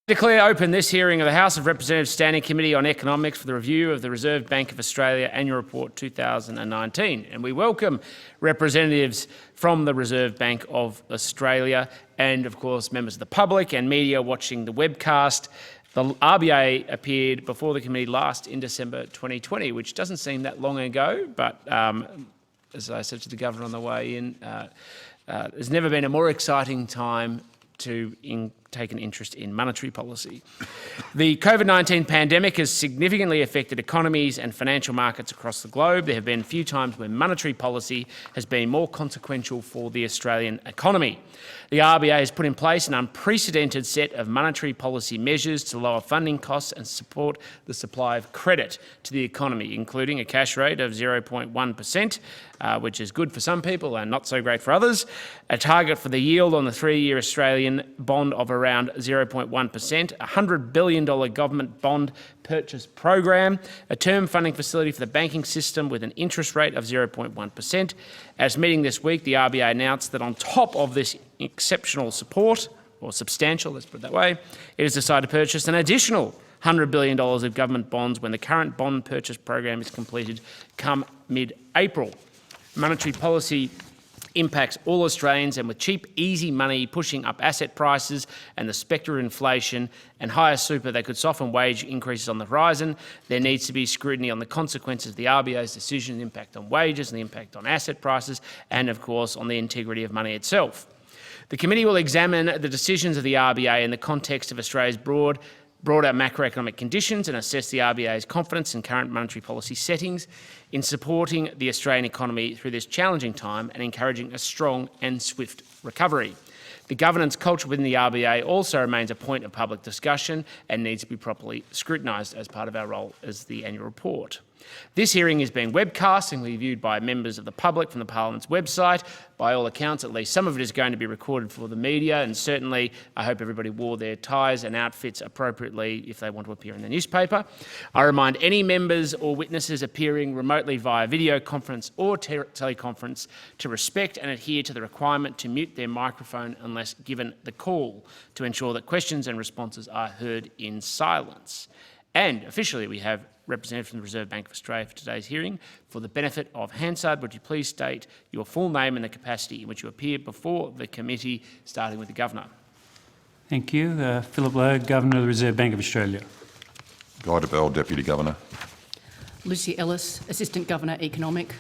Declare open this hearing of the House of Representatives Standing Committee on Economics for the review of the Reserve Bank of Australia Annual Report 2019. And we welcome representatives from the Reserve Bank of Australia and, of course, members of the public and media watching the webcast. The RBA appeared before the committee last in December 2020, which doesn't seem that long ago, but as I said to the Governor on the way in, there's never been a more exciting time to take an interest in monetary policy. The COVID-19 pandemic has significantly affected economies and financial markets across the globe. There have been few times when monetary policy has been more consequential for the Australian economy. The RBA has put in place an unprecedented set of monetary policy measures to lower funding costs and support the supply of credit to the economy, including a cash rate of 0.1%, which is good for some people and not so great for others, a target for the yield on the 3-year Australian bond of around 0.1%, a $100 billion government bond purchase program, a term funding facility for the banking system with an interest rate of 0.1%. At its meeting this week, the RBA announced that on top of this exceptional support, or substantial, let's put it that way, it has decided to purchase an additional $100 billion of government bonds when the current bond purchase program is completed come mid-April. Monetary policy impacts all Australians, and with cheap, easy money pushing up asset prices and the spectre of inflation and higher super that could soften wage increases on the horizon, there needs to be scrutiny on the consequences of the RBA's decision, the impact on wages and the impact on asset prices, and of course on the integrity of money itself. The committee will examine the decisions of the RBA in the context of Australia's broader macroeconomic conditions and assess the RBA's confidence in current monetary policy settings in supporting the Australian economy through this challenging time and encouraging a strong and swift recovery. The governance culture within the RBA also remains a point of public discussion and needs to be properly scrutinised as part of our role as the annual report. This hearing is being webcast and will be viewed by members of the public from the Parliament's website. By all accounts, at least some of it is going to be recorded for the media, and certainly I hope everybody wore their ties and outfits appropriately if they want to appear in the newspaper. I remind any members or witnesses appearing remotely via video conference or teleconference to respect and adhere to the requirement to mute their microphone unless given the call, to ensure that questions and responses are heard in silence. And officially we have representative from the Reserve Bank of Australia for today's hearing. For the benefit of Hansard, would you please state your full name and the capacity in which you appear before the committee, starting with the Governor. Thank you. Philip Lowe, Governor of the Reserve Bank of Australia. Debelle, Deputy Governor. Luci, Ellis, Assistant Governor Economic.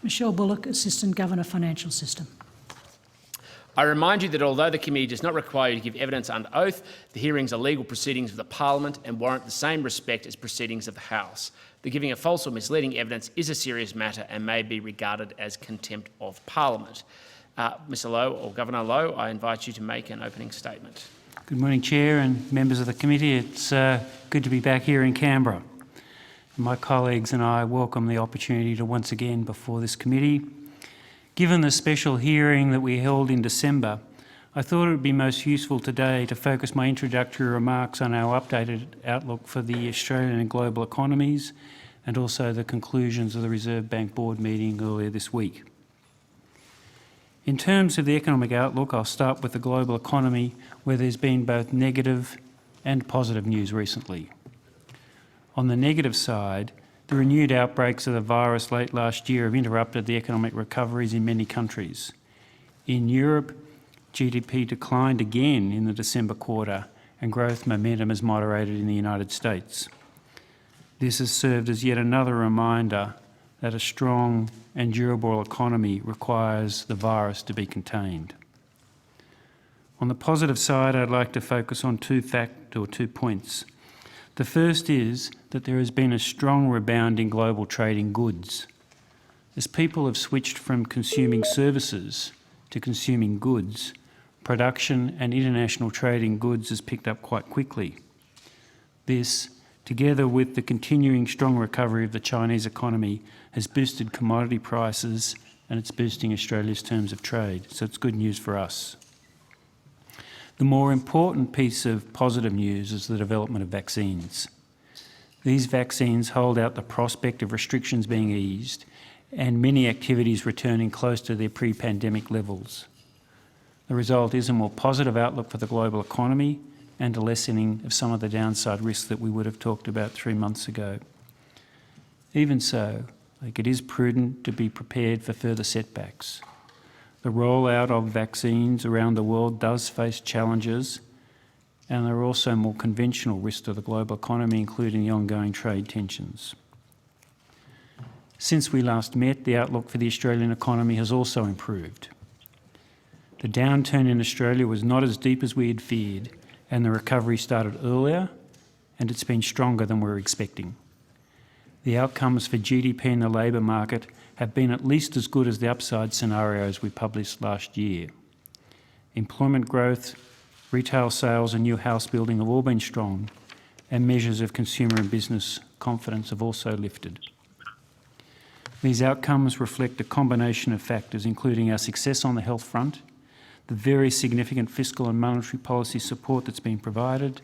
Michele, Bullock, Assistant Governor Financial System. I remind you that although the committee does not require you to give evidence under oath, the hearings are legal proceedings of the Parliament and warrant the same respect as proceedings of the House. The giving of false or misleading evidence is a serious matter and may be regarded as contempt of Parliament. Mr Lowe, or Governor Lowe, I invite you to make an opening statement. Good morning, Chair and members of the committee. It's good to be back here in Canberra. My colleagues and I welcome the opportunity to once again before this committee. Given the special hearing that we held in December, I thought it would be most useful today to focus my introductory remarks on our updated outlook for the Australian and global economies and also the conclusions of the Reserve Bank Board meeting earlier this week. In terms of the economic outlook, I'll start with the global economy, where there's been both negative and positive news recently. On the negative side, the renewed outbreaks of the virus late last year have interrupted the economic recoveries in many countries. In Europe, GDP declined again in the December quarter and growth momentum has moderated in the United States. This has served as yet another reminder that a strong and durable economy requires the virus to be contained. On the positive side, I'd like to focus on two points. The first is that there has been a strong rebound in global trade in goods. As people have switched from consuming services to consuming goods, production and international trade in goods has picked up quite quickly. This, together with the continuing strong recovery of the Chinese economy, has boosted commodity prices and it's boosting Australia's terms of trade, so it's good news for us. The more important piece of positive news is the development of vaccines. These vaccines hold out the prospect of restrictions being eased and many activities returning close to their pre-pandemic levels. The result is a more positive outlook for the global economy and a lessening of some of the downside risks that we would have talked about 3 months ago. Even so, it is prudent to be prepared for further setbacks. The rollout of vaccines around the world does face challenges, and there are also more conventional risks to the global economy, including the ongoing trade tensions. Since we last met, the outlook for the Australian economy has also improved. The downturn in Australia was not as deep as we had feared, and the recovery started earlier, and it's been stronger than we were expecting. The outcomes for GDP and the labour market have been at least as good as the upside scenarios we published last year. Employment growth, retail sales and new house building have all been strong, and measures of consumer and business confidence have also lifted. These outcomes reflect a combination of factors, including our success on the health front, the very significant fiscal and monetary policy support that's been provided,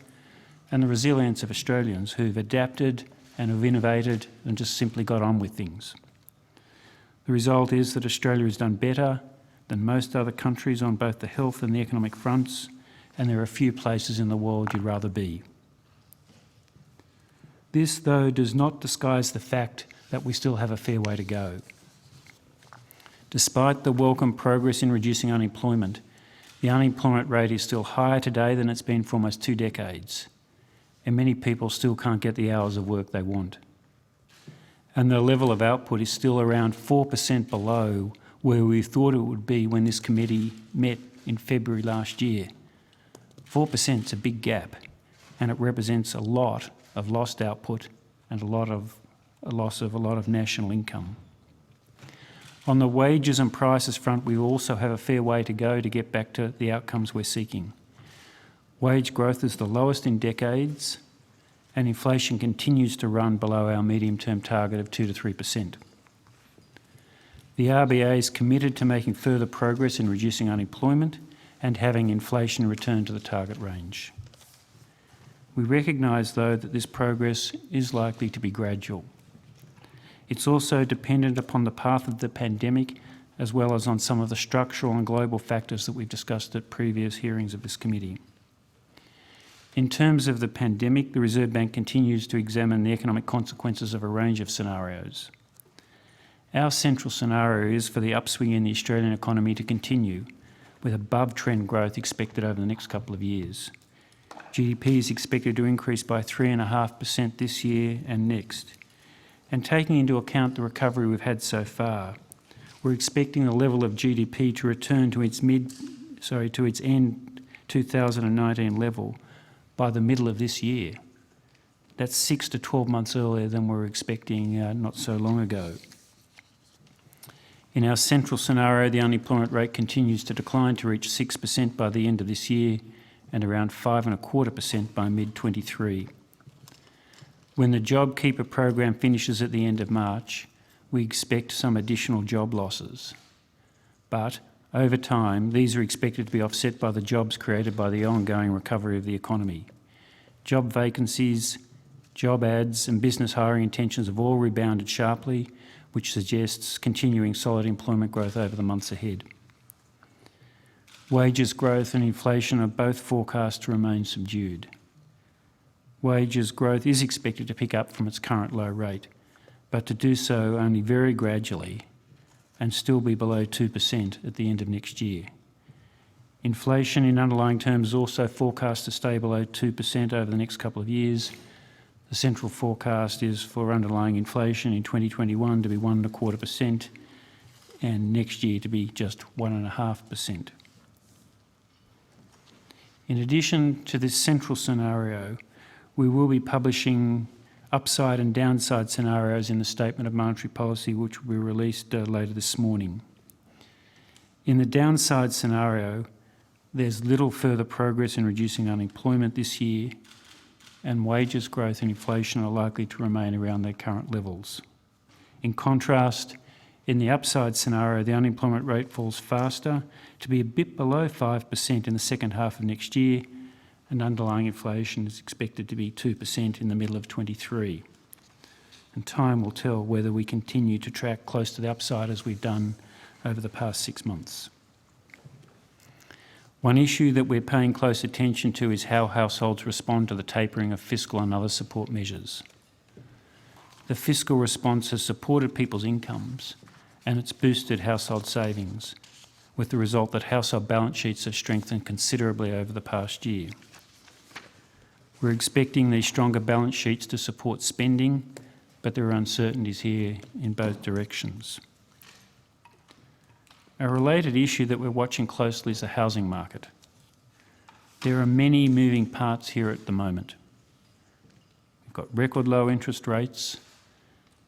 and the resilience of Australians who've adapted and have innovated and just simply got on with things. The result is that Australia has done better than most other countries on both the health and the economic fronts, and there are few places in the world you'd rather be. This, though, does not disguise the fact that we still have a fair way to go. Despite the welcome progress in reducing unemployment, the unemployment rate is still higher today than it's been for almost 2 decades, and many people still can't get the hours of work they want. And the level of output is still around 4% below where we thought it would be when this committee met in February last year. 4% is a big gap, and it represents a lot of lost output and a loss of a lot of national income. On the wages and prices front, we also have a fair way to go to get back to the outcomes we're seeking. Wage growth is the lowest in decades, and inflation continues to run below our medium-term target of 2 to 3%. The RBA is committed to making further progress in reducing unemployment and having inflation return to the target range. We recognise, though, that this progress is likely to be gradual. It's also dependent upon the path of the pandemic, as well as on some of the structural and global factors that we've discussed at previous hearings of this committee. In terms of the pandemic, the Reserve Bank continues to examine the economic consequences of a range of scenarios. Our central scenario is for the upswing in the Australian economy to continue, with above-trend growth expected over the next couple of years. GDP is expected to increase by 3.5% this year and next. And taking into account the recovery we've had so far, we're expecting the level of GDP to return to its end 2019 level by the middle of this year. That's 6 to 12 months earlier than we were expecting not so long ago. In our central scenario, the unemployment rate continues to decline to reach 6% by the end of this year and around 5.25% by mid-23. When the JobKeeper program finishes at the end of March, we expect some additional job losses. But over time, these are expected to be offset by the jobs created by the ongoing recovery of the economy. Job vacancies, job ads and business hiring intentions have all rebounded sharply, which suggests continuing solid employment growth over the months ahead. Wages growth and inflation are both forecast to remain subdued. Wages growth is expected to pick up from its current low rate, but to do so only very gradually and still be below 2% at the end of next year. Inflation in underlying terms is also forecast to stay below 2% over the next couple of years. The central forecast is for underlying inflation in 2021 to be 1.25% and next year to be just 1.5%. In addition to this central scenario, we will be publishing upside and downside scenarios in the Statement of Monetary Policy, which will be released later this morning. In the downside scenario, there's little further progress in reducing unemployment this year, and wages growth and inflation are likely to remain around their current levels. In contrast, in the upside scenario, the unemployment rate falls faster to be a bit below 5% in the second half of next year, and underlying inflation is expected to be 2% in the middle of 23. And time will tell whether we continue to track close to the upside as we've done over the past 6 months. One issue that we're paying close attention to is how households respond to the tapering of fiscal and other support measures. The fiscal response has supported people's incomes and it's boosted household savings, with the result that household balance sheets have strengthened considerably over the past year. We're expecting these stronger balance sheets to support spending, but there are uncertainties here in both directions. A related issue that we're watching closely is the housing market. There are many moving parts here at the moment. We've got record low interest rates,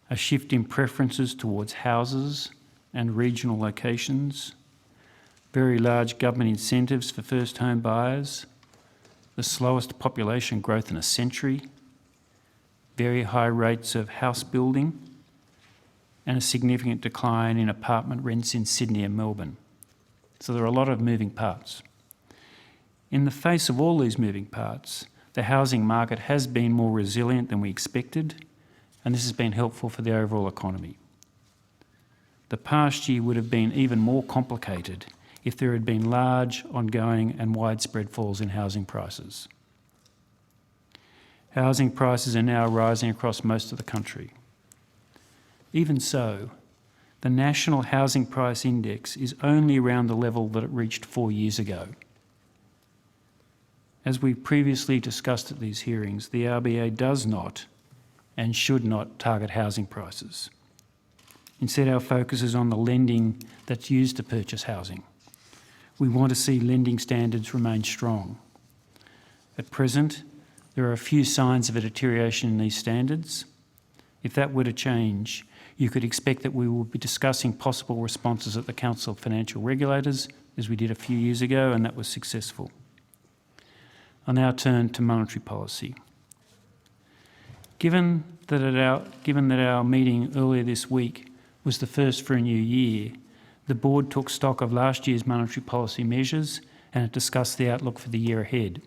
a shift in preferences towards houses and regional locations, very large government incentives for first home buyers, the slowest population growth in a century, very high rates of house building, and a significant decline in apartment rents in Sydney and Melbourne. So there are a lot of moving parts. In the face of all these moving parts, the housing market has been more resilient than we expected, and this has been helpful for the overall economy. The past year would have been even more complicated if there had been large, ongoing and widespread falls in housing prices. Housing prices are now rising across most of the country. Even so, the National Housing Price Index is only around the level that it reached 4 years ago. As we previously discussed at these hearings, the RBA does not and should not target housing prices. Instead, our focus is on the lending that's used to purchase housing. We want to see lending standards remain strong. At present, there are a few signs of a deterioration in these standards. If that were to change, you could expect that we will be discussing possible responses at the Council of Financial Regulators, as we did a few years ago, and that was successful. I'll now turn to monetary policy. Given that our meeting earlier this week was the first for a new year, the board took stock of last year's monetary policy measures and it discussed the outlook for the year ahead.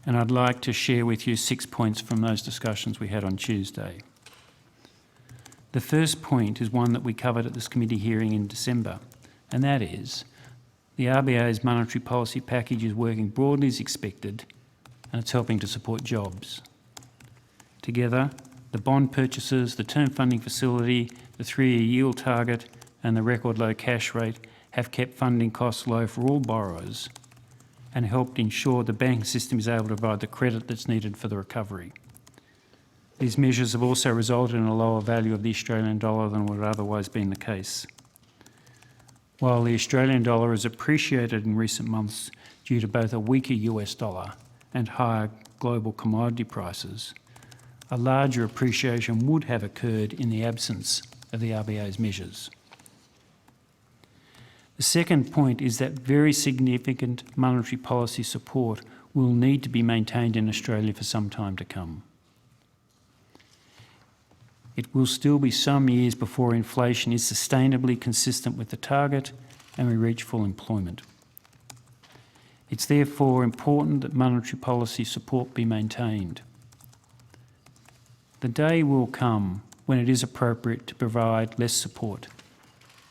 And I'd like to share with you 6 points from those discussions we had on Tuesday. The first point is one that we covered at this committee hearing in December, and that is the RBA's monetary policy package is working broadly as expected and it's helping to support jobs. Together, the bond purchases, the term funding facility, the 3-year yield target and the record low cash rate have kept funding costs low for all borrowers and helped ensure the banking system is able to provide the credit that's needed for the recovery. These measures have also resulted in a lower value of the Australian dollar than would have otherwise been the case. While the Australian dollar has appreciated in recent months due to both a weaker US dollar and higher global commodity prices, a larger appreciation would have occurred in the absence of the RBA's measures. The second point is that very significant monetary policy support will need to be maintained in Australia for some time to come. It will still be some years before inflation is sustainably consistent with the target and we reach full employment. It's therefore important that monetary policy support be maintained. The day will come when it is appropriate to provide less support,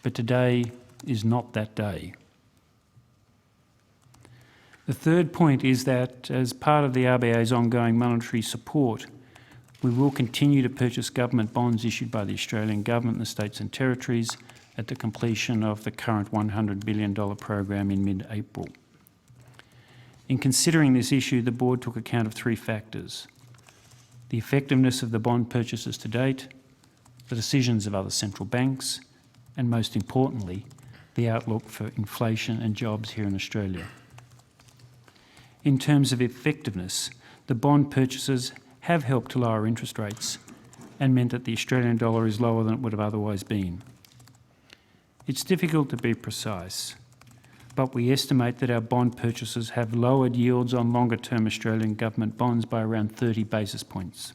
but today is not that day. The third point is that as part of the RBA's ongoing monetary support, we will continue to purchase government bonds issued by the Australian Government and the States and Territories at the completion of the current $100 billion program in mid-April. In considering this issue, the board took account of 3 factors: the effectiveness of the bond purchases to date, the decisions of other central banks, and most importantly, the outlook for inflation and jobs here in Australia. In terms of effectiveness, the bond purchases have helped to lower interest rates and meant that the Australian dollar is lower than it would have otherwise been. It's difficult to be precise, but we estimate that our bond purchases have lowered yields on longer-term Australian government bonds by around 30 basis points.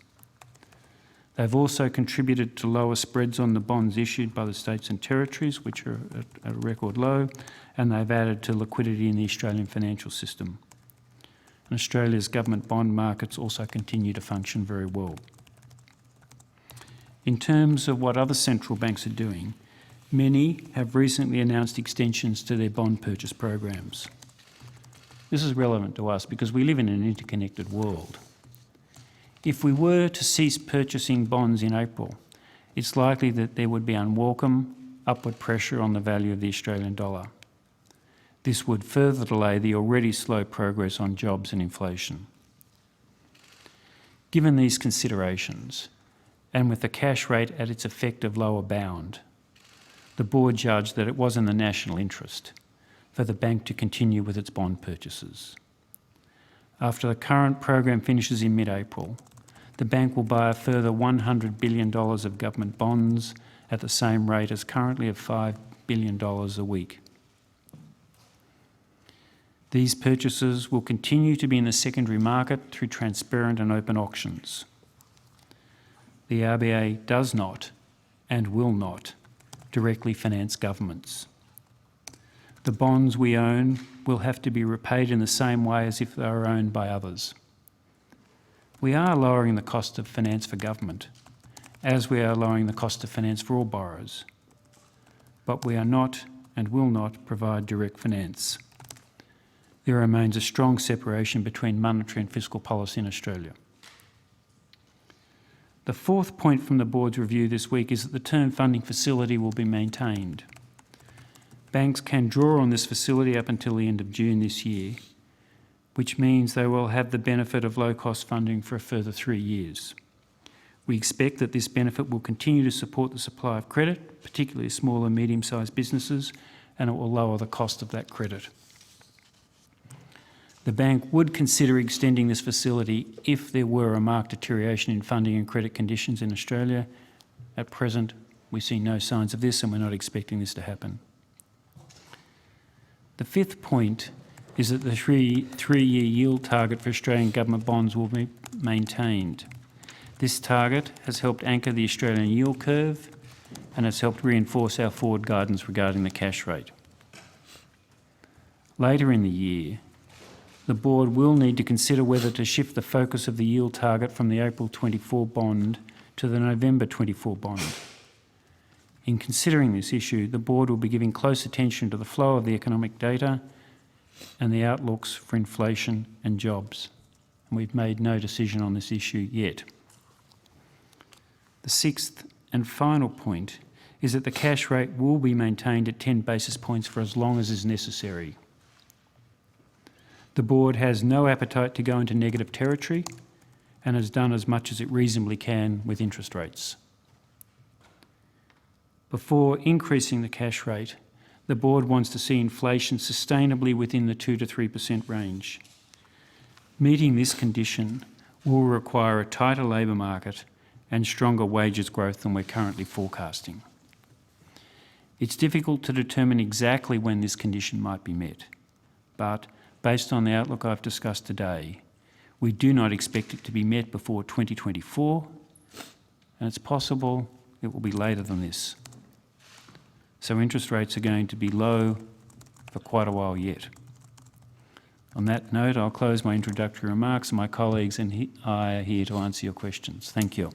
They've also contributed to lower spreads on the bonds issued by the States and Territories, which are at a record low, and they've added to liquidity in the Australian financial system. And Australia's government bond markets also continue to function very well. In terms of what other central banks are doing, Many have recently announced extensions to their bond purchase programs. This is relevant to us because we live in an interconnected world. If we were to cease purchasing bonds in April, it's likely that there would be unwelcome upward pressure on the value of the Australian dollar. This would further delay the already slow progress on jobs and inflation. Given these considerations, and with the cash rate at its effective lower bound, the board judged that it was in the national interest for the bank to continue with its bond purchases. After the current program finishes in mid-April, the bank will buy a further $100 billion of government bonds at the same rate as currently of $5 billion a week. These purchases will continue to be in the secondary market through transparent and open auctions. The RBA does not and will not directly finance governments. The bonds we own will have to be repaid in the same way as if they were owned by others. We are lowering the cost of finance for government, as we are lowering the cost of finance for all borrowers. But we are not and will not provide direct finance. There remains a strong separation between monetary and fiscal policy in Australia. The fourth point from the board's review this week is that the term funding facility will be maintained. Banks can draw on this facility up until the end of June this year, which means they will have the benefit of low-cost funding for a further 3 years. We expect that this benefit will continue to support the supply of credit, particularly small and medium-sized businesses, and it will lower the cost of that credit. The bank would consider extending this facility if there were a marked deterioration in funding and credit conditions in Australia. At present, we see no signs of this and we're not expecting this to happen. The fifth point is that the three-year yield target for Australian government bonds will be maintained. This target has helped anchor the Australian yield curve and has helped reinforce our forward guidance regarding the cash rate. Later in the year, the board will need to consider whether to shift the focus of the yield target from the April 24 bond to the November 24 bond. In considering this issue, the board will be giving close attention to the flow of the economic data and the outlooks for inflation and jobs. And we've made no decision on this issue yet. The sixth and final point is that the cash rate will be maintained at 10 basis points for as long as is necessary. The board has no appetite to go into negative territory and has done as much as it reasonably can with interest rates. Before increasing the cash rate, the board wants to see inflation sustainably within the 2 to 3% range. Meeting this condition will require a tighter labour market and stronger wages growth than we're currently forecasting. It's difficult to determine exactly when this condition might be met, but based on the outlook I've discussed today, we do not expect it to be met before 2024, and it's possible it will be later than this. So interest rates are going to be low for quite a while yet. On that note, I'll close my introductory remarks, and my colleagues and I are here to answer your questions. Thank you.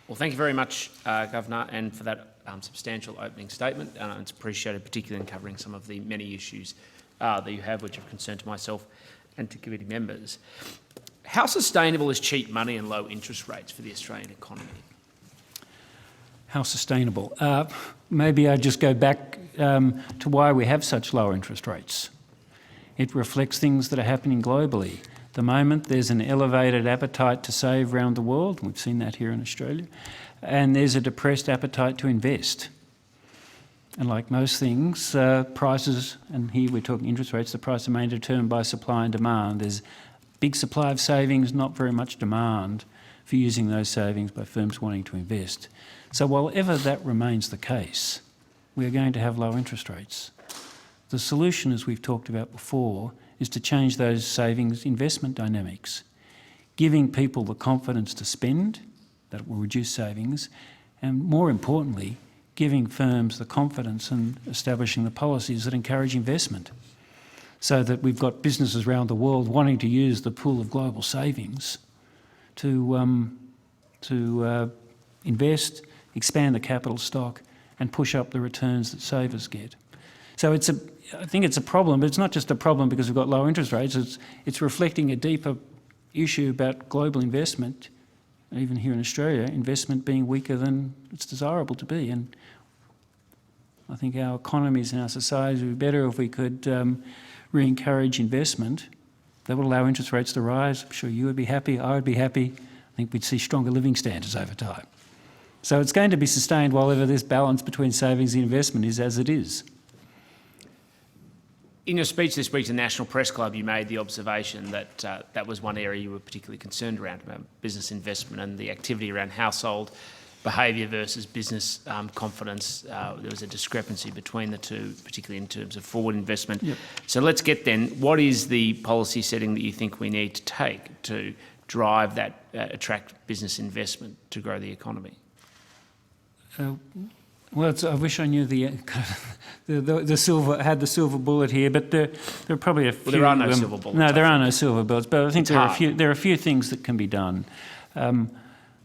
Well, thank you very much, Governor, and for that substantial opening statement. It's appreciated, particularly in covering some of the many issues that you have, which are concerned to myself and to committee members. How sustainable is cheap money and low interest rates for the Australian economy? How sustainable? Maybe I just go back to why we have such low interest rates. It reflects things that are happening globally. At the moment, there's an elevated appetite to save around the world. We've seen that here in Australia. And there's a depressed appetite to invest. And like most things, prices, and here we're talking interest rates, the price are mainly determined by supply and demand. There's big supply of savings, not very much demand for using those savings by firms wanting to invest. So while ever that remains the case, we are going to have low interest rates. The solution, as we've talked about before, is to change those savings investment dynamics, giving people the confidence to spend, that will reduce savings, and more importantly, giving firms the confidence and establishing the policies that encourage investment, so that we've got businesses around the world wanting to use the pool of global savings to invest, expand the capital stock and push up the returns that savers get. So I think it's a problem, but it's not just a problem because we've got low interest rates. It's reflecting a deeper issue about global investment, even here in Australia, investment being weaker than it's desirable to be. And I think our economies and our societies would be better if we could re-encourage investment. That would allow interest rates to rise. I'm sure you would be happy, I would be happy. I think we'd see stronger living standards over time. So it's going to be sustained while ever this balance between savings and investment is as it is. In your speech this week to the National Press Club, you made the observation that that was one area you were particularly concerned around business investment and the activity around household behaviour versus business confidence. There was a discrepancy between the two, particularly in terms of forward investment. Yep. So let's get then, what is the policy setting that you think we need to take to drive that, attract business investment to grow the economy? Well, I wish I knew the silver bullet here, but there are probably a few. Well, there are no silver bullets. No, there are no silver bullets, but I think there are a few things that can be done. I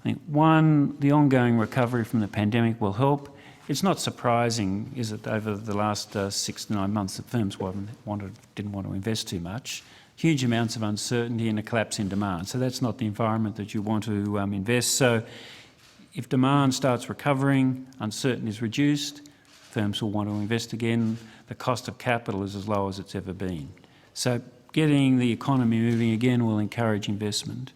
think one, the ongoing recovery from the pandemic will help. It's not surprising, is it, over the last 6 to 9 months that firms didn't want to invest too much. Huge amounts of uncertainty and a collapse in demand. So that's not the environment that you want to invest. So if demand starts recovering, uncertainty is reduced, firms will want to invest again. The cost of capital is as low as it's ever been. So getting the economy moving again will encourage investment.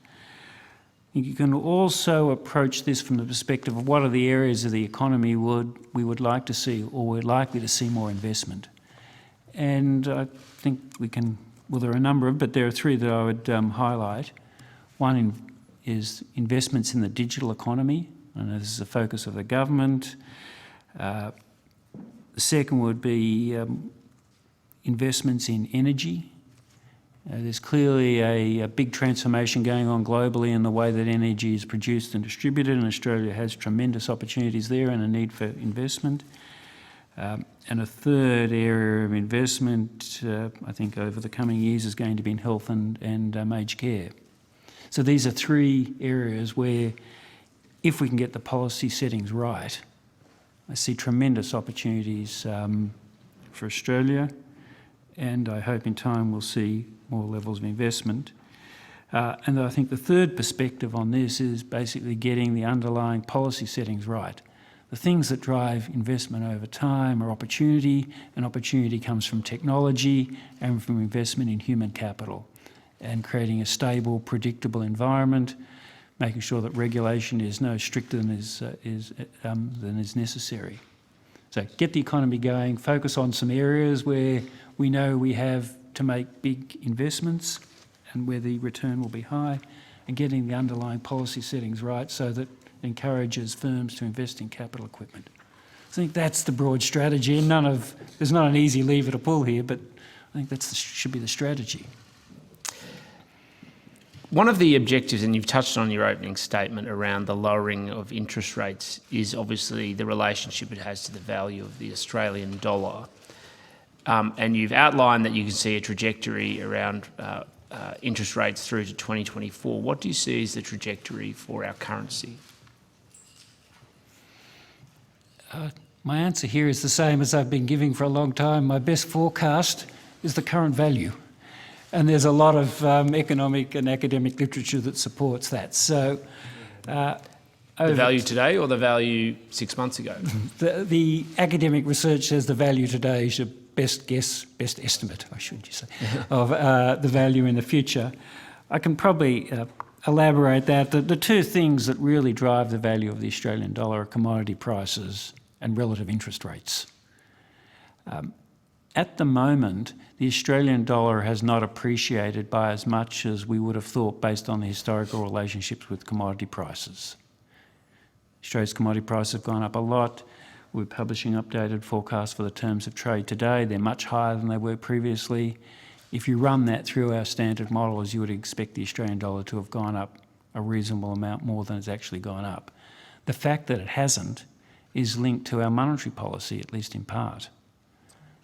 You can also approach this from the perspective of what are the areas of the economy we would like to see, or we're likely to see more investment. And I think we can, well, there are a number of, but there are three that I would highlight. One is investments in the digital economy. I know this is a focus of the government. The second would be investments in energy. There's clearly a big transformation going on globally in the way that energy is produced and distributed, and Australia has tremendous opportunities there and a need for investment. And a third area of investment, I think over the coming years, is going to be in health and aged care. So these are three areas where, if we can get the policy settings right, I see tremendous opportunities for Australia, and I hope in time we'll see more levels of investment. And I think the third perspective on this is basically getting the underlying policy settings right. The things that drive investment over time are opportunity, and opportunity comes from technology and from investment in human capital, and creating a stable, predictable environment, making sure that regulation is no stricter than is necessary. So get the economy going, focus on some areas where we know we have to make big investments and where the return will be high, and getting the underlying policy settings right so that it encourages firms to invest in capital equipment. I think that's the broad strategy, and there's not an easy lever to pull here, but I think that should be the strategy. One of the objectives, and you've touched on your opening statement around the lowering of interest rates, is obviously the relationship it has to the value of the Australian dollar. And you've outlined that you can see a trajectory around interest rates through to 2024. What do you see as the trajectory for our currency? My answer here is the same as I've been giving for a long time. My best forecast is the current value. And there's a lot of economic and academic literature that supports that. So, the value today or the value 6 months ago? The academic research says the value today is your best estimate, of the value in the future. I can probably elaborate that. The two things that really drive the value of the Australian dollar are commodity prices and relative interest rates. At the moment, the Australian dollar has not appreciated by as much as we would have thought based on the historical relationships with commodity prices. Australia's commodity prices have gone up a lot. We're publishing updated forecasts for the terms of trade today. They're much higher than they were previously. If you run that through our standard models, you would expect the Australian dollar to have gone up a reasonable amount more than it's actually gone up. The fact that it hasn't is linked to our monetary policy, at least in part.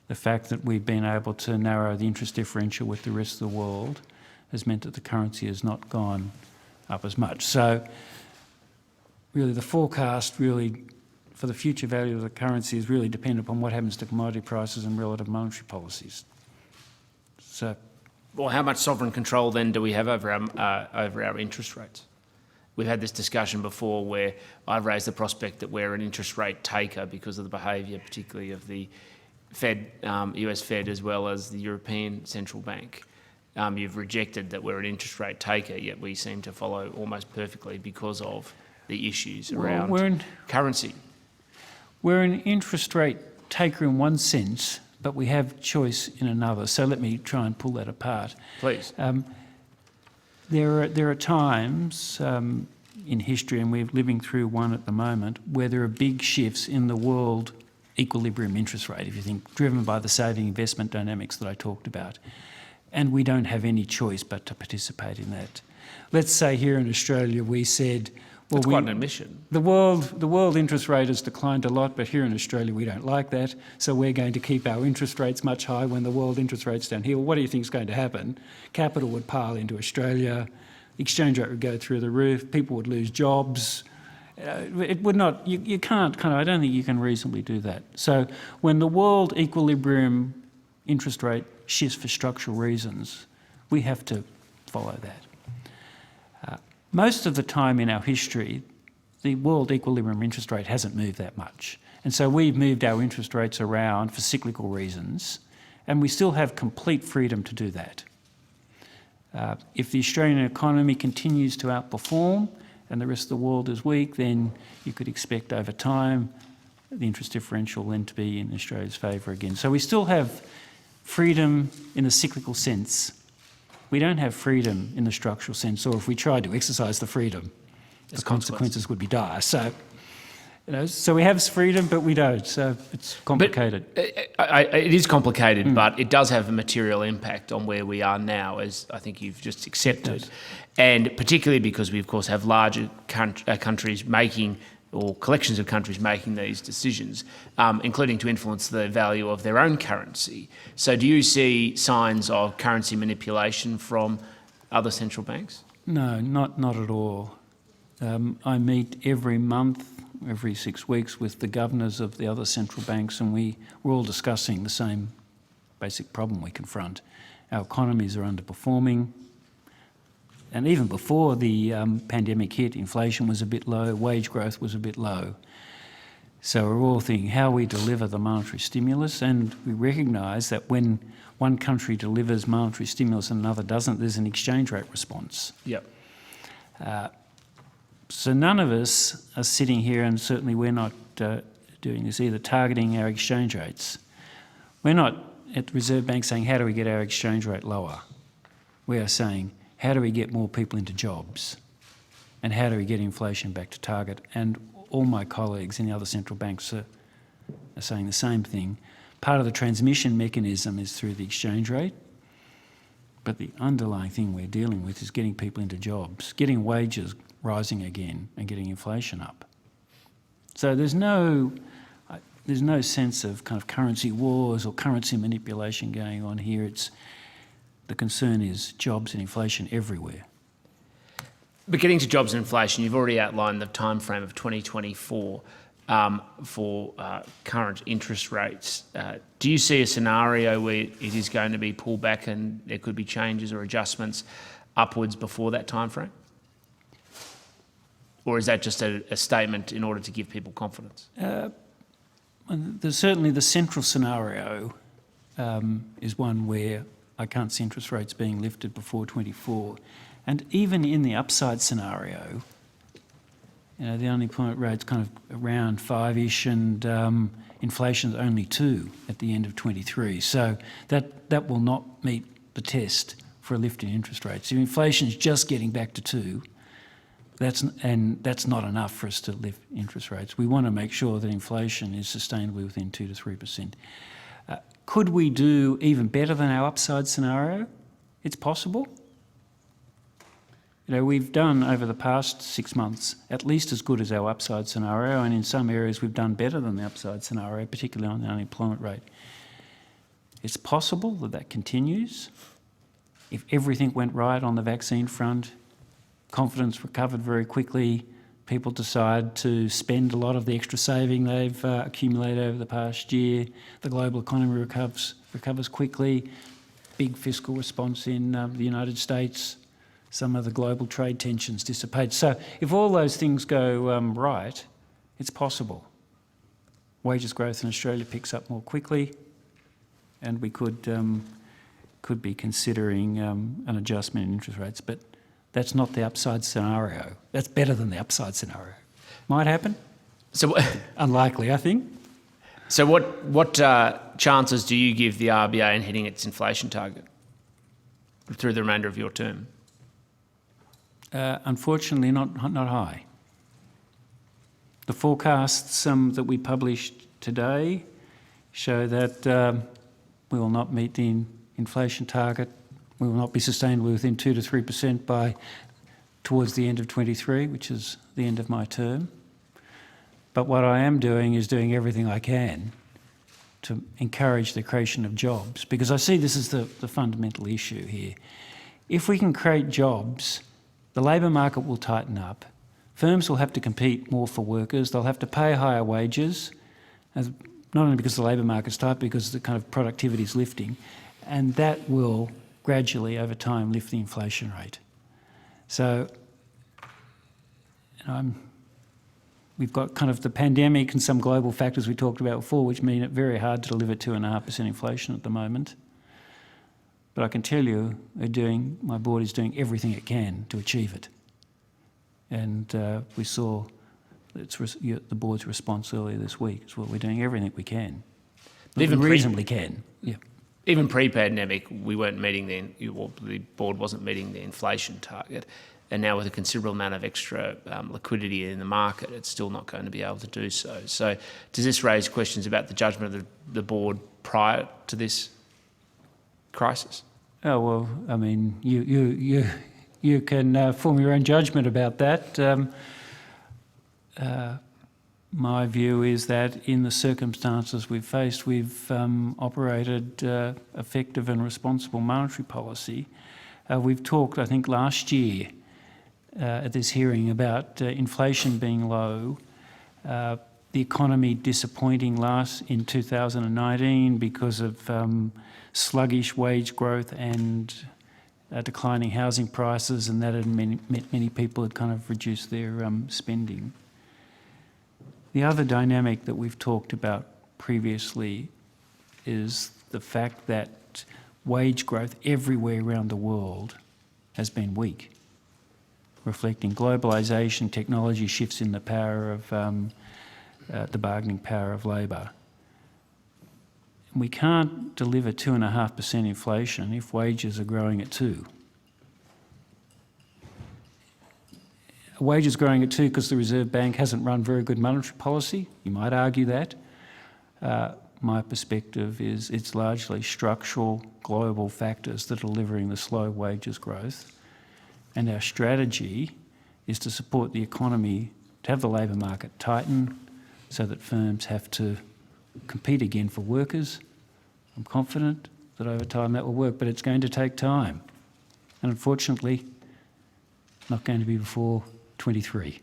The fact that we've been able to narrow the interest differential with the rest of the world has meant that the currency has not gone up as much. So really the forecast really for the future value of the currency is really dependent upon what happens to commodity prices and relative monetary policies. So, Well, how much sovereign control then do we have over our interest rates? We've had this discussion before where I've raised the prospect that we're an interest rate taker because of the behaviour, particularly of the Fed, US Fed, as well as the European Central Bank. You've rejected that we're an interest rate taker, yet we seem to follow almost perfectly because of the issues around currency. We're an interest rate taker in one sense, but we have choice in another. So let me try and pull that apart. Please. There are times in history, and we're living through one at the moment, where there are big shifts in the world equilibrium interest rate, if you think, driven by the saving investment dynamics that I talked about. And we don't have any choice but to participate in that. Let's say here in Australia we said, well, that's quite an admission. The world interest rate has declined a lot, but here in Australia we don't like that, so we're going to keep our interest rates much higher when the world interest rate's down here. Well, what do you think is going to happen? Capital would pile into Australia, the exchange rate would go through the roof, people would lose jobs. It would not, you can't, I don't think you can reasonably do that. So when the world equilibrium interest rate shifts for structural reasons, we have to follow that. Most of the time in our history, the world equilibrium interest rate hasn't moved that much. And so we've moved our interest rates around for cyclical reasons, and we still have complete freedom to do that. If the Australian economy continues to outperform and the rest of the world is weak, then you could expect over time the interest differential then to be in Australia's favour again. So we still have freedom in the cyclical sense. We don't have freedom in the structural sense, or if we tried to exercise the freedom, the consequences would be dire. So, so we have freedom, but we don't. So it's complicated. It is complicated, but it does have a material impact on where we are now, as I think you've just accepted. And particularly because we, of course, have larger countries making, or collections of countries making these decisions, including to influence the value of their own currency. So do you see signs of currency manipulation from other central banks? No, not at all. I meet every month, every 6 weeks with the governors of the other central banks, and we're all discussing the same basic problem we confront. Our economies are underperforming. And even before the pandemic hit, inflation was a bit low, wage growth was a bit low. So we're all thinking how we deliver the monetary stimulus, and we recognise that when one country delivers monetary stimulus and another doesn't, there's an exchange rate response. Yep. So none of us are sitting here, and certainly we're not doing this either, targeting our exchange rates. We're not at the Reserve Bank saying, how do we get our exchange rate lower? We are saying, how do we get more people into jobs? And how do we get inflation back to target? And all my colleagues in the other central banks are saying the same thing. Part of the transmission mechanism is through the exchange rate, but the underlying thing we're dealing with is getting people into jobs, getting wages rising again and getting inflation up. So there's no sense of kind of currency wars or currency manipulation going on here. The concern is jobs and inflation everywhere. But getting to jobs and inflation, you've already outlined the time frame of 2024 for current interest rates. Do you see a scenario where it is going to be pulled back and there could be changes or adjustments upwards before that time frame? Or is that just a statement in order to give people confidence? There's certainly the central scenario is one where I can't see interest rates being lifted before 24. And even in the upside scenario, the unemployment rate's kind of around 5-ish and inflation's only 2 at the end of 23. So that will not meet the test for a lift in interest rates. If inflation's just getting back to 2, that's not enough for us to lift interest rates. We want to make sure that inflation is sustainably within 2 to 3%. Could we do even better than our upside scenario? It's possible. We've done over the past 6 months at least as good as our upside scenario, and in some areas we've done better than the upside scenario, particularly on the unemployment rate. It's possible that that continues. If everything went right on the vaccine front, confidence recovered very quickly, people decide to spend a lot of the extra saving they've accumulated over the past year. The global economy recovers quickly. Big fiscal response in the United States. Some of the global trade tensions dissipate. So if all those things go right, it's possible. Wages growth in Australia picks up more quickly, and we could be considering an adjustment in interest rates, but that's not the upside scenario. That's better than the upside scenario. Might happen. So, unlikely, I think. So what chances do you give the RBA in hitting its inflation target through the remainder of your term? Unfortunately, not high. The forecasts that we published today show that we will not meet the inflation target. We will not be sustained within 2 to 3% towards the end of 23, which is the end of my term. But what I am doing is doing everything I can to encourage the creation of jobs, because I see this as the fundamental issue here. If we can create jobs, the labour market will tighten up. Firms will have to compete more for workers. They'll have to pay higher wages, not only because the labour market's tight, because the kind of productivity is lifting, and that will gradually, over time, lift the inflation rate. So, we've got kind of the pandemic and some global factors we talked about before, which mean it very hard to deliver 2.5% inflation at the moment. But I can tell you, my board is doing everything it can to achieve it. And we saw the board's response earlier this week as well. We're doing everything we can. Even reasonably can. Yeah. Even pre-pandemic, we weren't meeting the board wasn't meeting the inflation target. And now with a considerable amount of extra liquidity in the market, it's still not going to be able to do so. So does this raise questions about the judgment of the board prior to this crisis? Oh, well, I mean, you can form your own judgment about that. My view is that in the circumstances we've faced, we've operated effective and responsible monetary policy. We've talked, I think, last year at this hearing about inflation being low, the economy disappointing in 2019 because of sluggish wage growth and declining housing prices, and that had meant many people had kind of reduced their spending. The other dynamic that we've talked about previously is the fact that wage growth everywhere around the world has been weak, reflecting globalisation, technology shifts in the power of the bargaining power of labour. We can't deliver 2.5% inflation if wages are growing at 2%. Wages growing at 2% because the Reserve Bank hasn't run very good monetary policy. You might argue that. My perspective is it's largely structural global factors that are delivering the slow wages growth. And our strategy is to support the economy, to have the labour market tighten so that firms have to compete again for workers. I'm confident that over time that will work, but it's going to take time. And unfortunately, not going to be before 23.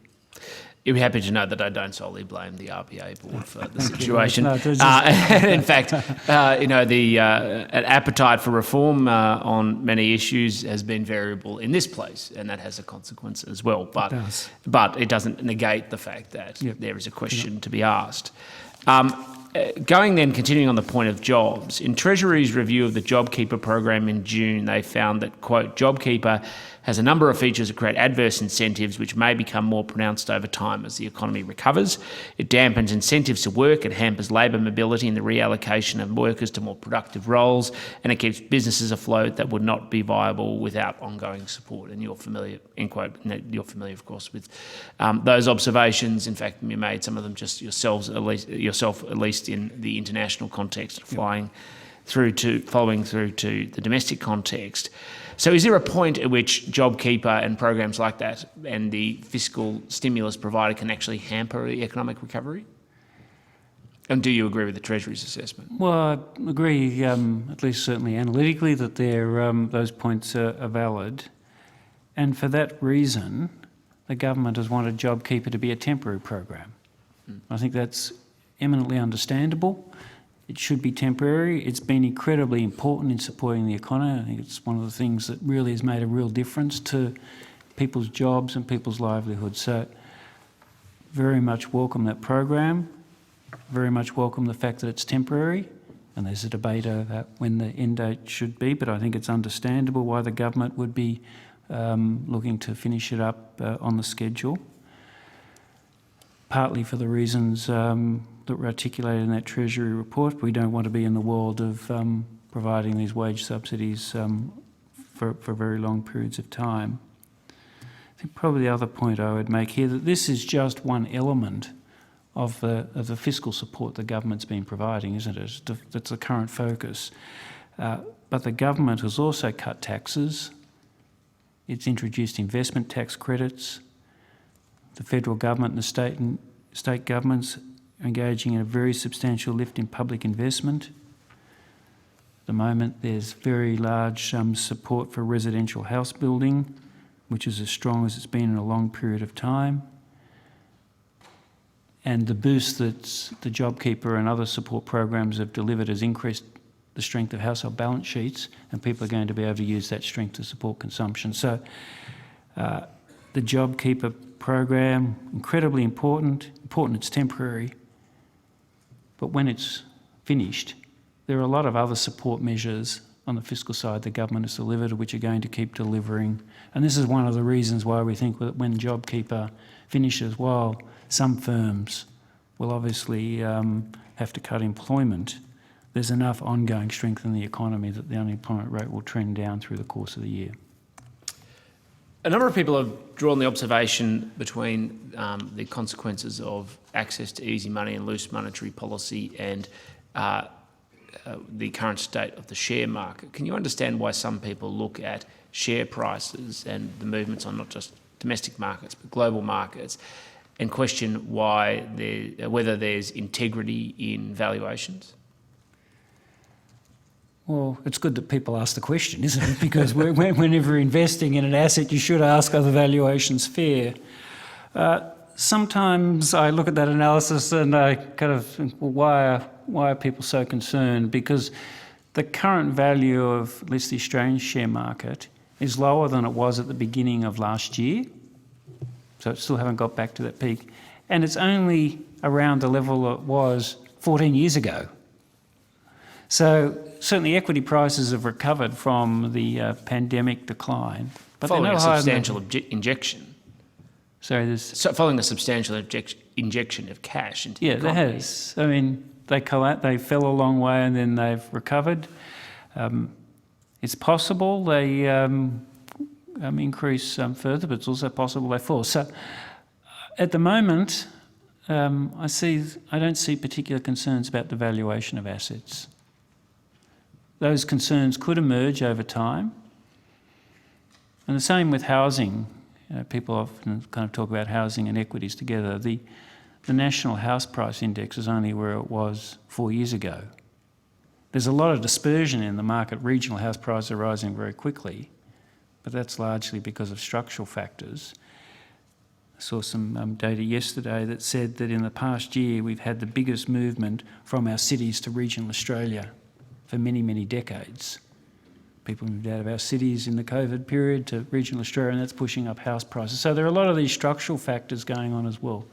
You'll be happy to know that I don't solely blame the RBA board for the situation. No, in fact, the an appetite for reform on many issues has been variable in this place, and that has a consequence as well. But it doesn't negate the fact that there is a question to be asked. Continuing on the point of jobs, in Treasury's review of the JobKeeper program in June, they found that, quote, JobKeeper has a number of features that create adverse incentives which may become more pronounced over time as the economy recovers. It dampens incentives to work, it hampers labour mobility and the reallocation of workers to more productive roles, and it keeps businesses afloat that would not be viable without ongoing support. And you're familiar, end quote, you're familiar, of course, with those observations. In fact, you made some of them just yourself, at least in the international context, following through to the domestic context. So is there a point at which JobKeeper and programs like that and the fiscal stimulus provided can actually hamper the economic recovery? And do you agree with the Treasury's assessment? Well, I agree, at least certainly analytically, that those points are valid. And for that reason, the government has wanted JobKeeper to be a temporary program. I think that's eminently understandable. It should be temporary. It's been incredibly important in supporting the economy. I think it's one of the things that really has made a real difference to people's jobs and people's livelihoods. So very much welcome that program, very much welcome the fact that it's temporary, and there's a debate over when the end date should be, but I think it's understandable why the government would be looking to finish it up on the schedule, partly for the reasons that were articulated in that Treasury report. We don't want to be in the world of providing these wage subsidies for very long periods of time. I think probably the other point I would make here, that this is just one element of the fiscal support the government's been providing, isn't it? That's the current focus. But the government has also cut taxes. It's introduced investment tax credits. The federal government and the state governments are engaging in a very substantial lift in public investment. At the moment, there's very large support for residential house building, which is as strong as it's been in a long period of time. And the boost that the JobKeeper and other support programs have delivered has increased the strength of household balance sheets, and people are going to be able to use that strength to support consumption. So the JobKeeper program, incredibly important, it's temporary, but when it's finished, there are a lot of other support measures on the fiscal side the government has delivered, which are going to keep delivering. And this is one of the reasons why we think that when JobKeeper finishes, while some firms will obviously have to cut employment, there's enough ongoing strength in the economy that the unemployment rate will trend down through the course of the year. A number of people have drawn the observation between the consequences of access to easy money and loose monetary policy and the current state of the share market. Can you understand why some people look at share prices and the movements on not just domestic markets but global markets and question whether there's integrity in valuations? Well, it's good that people ask the question, isn't it? Because whenever investing in an asset, you should ask, are the valuations fair? Sometimes I look at that analysis and I kind of think, well, why are people so concerned? Because the current value of at least the Australian share market is lower than it was at the beginning of last year. So it still haven't got back to that peak. And it's only around the level it was 14 years ago. So certainly equity prices have recovered from the pandemic decline. But following a substantial injection. Sorry, following a substantial injection of cash into the economy. Yeah, there has. I mean, they fell a long way and then they've recovered. It's possible they increase further, but it's also possible they fall. So at the moment, I don't see particular concerns about the valuation of assets. Those concerns could emerge over time. And the same with housing. People often kind of talk about housing and equities together. The National House Price Index is only where it was 4 years ago. There's a lot of dispersion in the market. Regional house prices are rising very quickly, but that's largely because of structural factors. I saw some data yesterday that said that in the past year we've had the biggest movement from our cities to regional Australia for many, many decades. People moved out of our cities in the COVID period to regional Australia, and that's pushing up house prices. So there are a lot of these structural factors going on as well.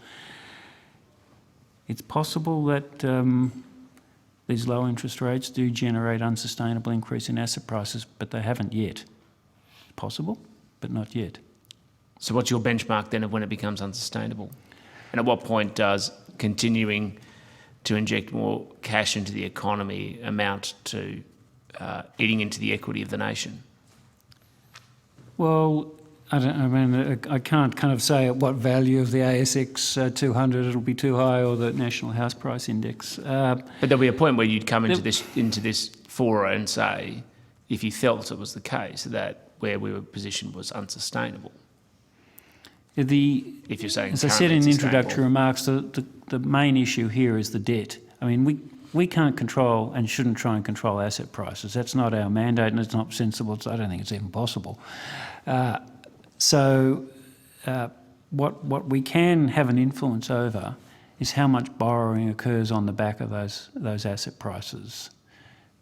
It's possible that these low interest rates do generate unsustainable increase in asset prices, but they haven't yet. It's possible, but not yet. So what's your benchmark then of when it becomes unsustainable? And at what point does continuing to inject more cash into the economy amount to eating into the equity of the nation? Well, I can't kind of say at what value of the ASX 200 it'll be too high, or the National House Price Index. But there'll be a point where you'd come into this fora and say, if you felt it was the case, that where we were positioned was unsustainable. If you're saying, as I said in the introductory remarks, the main issue here is the debt. I mean, we can't control and shouldn't try and control asset prices. That's not our mandate, and it's not sensible. I don't think it's even possible. So what we can have an influence over is how much borrowing occurs on the back of those asset prices.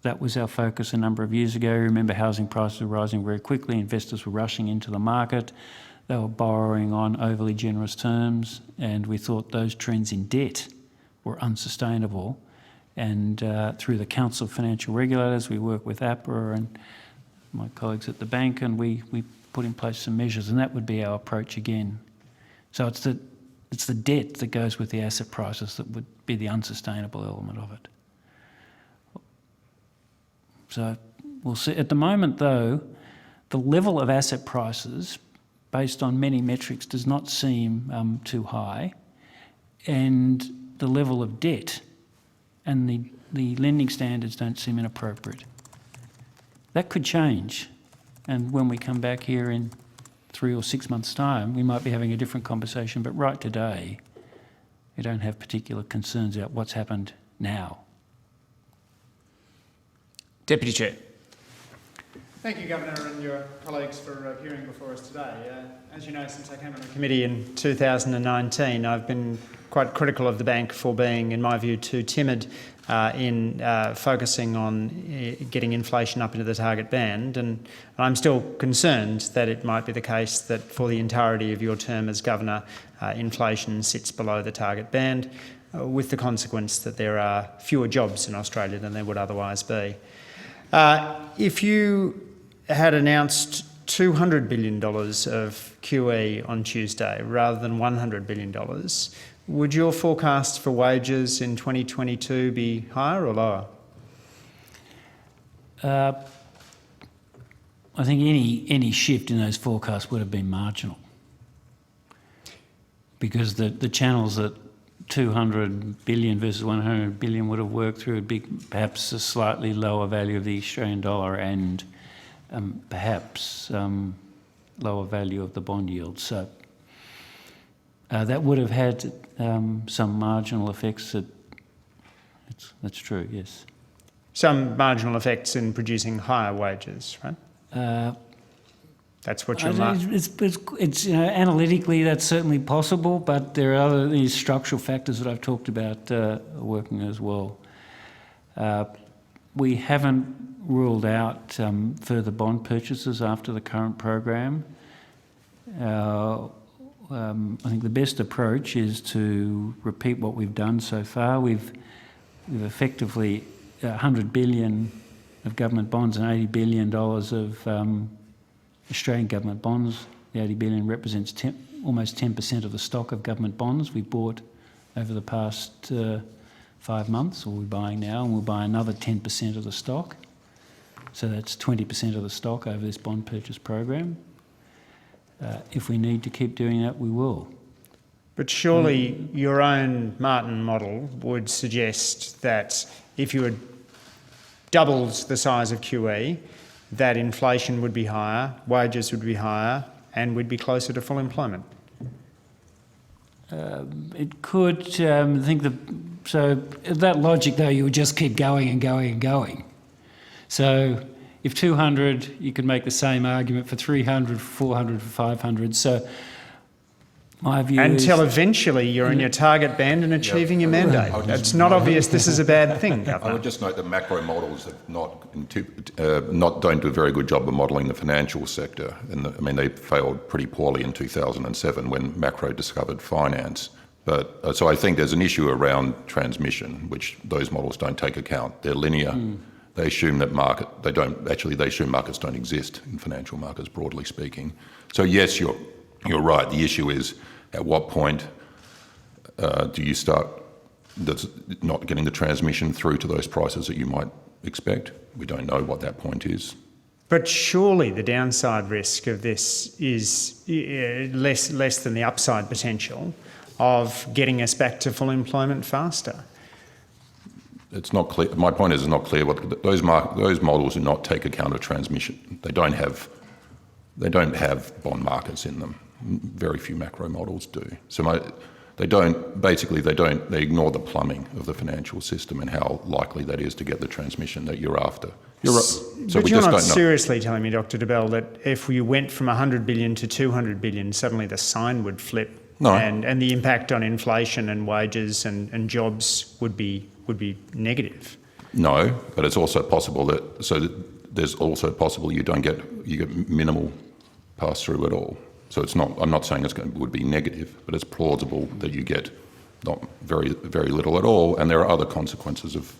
That was our focus a number of years ago. Remember, housing prices were rising very quickly, investors were rushing into the market, they were borrowing on overly generous terms, and we thought those trends in debt were unsustainable. And through the Council of Financial Regulators, we work with APRA and my colleagues at the bank, and we put in place some measures, and that would be our approach again. So it's the debt that goes with the asset prices that would be the unsustainable element of it. So we'll see. At the moment, though, the level of asset prices, based on many metrics, does not seem too high, and the level of debt and the lending standards don't seem inappropriate. That could change, and when we come back here in 3 or 6 months' time, we might be having a different conversation, but right today, we don't have particular concerns about what's happened now. Deputy Chair. Thank you, Governor, and your colleagues for appearing before us today. As you know, since I came on the committee in 2019, I've been quite critical of the bank for being, in my view, too timid in focusing on getting inflation up into the target band, and I'm still concerned that it might be the case that for the entirety of your term as Governor, inflation sits below the target band, with the consequence that there are fewer jobs in Australia than there would otherwise be. If you had announced $200 billion of QE on Tuesday rather than $100 billion, would your forecast for wages in 2022 be higher or lower? I think any shift in those forecasts would have been marginal, because the channels that 200 billion versus 100 billion would have worked through would be perhaps a slightly lower value of the Australian dollar and perhaps lower value of the bond yield. So that would have had some marginal effects. That's true, yes. Some marginal effects in producing higher wages, right? That's what you're it's analytically that's certainly possible, but there are these structural factors that I've talked about working as well. We haven't ruled out further bond purchases after the current program. I think the best approach is to repeat what we've done so far. We've effectively 100 billion of government bonds and $80 billion of Australian government bonds. The 80 billion represents almost 10% of the stock of government bonds we bought over the past 5 months, or we're buying now, and we'll buy another 10% of the stock. So that's 20% of the stock over this bond purchase program. If we need to keep doing that, we will. But surely your own Martin model would suggest that if you had doubled the size of QE, that inflation would be higher, wages would be higher, and we'd be closer to full employment. It could. So that logic, though, you would just keep going and going and going. So if 200, you could make the same argument for 300, for 400, for 500. So my view until eventually you're in your target band and achieving your mandate. It's not obvious this is a bad thing, Governor. I would just note that macro models have don't do a very good job of modelling the financial sector. And they failed pretty poorly in 2007 when macro discovered finance. But so I think there's an issue around transmission, which those models don't take account. They're linear. They assume that they assume markets don't exist in financial markets, broadly speaking. So yes, you're right. The issue is, at what point do you start not getting the transmission through to those prices that you might expect? We don't know what that point is. But surely the downside risk of this is less than the upside potential of getting us back to full employment faster. It's not clear. My point is, it's not clear what those models do not take account of transmission. They don't have bond markets in them. Very few macro models do. So they ignore the plumbing of the financial system and how likely that is to get the transmission that you're after. You're right. So but we you're just not don't know. seriously telling me, Dr. Debelle, that if we went from 100 billion to 200 billion, suddenly the sign would flip, No. and the impact on inflation and wages and jobs would be negative. No, but it's also possible there's also possible you get minimal pass through at all. So it's not. I'm not saying would be negative, but it's plausible that you get not very little at all, and there are other consequences of.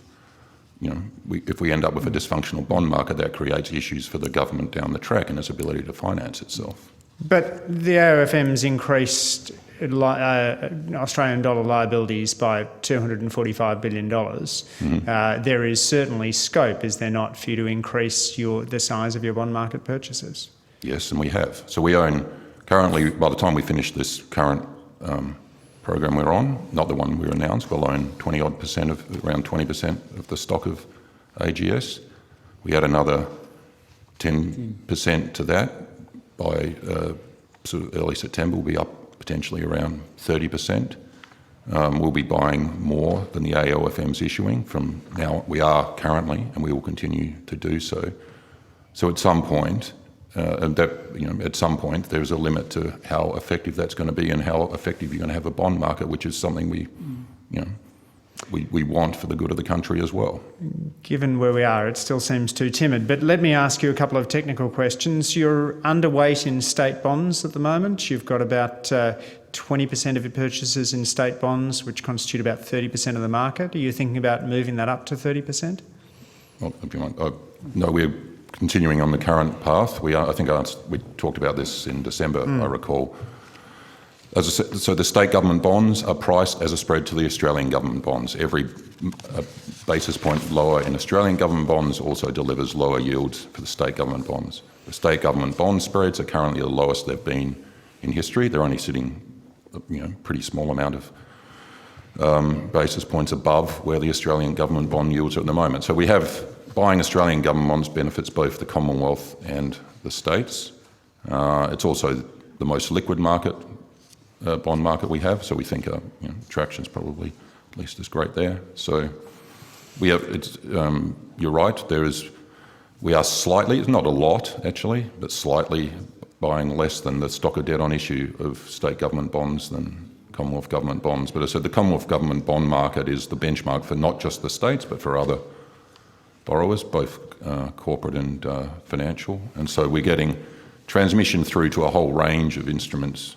If we end up with a dysfunctional bond market, that creates issues for the government down the track and its ability to finance itself. But the AOFM's increased Australian dollar liabilities by $245 billion. There is certainly scope, is there not, for you to increase the size of your bond market purchases? Yes, and we have. So we own, currently, by the time we finish this current program we're on, not the one we announced, we'll own around 20% of the stock of AGS. We add another 10% to that by sort of early September. We'll be up potentially around 30%. We'll be buying more than the AOFM's issuing from now. We are currently, and we will continue to do so. So at some point, at some point, there's a limit to how effective that's going to be and how effective you're going to have a bond market, which is something we want for the good of the country as well. Given where we are, it still seems too timid. But let me ask you a couple of technical questions. You're underweight in state bonds at the moment. You've got about 20% of your purchases in state bonds, which constitute about 30% of the market. Are you thinking about moving that up to 30%? Well, if you want, no, we're continuing on the current path. We talked about this in December, I recall. As I said, so the state government bonds are priced as a spread to the Australian government bonds. Every basis point lower in Australian government bonds also delivers lower yields for the state government bonds. The state government bond spreads are currently the lowest they've been in history. They're only sitting, pretty small amount of basis points above where the Australian government bond yields are at the moment. So we have buying Australian government bonds benefits both the Commonwealth and the states. It's also the most liquid bond market we have, so we think attraction's probably at least as great there. So we have. You're right. We are slightly, it's not a lot actually, but slightly buying less than the stock of debt on issue of state government bonds than Commonwealth government bonds. But I said the Commonwealth government bond market is the benchmark for not just the states, but for other borrowers, both corporate and financial. And so we're getting transmission through to a whole range of instruments,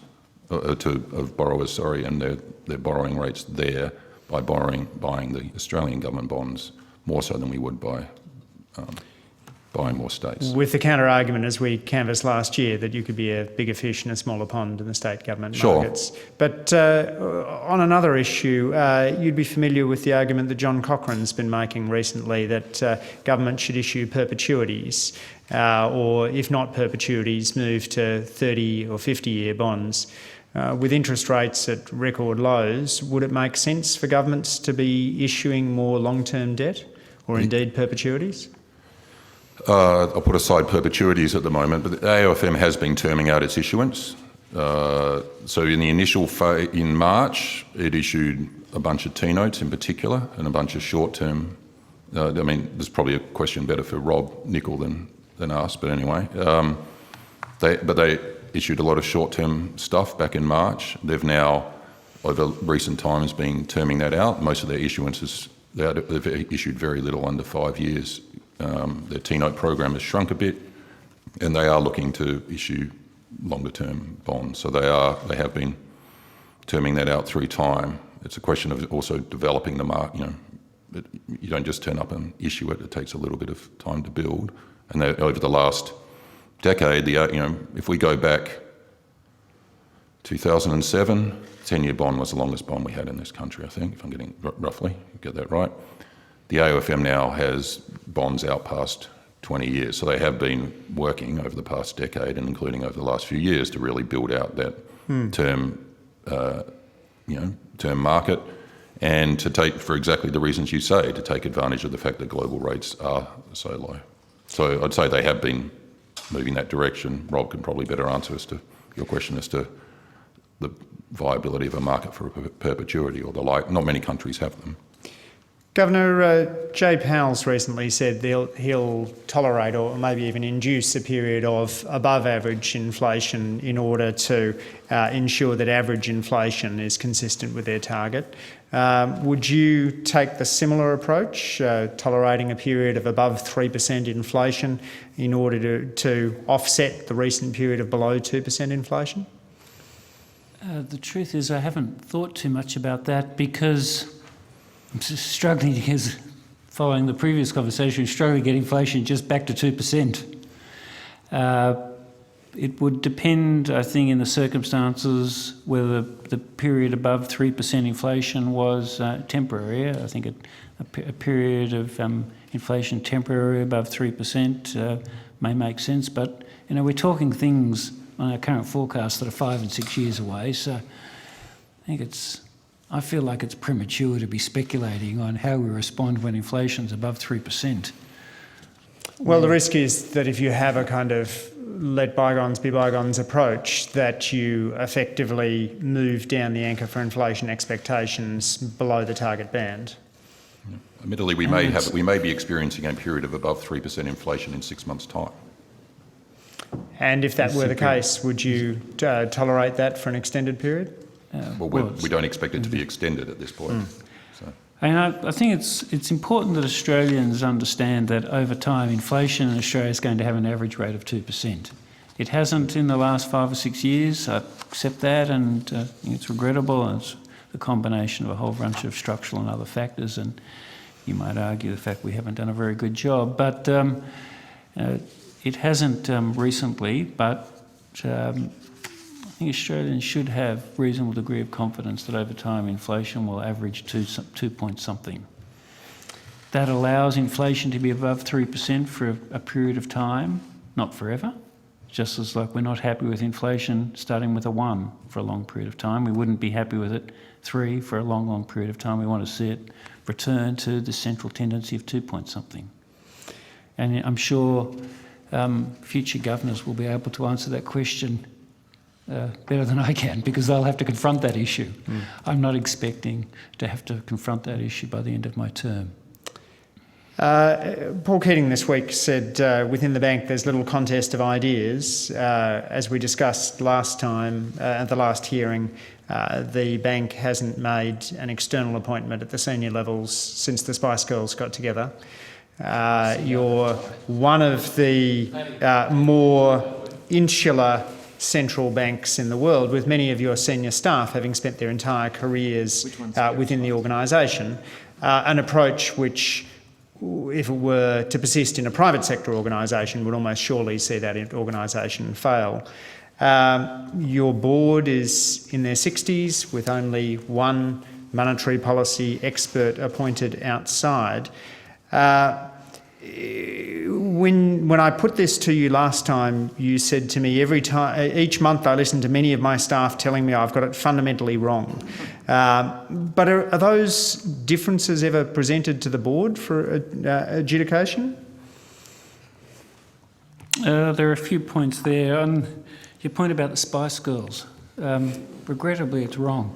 of borrowers, and their borrowing rates there by buying the Australian government bonds more so than we would by buying more states. With the counter-argument, as we canvassed last year, that you could be a bigger fish in a smaller pond in the state government markets. But on another issue, you'd be familiar with the argument that John Cochrane's been making recently that government should issue perpetuities, or if not perpetuities, move to 30 or 50-year bonds. With interest rates at record lows, would it make sense for governments to be issuing more long-term debt, or indeed perpetuities? I'll put aside perpetuities at the moment, but the AOFM has been terming out its issuance. So in the initial phase, in March, it issued a bunch of T-notes in particular and a bunch of short-term. There's probably a question better for Rob Nicol than us, but anyway. They issued a lot of short-term stuff back in March. They've now, over recent times, been terming that out. Most of their issuances, they've issued very little under 5 years. Their T-note program has shrunk a bit, and they are looking to issue longer-term bonds. So they have been terming that out through time. It's a question of also developing the market. You don't just turn up and issue it. It takes a little bit of time to build. And over the last decade, if we go back 2007, 10-year bond was the longest bond we had in this country, I think, if I'm getting roughly, get that right. The AOFM now has bonds out past 20 years, so they have been working over the past decade and including over the last few years to really build out that term market and to take, for exactly the reasons you say, to take advantage of the fact that global rates are so low. So I'd say they have been moving that direction. Rob can probably better answer as to your question as to the viability of a market for perpetuity or the like. Not many countries have them. Governor, Jay Powell's recently said he'll tolerate or maybe even induce a period of above average inflation in order to ensure that average inflation is consistent with their target. Would you take the similar approach, tolerating a period of above 3% inflation in order to offset the recent period of below 2% inflation? The truth is I haven't thought too much about that because I'm struggling to get, following the previous conversation, struggling to get inflation just back to 2%. It would depend, I think, in the circumstances whether the period above 3% inflation was temporary. I think a period of inflation temporary above 3% may make sense, but we're talking things on our current forecast that are 5 and 6 years away, so I feel like it's premature to be speculating on how we respond when inflation's above 3%. Well, the risk is that if you have a kind of let bygones be bygones approach, that you effectively move down the anchor for inflation expectations below the target band. Admittedly, we may be experiencing a period of above 3% inflation in 6 months' time. And if that were the case, would you tolerate that for an extended period? We don't expect it to be extended at this point. So. And I think it's important that Australians understand that over time inflation in Australia is going to have an average rate of 2%. It hasn't in the last 5 or 6 years. I accept that, and it's regrettable, and it's a combination of a whole bunch of structural and other factors, and you might argue the fact we haven't done a very good job. But it hasn't recently, but I think Australians should have reasonable degree of confidence that over time inflation will average 2 point something. That allows inflation to be above 3% for a period of time, not forever. Just as like we're not happy with inflation starting with a 1 for a long period of time, we wouldn't be happy with it 3 for a long, long period of time. We want to see it return to the central tendency of 2 point something. And I'm sure future governors will be able to answer that question better than I can, because they'll have to confront that issue. I'm not expecting to have to confront that issue by the end of my term. Paul Keating this week said within the bank there's little contest of ideas. As we discussed last time at the last hearing, the bank hasn't made an external appointment at the senior levels since the Spice Girls got together. You're one of the more insular central banks in the world, with many of your senior staff having spent their entire careers within the organisation, an approach which, if it were to persist in a private sector organisation, would almost surely see that organisation fail. Your board is in their 60s with only one monetary policy expert appointed outside. When I put this to you last time, you said to me, each month I listen to many of my staff telling me I've got it fundamentally wrong. But are those differences ever presented to the board for adjudication? There are a few points there. On your point about the Spice Girls, regrettably it's wrong.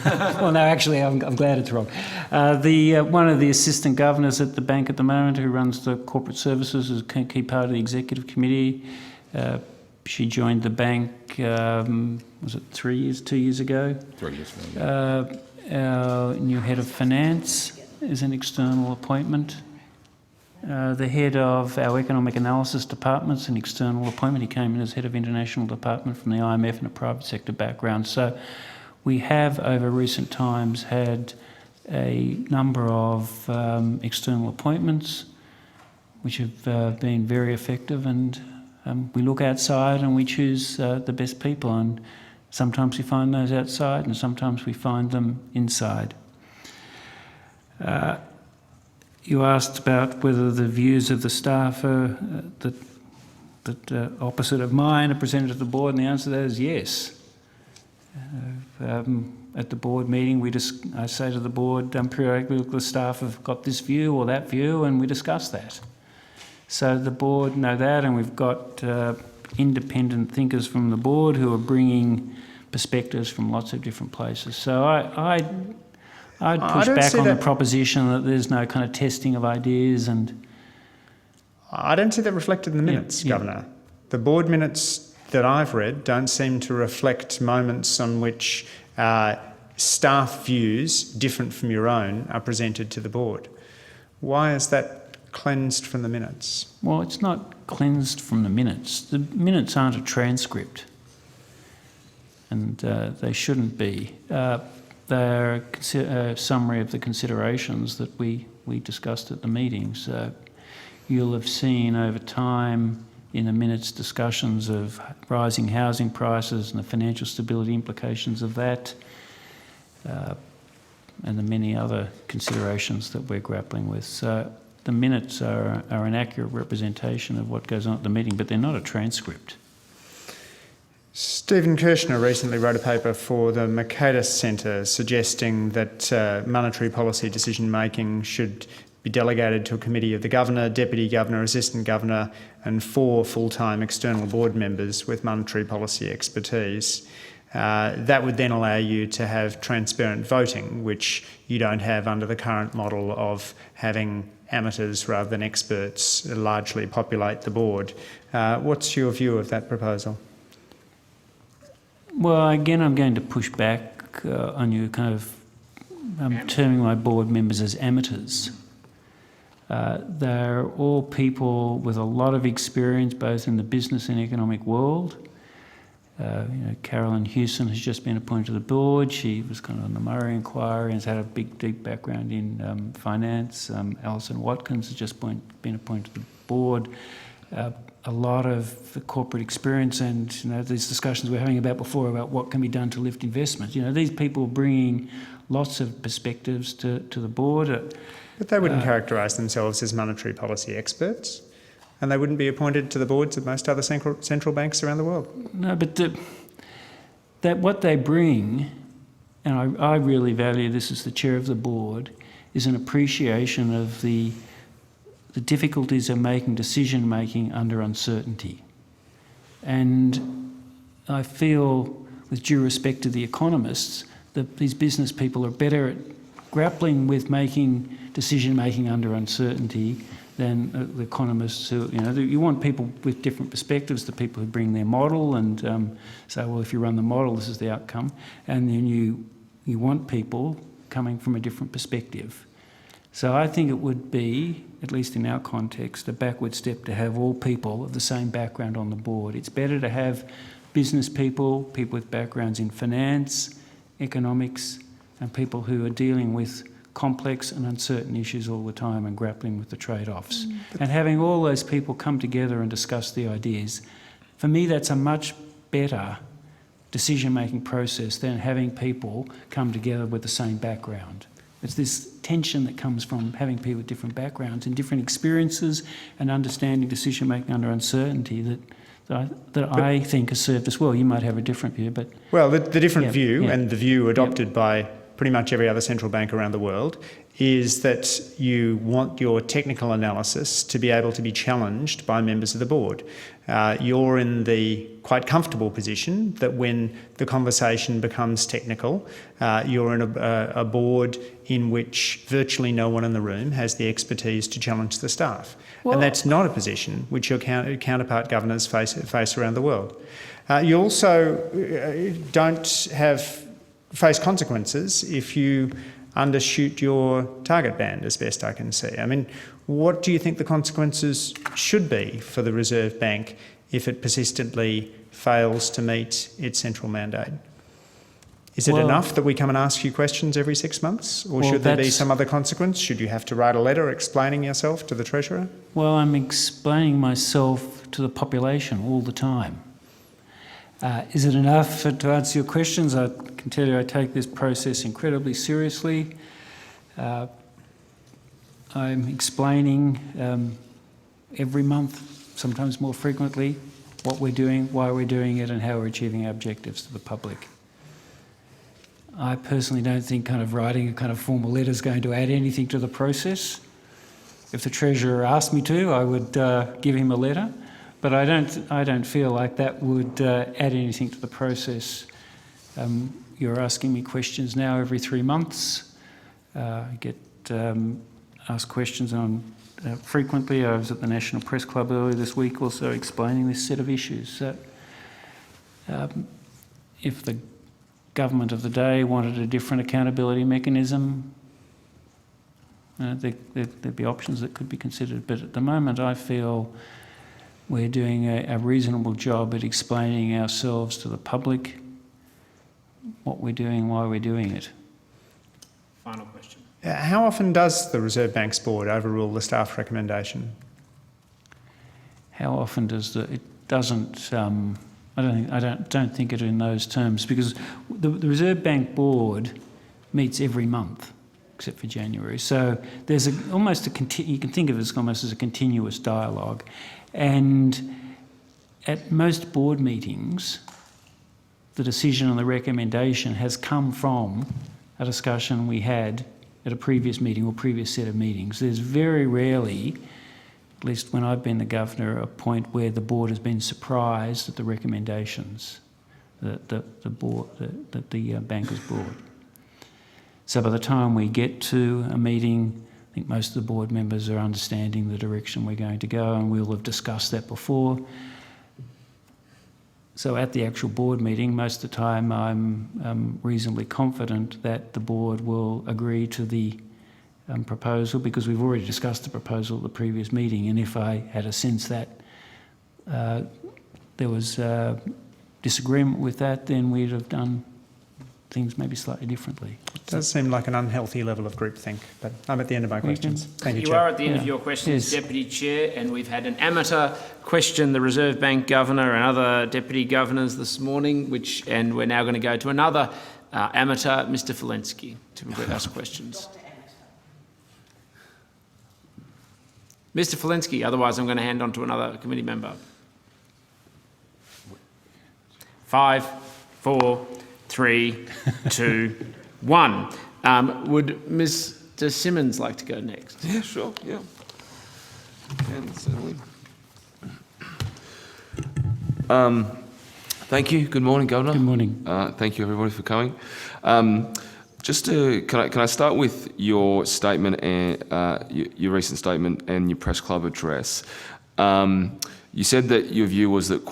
Well, no, actually, I'm glad it's wrong. One of the assistant governors at the bank at the moment, who runs the corporate services, is a key part of the executive committee. She joined the bank, was it 2 years ago? 3 years ago. Our new head of finance is an external appointment. The head of our economic analysis department is an external appointment. He came in as head of international department from the IMF and a private sector background. So we have, over recent times, had a number of external appointments which have been very effective, and we look outside and we choose the best people, and sometimes we find those outside and sometimes we find them inside. You asked about whether the views of the staff are that opposite of mine are presented to the board, and the answer to that is yes. At the board meeting, I say to the board periodically, the staff have got this view or that view, and we discuss that. So the board know that, and we've got independent thinkers from the board who are bringing perspectives from lots of different places. So I'd I push don't back see on the that- proposition that there's no kind of testing of ideas and... I don't see that reflected in the minutes, yeah. Governor. The board minutes that I've read don't seem to reflect moments on which staff views different from your own are presented to the board. Why is that cleansed from the minutes? Well, it's not cleansed from the minutes. The minutes aren't a transcript, and they shouldn't be. They're a summary of the considerations that we discussed at the meetings. You'll have seen over time in the minutes discussions of rising housing prices and the financial stability implications of that, and the many other considerations that we're grappling with. So the minutes are an accurate representation of what goes on at the meeting, but they're not a transcript. Stephen Kirshner recently wrote a paper for the Michele Centre suggesting that monetary policy decision-making should be delegated to a committee of the Governor, Deputy Governor, Assistant Governor and 4 full-time external board members with monetary policy expertise. That would then allow you to have transparent voting, which you don't have under the current model of having amateurs rather than experts largely populate the board. What's your view of that proposal? Well, again, I'm going to push back on you terming my board members as amateurs. They're all people with a lot of experience both in the business and economic world. Carolyn Hewson has just been appointed to the board. She was kind of on the Murray Inquiry and has had a big, deep background in finance. Alison Watkins has just been appointed to the board. A lot of the corporate experience and these discussions we're having about before about what can be done to lift investment. These people bringing lots of perspectives to the board. But they wouldn't characterise themselves as monetary policy experts, and they wouldn't be appointed to the boards of most other central banks around the world. No, but that what they bring, and I really value this as the chair of the board, is an appreciation of the difficulties of making decision-making under uncertainty. And I feel, with due respect to the economists, that these business people are better at grappling with making decision-making under uncertainty than the economists who, you want people with different perspectives, the people who bring their model and say, well, if you run the model, this is the outcome. And then you want people coming from a different perspective. So I think it would be, at least in our context, a backward step to have all people of the same background on the board. It's better to have business people, people with backgrounds in finance, economics, and people who are dealing with complex and uncertain issues all the time and grappling with the trade-offs. And having all those people come together and discuss the ideas, for me that's a much better decision-making process than having people come together with the same background. It's this tension that comes from having people with different backgrounds and different experiences and understanding decision-making under uncertainty that I think has served us well. You might have a different view, but... Well, the different view and the view adopted by pretty much every other central bank around the world is that you want your technical analysis to be able to be challenged by members of the board. You're in the quite comfortable position that when the conversation becomes technical, you're in a board in which virtually no one in the room has the expertise to challenge the staff. And that's not a position which your counterpart governors face around the world. You also don't face consequences if you undershoot your target band, as best I can see. I mean, what do you think the consequences should be for the Reserve Bank if it persistently fails to meet its central mandate? Is it enough that we come and ask you questions every 6 months? Or should there be some other consequence? Should you have to write a letter explaining yourself to the Treasurer? Well, I'm explaining myself to the population all the time. Is it enough to answer your questions? I can tell you I take this process incredibly seriously. I'm explaining every month, sometimes more frequently, what we're doing, why we're doing it and how we're achieving our objectives to the public. I personally don't think writing a formal letter is going to add anything to the process. If the Treasurer asked me to, I would give him a letter. But I don't feel like that would add anything to the process. You're asking me questions now every 3 months. get asked questions on frequently. I was at the National Press Club earlier this week also explaining this set of issues. So if the government of the day wanted a different accountability mechanism, there'd be options that could be considered. But at the moment, I feel we're doing a reasonable job at explaining ourselves to the public, what we're doing, why we're doing it. Final question. How often does the Reserve Bank's board overrule the staff recommendation? How often does it doesn't? I don't think it in those terms, because the Reserve Bank board meets every month, except for January. So there's you can think of it as almost as a continuous dialogue, and at most board meetings, the decision on the recommendation has come from a discussion we had at a previous meeting or previous set of meetings. There's very rarely, at least when I've been the governor, a point where the board has been surprised at the recommendations that the bankers brought. So by the time we get to a meeting, I think most of the board members are understanding the direction we're going to go, and we'll have discussed that before. So at the actual board meeting, most of the time I'm reasonably confident that the board will agree to the proposal, because we've already discussed the proposal at the previous meeting, and if I had a sense that there was disagreement with that, then we'd have done things maybe slightly differently. It does seem like an unhealthy level of groupthink, but I'm at the end of my questions. Thank you, You Chair. are at the end of your questions, Yes. Deputy Chair, and we've had an amateur question the Reserve Bank Governor and other Deputy Governors this morning, and we're now going to go to another amateur, Mr Falinski, to ask questions. Mr Falinski, otherwise I'm going to hand on to another committee member. 5, 4, 3, 2, 1. Would Mr Simmonds like to go next? Yeah, sure, yeah. Can certainly. Thank you. Good morning, Governor. Good morning. Thank you, everybody, for coming. Can I start with your statement and your recent statement and your press club address? You said that your view was that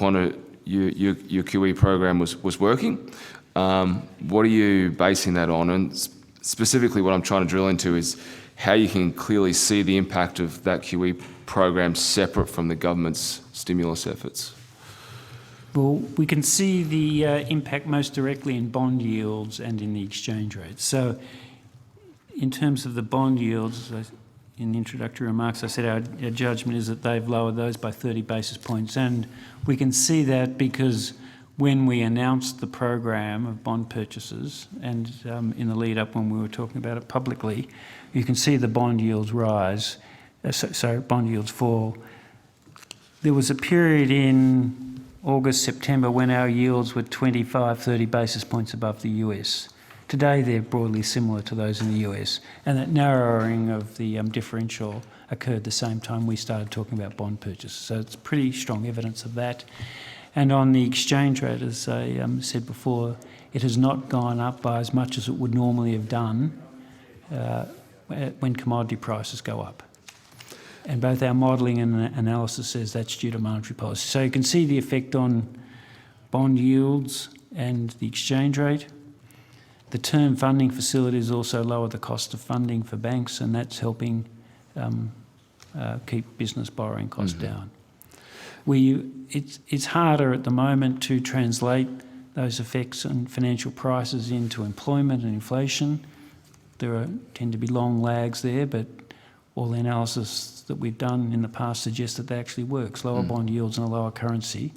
your QE program was working. What are you basing that on? And specifically, what I'm trying to drill into is how you can clearly see the impact of that QE program separate from the government's stimulus efforts. Well, we can see the impact most directly in bond yields and in the exchange rate. So in terms of the bond yields, in the introductory remarks, I said our judgment is that they've lowered those by 30 basis points. And we can see that because when we announced the program of bond purchases and in the lead up when we were talking about it publicly, you can see the bond yields rise, bond yields fall. There was a period in August, September when our yields were 25, 30 basis points above the US. Today they're broadly similar to those in the US, and that narrowing of the differential occurred the same time we started talking about bond purchases. So it's pretty strong evidence of that. And on the exchange rate, as I said before, it has not gone up by as much as it would normally have done when commodity prices go up. And both our modelling and analysis says that's due to monetary policy. So you can see the effect on bond yields and the exchange rate. The term funding facilities also lower the cost of funding for banks, and that's helping keep business borrowing costs down. It's harder at the moment to translate those effects on financial prices into employment and inflation. There tend to be long lags there, but all the analysis that we've done in the past suggests that actually works. Lower bond yields and a lower currency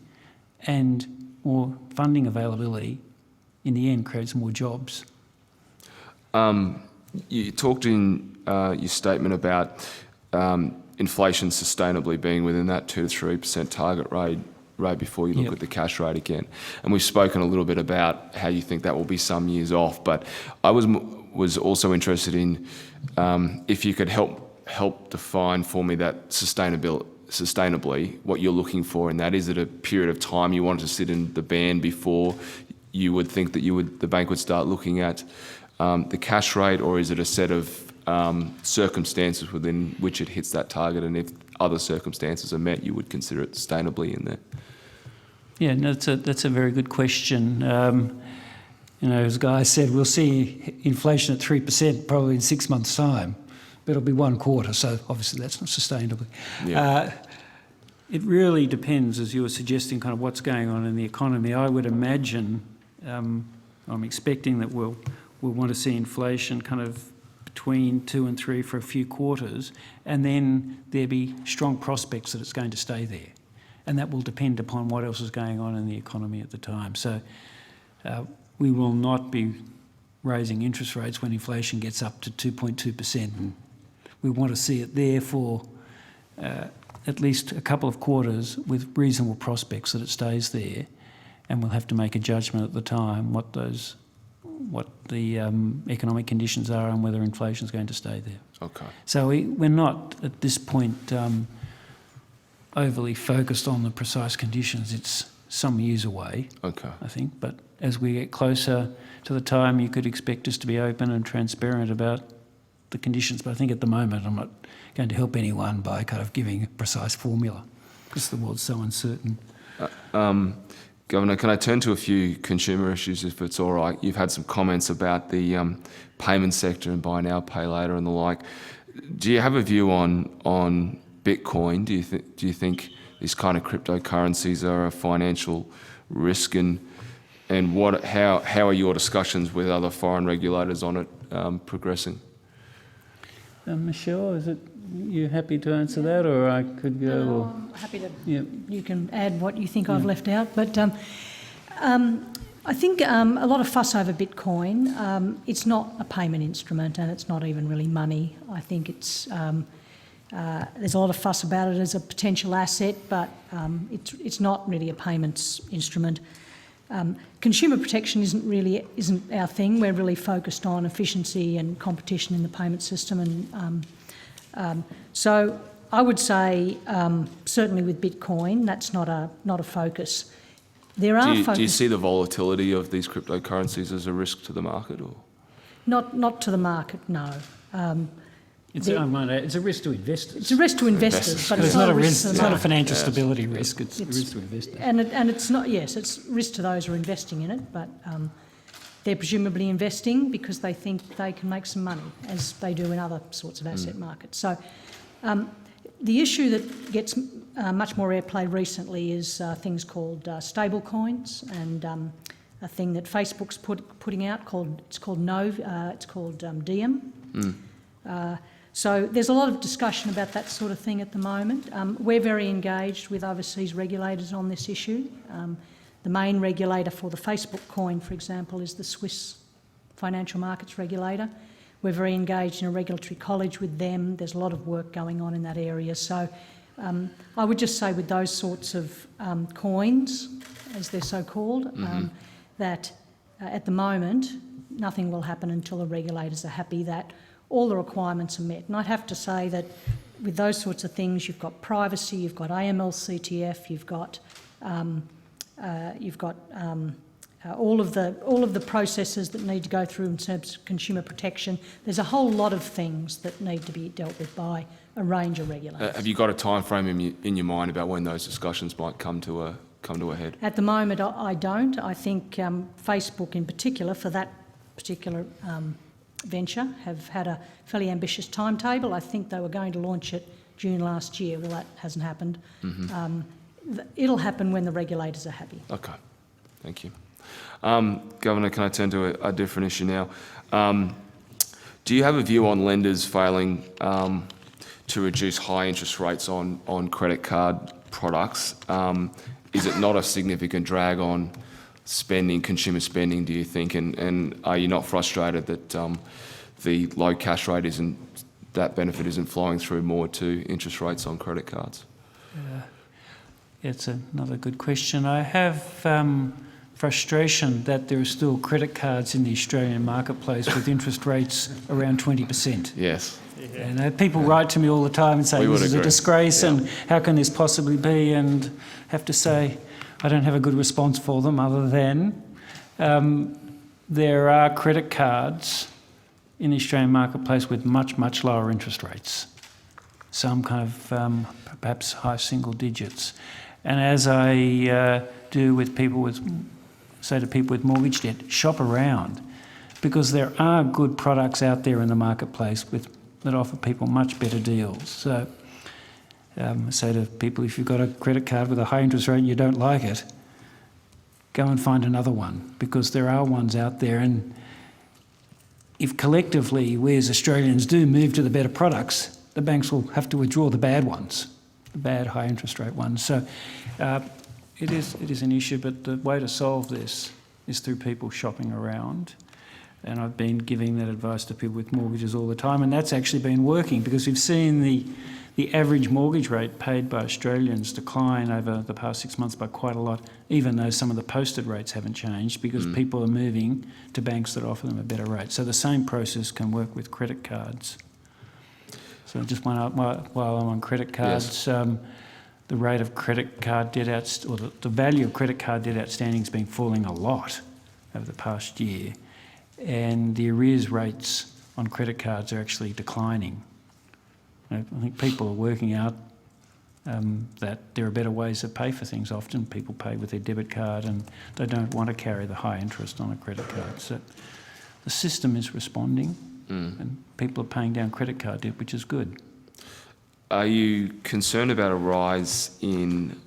and more funding availability in the end creates more jobs. You talked in your statement about inflation sustainably being within that 2 to 3% target rate before you look at the cash rate again. And we've spoken a little bit about how you think that will be some years off, but I was also interested in if you could help define for me that sustainably what you're looking for, and that is at a period of time you want to sit in the band before you would think that the bank would start looking at the cash rate, or is it a set of circumstances within which it hits that target, and if other circumstances are met, you would consider it sustainably in there? Yeah, no, that's a very good question. As Guy said, we'll see inflation at 3% probably in 6 months' time, but it'll be 1 quarter, so obviously that's not sustainable. Yeah. It really depends, as you were suggesting, kind of what's going on in the economy. I would imagine, I'm expecting that we'll want to see inflation kind of between 2 and 3 for a few quarters, and then there be strong prospects that it's going to stay there. And that will depend upon what else is going on in the economy at the time. So we will not be raising interest rates when inflation gets up to 2.2%. We want to see it there for at least a couple of quarters with reasonable prospects that it stays there, and we'll have to make a judgment at the time what the economic conditions are and whether inflation is going to stay there. Okay. So we're not at this point overly focused on the precise conditions. It's some years away, Okay. I think, but as we get closer to the time, you could expect us to be open and transparent about the conditions. But I think at the moment I'm not going to help anyone by kind of giving a precise formula because the world's so uncertain. Governor, can I turn to a few consumer issues if it's all right? You've had some comments about the payment sector and buy now, pay later and the like. Do you have a view on Bitcoin? Do you think these kind of cryptocurrencies are a financial risk, and how are your discussions with other foreign regulators on it progressing? Michele, is it you happy to answer that, or I could go? No, or, I'm happy to. yeah. You can add what you think I've left out, but I think a lot of fuss over Bitcoin. It's not a payment instrument, and it's not even really money. I think it's there's a lot of fuss about it as a potential asset, but it's not really a payments instrument. Consumer protection isn't our thing. We're really focused on efficiency and competition in the payment system, and so I would say certainly with Bitcoin, that's not a focus. There are do you see the volatility of these cryptocurrencies as a risk to the market, or not to the market? No. It's a risk to investors. It's a risk to investors, but it's not a risk to the It's not a market. financial stability risk. It's a risk to investors. And it's not. Yes, it's risk to those who are investing in it, but they're presumably investing because they think they can make some money, as they do in other sorts of asset markets. So the issue that gets much more airplay recently is things called stable coins, and a thing that Facebook's putting out called Nove. It's called Diem. So there's a lot of discussion about that sort of thing at the moment. We're very engaged with overseas regulators on this issue. The main regulator for the Facebook coin, for example, is the Swiss Financial Markets Regulator. We're very engaged in a regulatory college with them. There's a lot of work going on in that area. So I would just say with those sorts of coins, as they're so called, that at the moment nothing will happen until the regulators are happy that all the requirements are met. And I'd have to say that with those sorts of things, you've got privacy, you've got AML/CTF, you've got all of the processes that need to go through in terms of consumer protection. There's a whole lot of things that need to be dealt with by a range of regulators. have you got a time frame in your mind about when those discussions might come to a head? At the moment, I don't. I think Facebook in particular, for that particular venture, have had a fairly ambitious timetable. I think they were going to launch it June last year. Well, that hasn't happened. It'll happen when the regulators are happy. Okay, thank you. Governor, can I turn to a different issue now? Do you have a view on lenders failing to reduce high interest rates on credit card products? Is it not a significant drag on consumer spending, do you think? And are you not frustrated that the low cash rate that benefit isn't flowing through more to interest rates on credit cards? It's another good question. I have frustration that there are still credit cards in the Australian marketplace with interest rates around 20%. Yes. And people write to me all the time and say this is a disgrace and how can this possibly be? And have to say I don't have a good response for them other than there are credit cards in the Australian marketplace with much, much lower interest rates. Some kind of perhaps high single digits. And as I do with people with, say to people with mortgage debt, shop around, because there are good products out there in the marketplace that offer people much better deals. So say to people, if you've got a credit card with a high interest rate and you don't like it, go and find another one, because there are ones out there. And if collectively we as Australians do move to the better products, the banks will have to withdraw the bad ones, the bad high interest rate ones. So it is an issue, but the way to solve this is through people shopping around. And I've been giving that advice to people with mortgages all the time, and that's actually been working, because we've seen the average mortgage rate paid by Australians decline over the past 6 months by quite a lot, even though some of the posted rates haven't changed, because people are moving to banks that offer them a better rate. So the same process can work with credit cards. So just while I'm on credit cards, the rate of credit card debt or the value of credit card debt outstanding has been falling a lot over the past year, and the arrears rates on credit cards are actually declining. I think people are working out that there are better ways to pay for things. Often people pay with their debit card and they don't want to carry the high interest on a credit card. So the system is responding and people are paying down credit card debt, which is good. Are you concerned about a rise in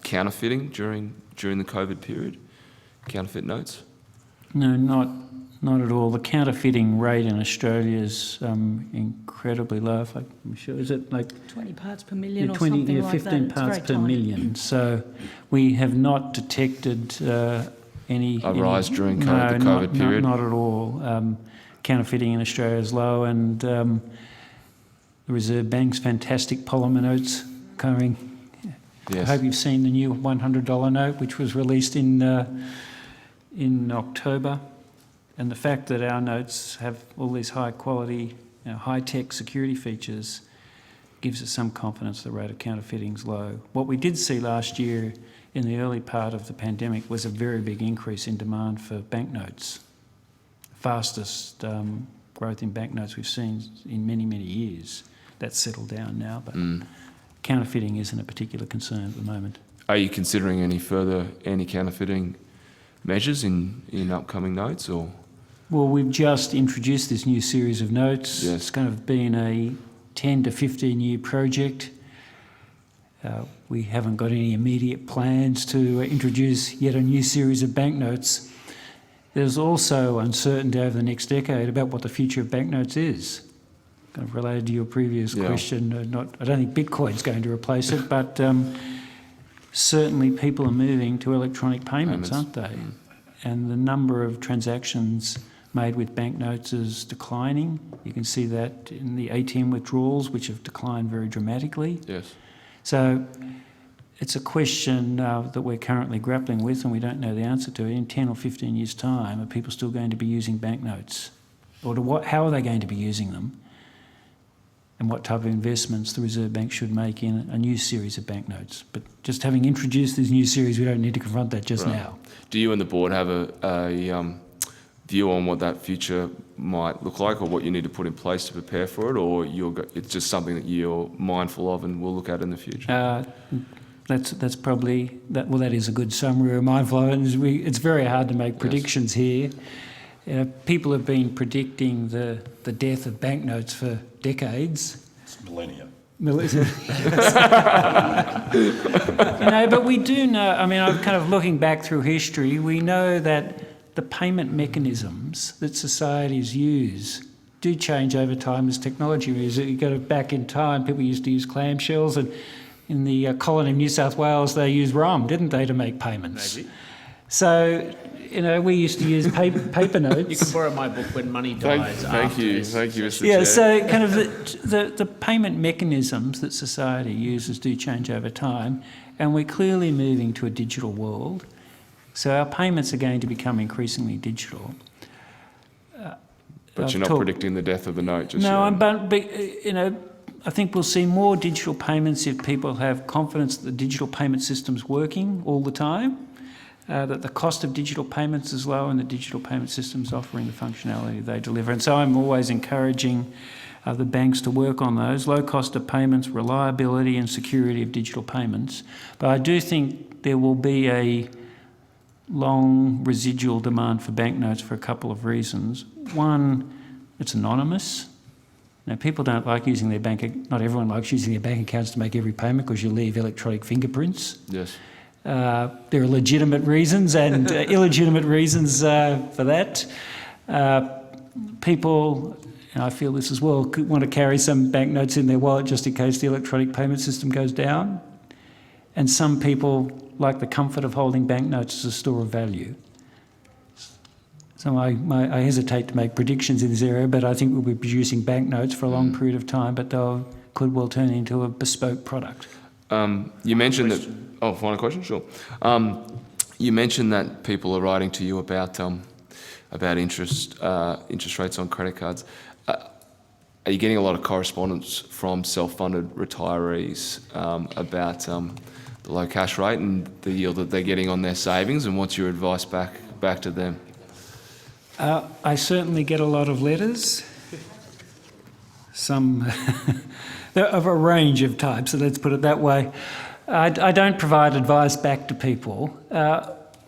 counterfeiting during the COVID period? Counterfeit notes? No, not at all. The counterfeiting rate in Australia is incredibly low. Michele, is it like 20 parts per million or something like 15 that? parts per million. So we have not detected any rise during the COVID period? Not at all. Counterfeiting in Australia is low, and the Reserve Bank's fantastic polymer notes coming. Yes. I hope you've seen the new $100 note, which was released in October. And the fact that our notes have all these high quality, high-tech security features gives us some confidence the rate of counterfeiting is low. What we did see last year in the early part of the pandemic was a very big increase in demand for banknotes. Fastest growth in banknotes we've seen in many, many years. That's settled down now, but counterfeiting isn't a particular concern at the moment. Are you considering any further anti-counterfeiting measures in upcoming notes, or? Well, we've just introduced this new series of notes. Yes. It's kind of been a 10 to 15 year project. We haven't got any immediate plans to introduce yet a new series of banknotes. There's also uncertainty over the next decade about what the future of banknotes is. Kind of related to your previous question, I don't think Bitcoin's going to replace it, but certainly people are moving to electronic payments, aren't they? And the number of transactions made with banknotes is declining. You can see that in the ATM withdrawals, which have declined very dramatically. Yes. So it's a question that we're currently grappling with, and we don't know the answer to it. In 10 or 15 years' time, are people still going to be using banknotes? Or how are they going to be using them? And what type of investments the Reserve Bank should make in a new series of banknotes. But just having introduced this new series, we don't need to confront that just now. Do you and the board have a view on what that future might look like, or what you need to put in place to prepare for it, or it's just something that you're mindful of and will look at in the future? That's probably, that is a good summary. We're mindful of it. It's very hard to make predictions here. People have been predicting the death of banknotes for decades. It's millennia. But we do know, I'm kind of looking back through history, we know that the payment mechanisms that societies use do change over time as technology moves. You go back in time, people used to use clamshells, and in the colony of New South Wales, they used rum, didn't they, to make payments? Maybe. So, we used to use paper notes. You can borrow my book, When Money Dies. Thank you, Mr. Yeah, Chair. so kind of the payment mechanisms that society uses do change over time, and we're clearly moving to a digital world. So our payments are going to become increasingly digital. But you're not predicting the death of the note just No, yet. but I think we'll see more digital payments if people have confidence that the digital payment system's working all the time. that the cost of digital payments is low and the digital payment systems offering the functionality they deliver. And so I'm always encouraging the banks to work on those. Low cost of payments, reliability and security of digital payments. But I do think there will be a long residual demand for banknotes for a couple of reasons. One, it's anonymous. Now, people don't like using their not everyone likes using their bank accounts to make every payment because you leave electronic fingerprints. Yes. There are legitimate reasons and illegitimate reasons for that. People, and I feel this as well, could want to carry some banknotes in their wallet just in case the electronic payment system goes down. And some people like the comfort of holding banknotes as a store of value. So I hesitate to make predictions in this area, but I think we'll be producing banknotes for a long period of time, but they could well turn into a bespoke product. You mentioned that... Oh, final question? Sure. You mentioned that people are writing to you about interest rates on credit cards. Are you getting a lot of correspondence from self-funded retirees about the low cash rate and the yield that they're getting on their savings, and what's your advice back to them? I certainly get a lot of letters, some of a range of types, so let's put it that way. I don't provide advice back to people.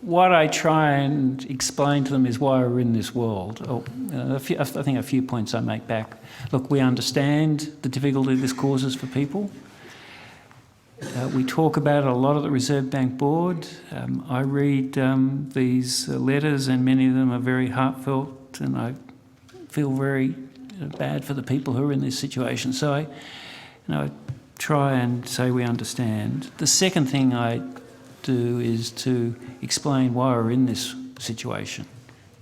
What I try and explain to them is why we're in this world. I think a few points I make back. Look, we understand the difficulty this causes for people. We talk about it a lot at the Reserve Bank Board. I read these letters, and many of them are very heartfelt, and I feel very bad for the people who are in this situation. So I try and say we understand. The second thing I do is to explain why we're in this situation.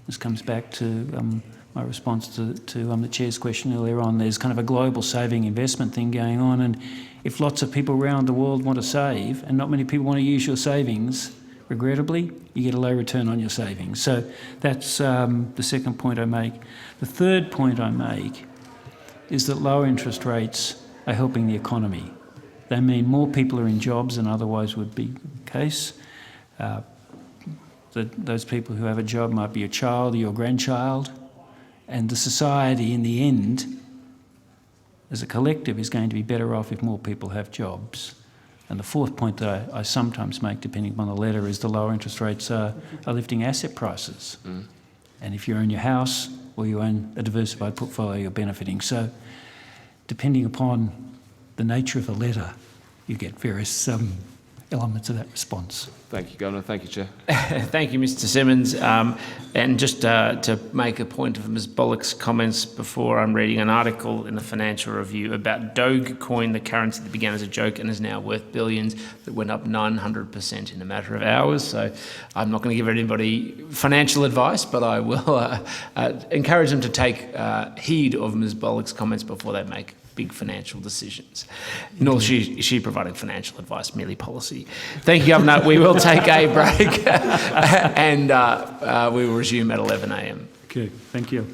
This comes back to my response to the Chair's question earlier on. There's kind of a global saving investment thing going on, and if lots of people around the world want to save and not many people want to use your savings, regrettably, you get a low return on your savings. So that's the second point I make. The third point I make is that low interest rates are helping the economy. They mean more people are in jobs than otherwise would be the case. Those people who have a job might be your child or your grandchild, and the society in the end, as a collective, is going to be better off if more people have jobs. And the fourth point that I sometimes make, depending upon the letter, is the lower interest rates are lifting asset prices. And if you own your house or you own a diversified portfolio, you're benefiting. So depending upon the nature of the letter, you get various elements of that response. Thank you, Governor. Thank you, Chair. Thank you, Mr Simmonds. And just to make a point of Ms Bullock's comments before, I'm reading an article in the Financial Review about Dogecoin, the currency that began as a joke and is now worth billions, that went up 900% in a matter of hours. So I'm not going to give anybody financial advice, but I will encourage them to take heed of Ms Bullock's comments before they make big financial decisions. Nor is she providing financial advice, merely policy. Thank you, Governor. We will take a break and we will resume at 11 a.m. Okay, thank you.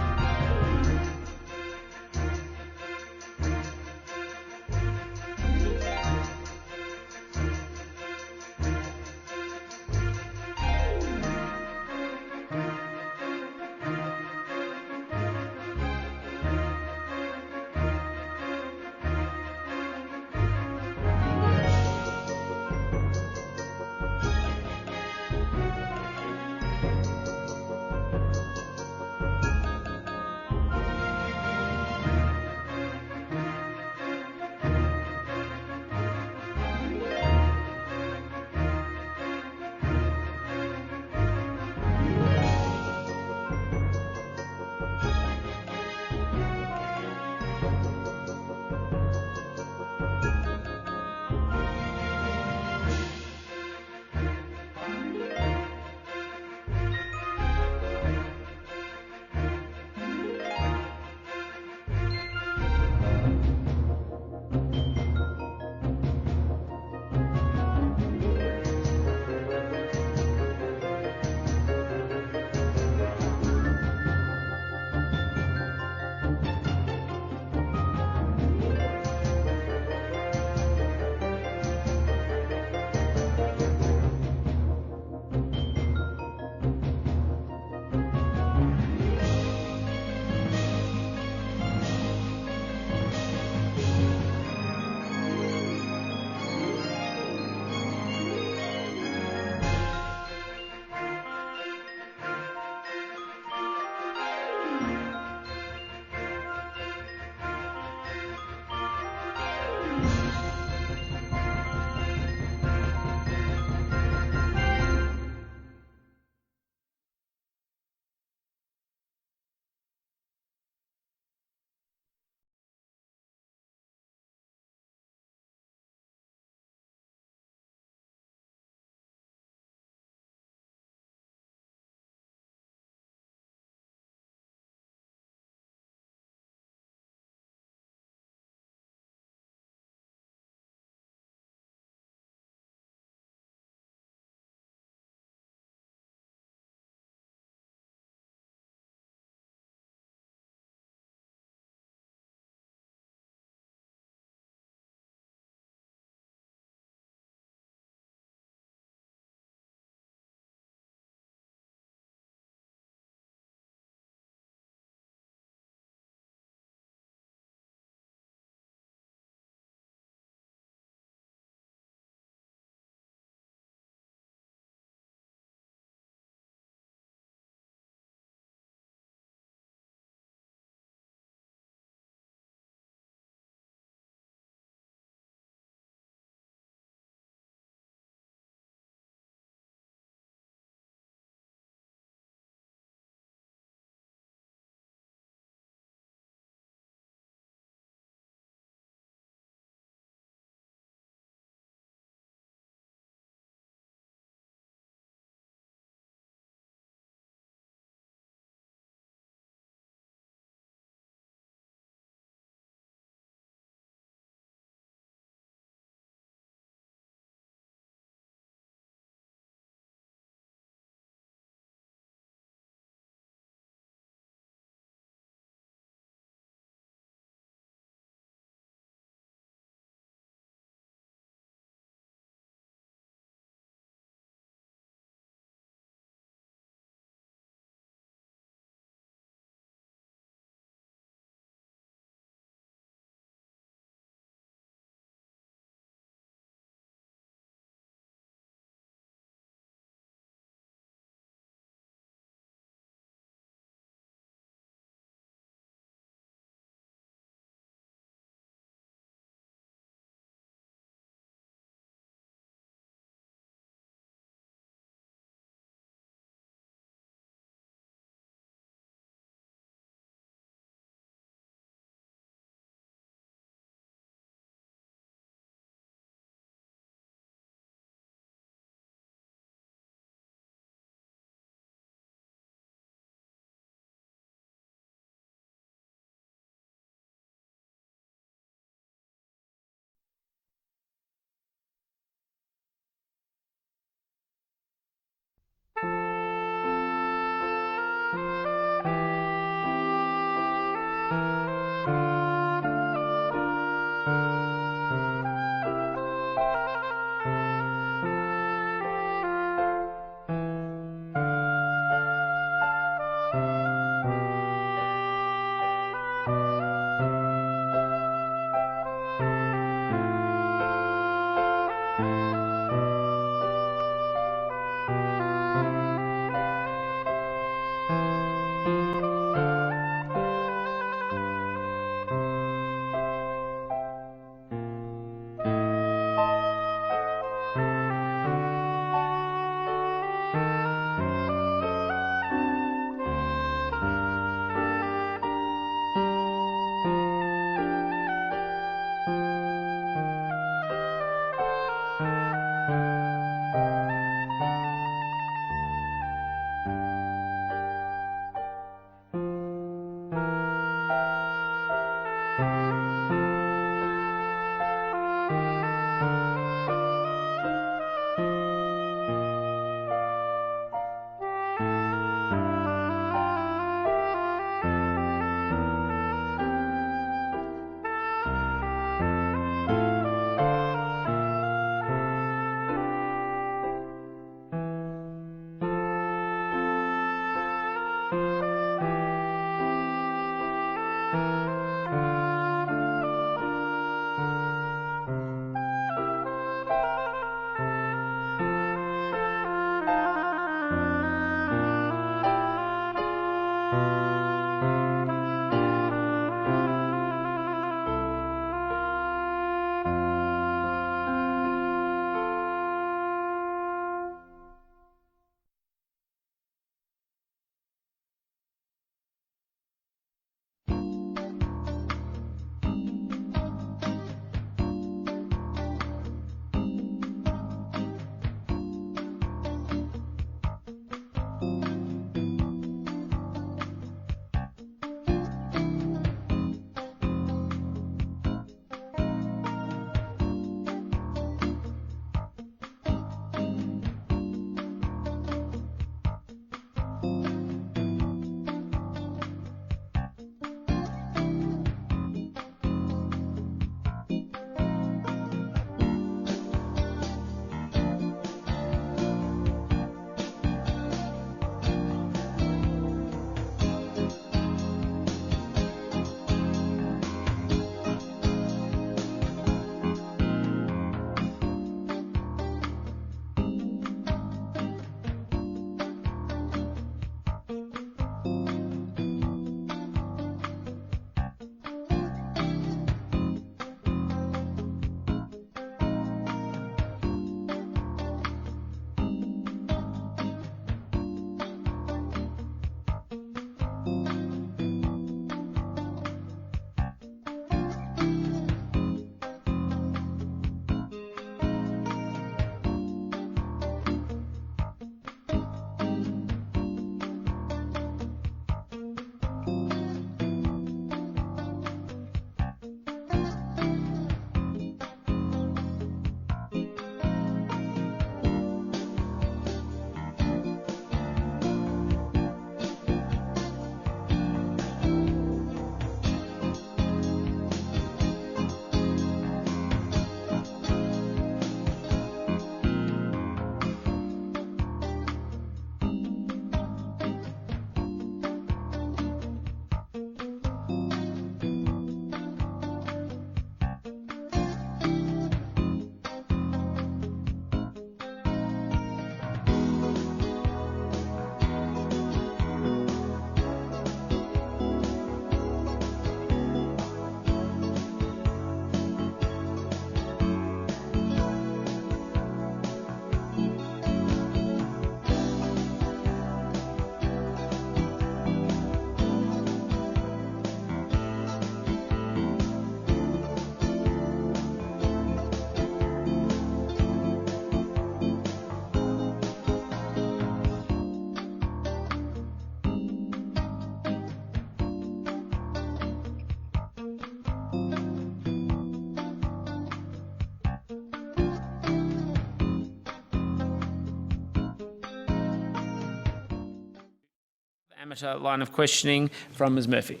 Amateur line of questioning from Ms Murphy.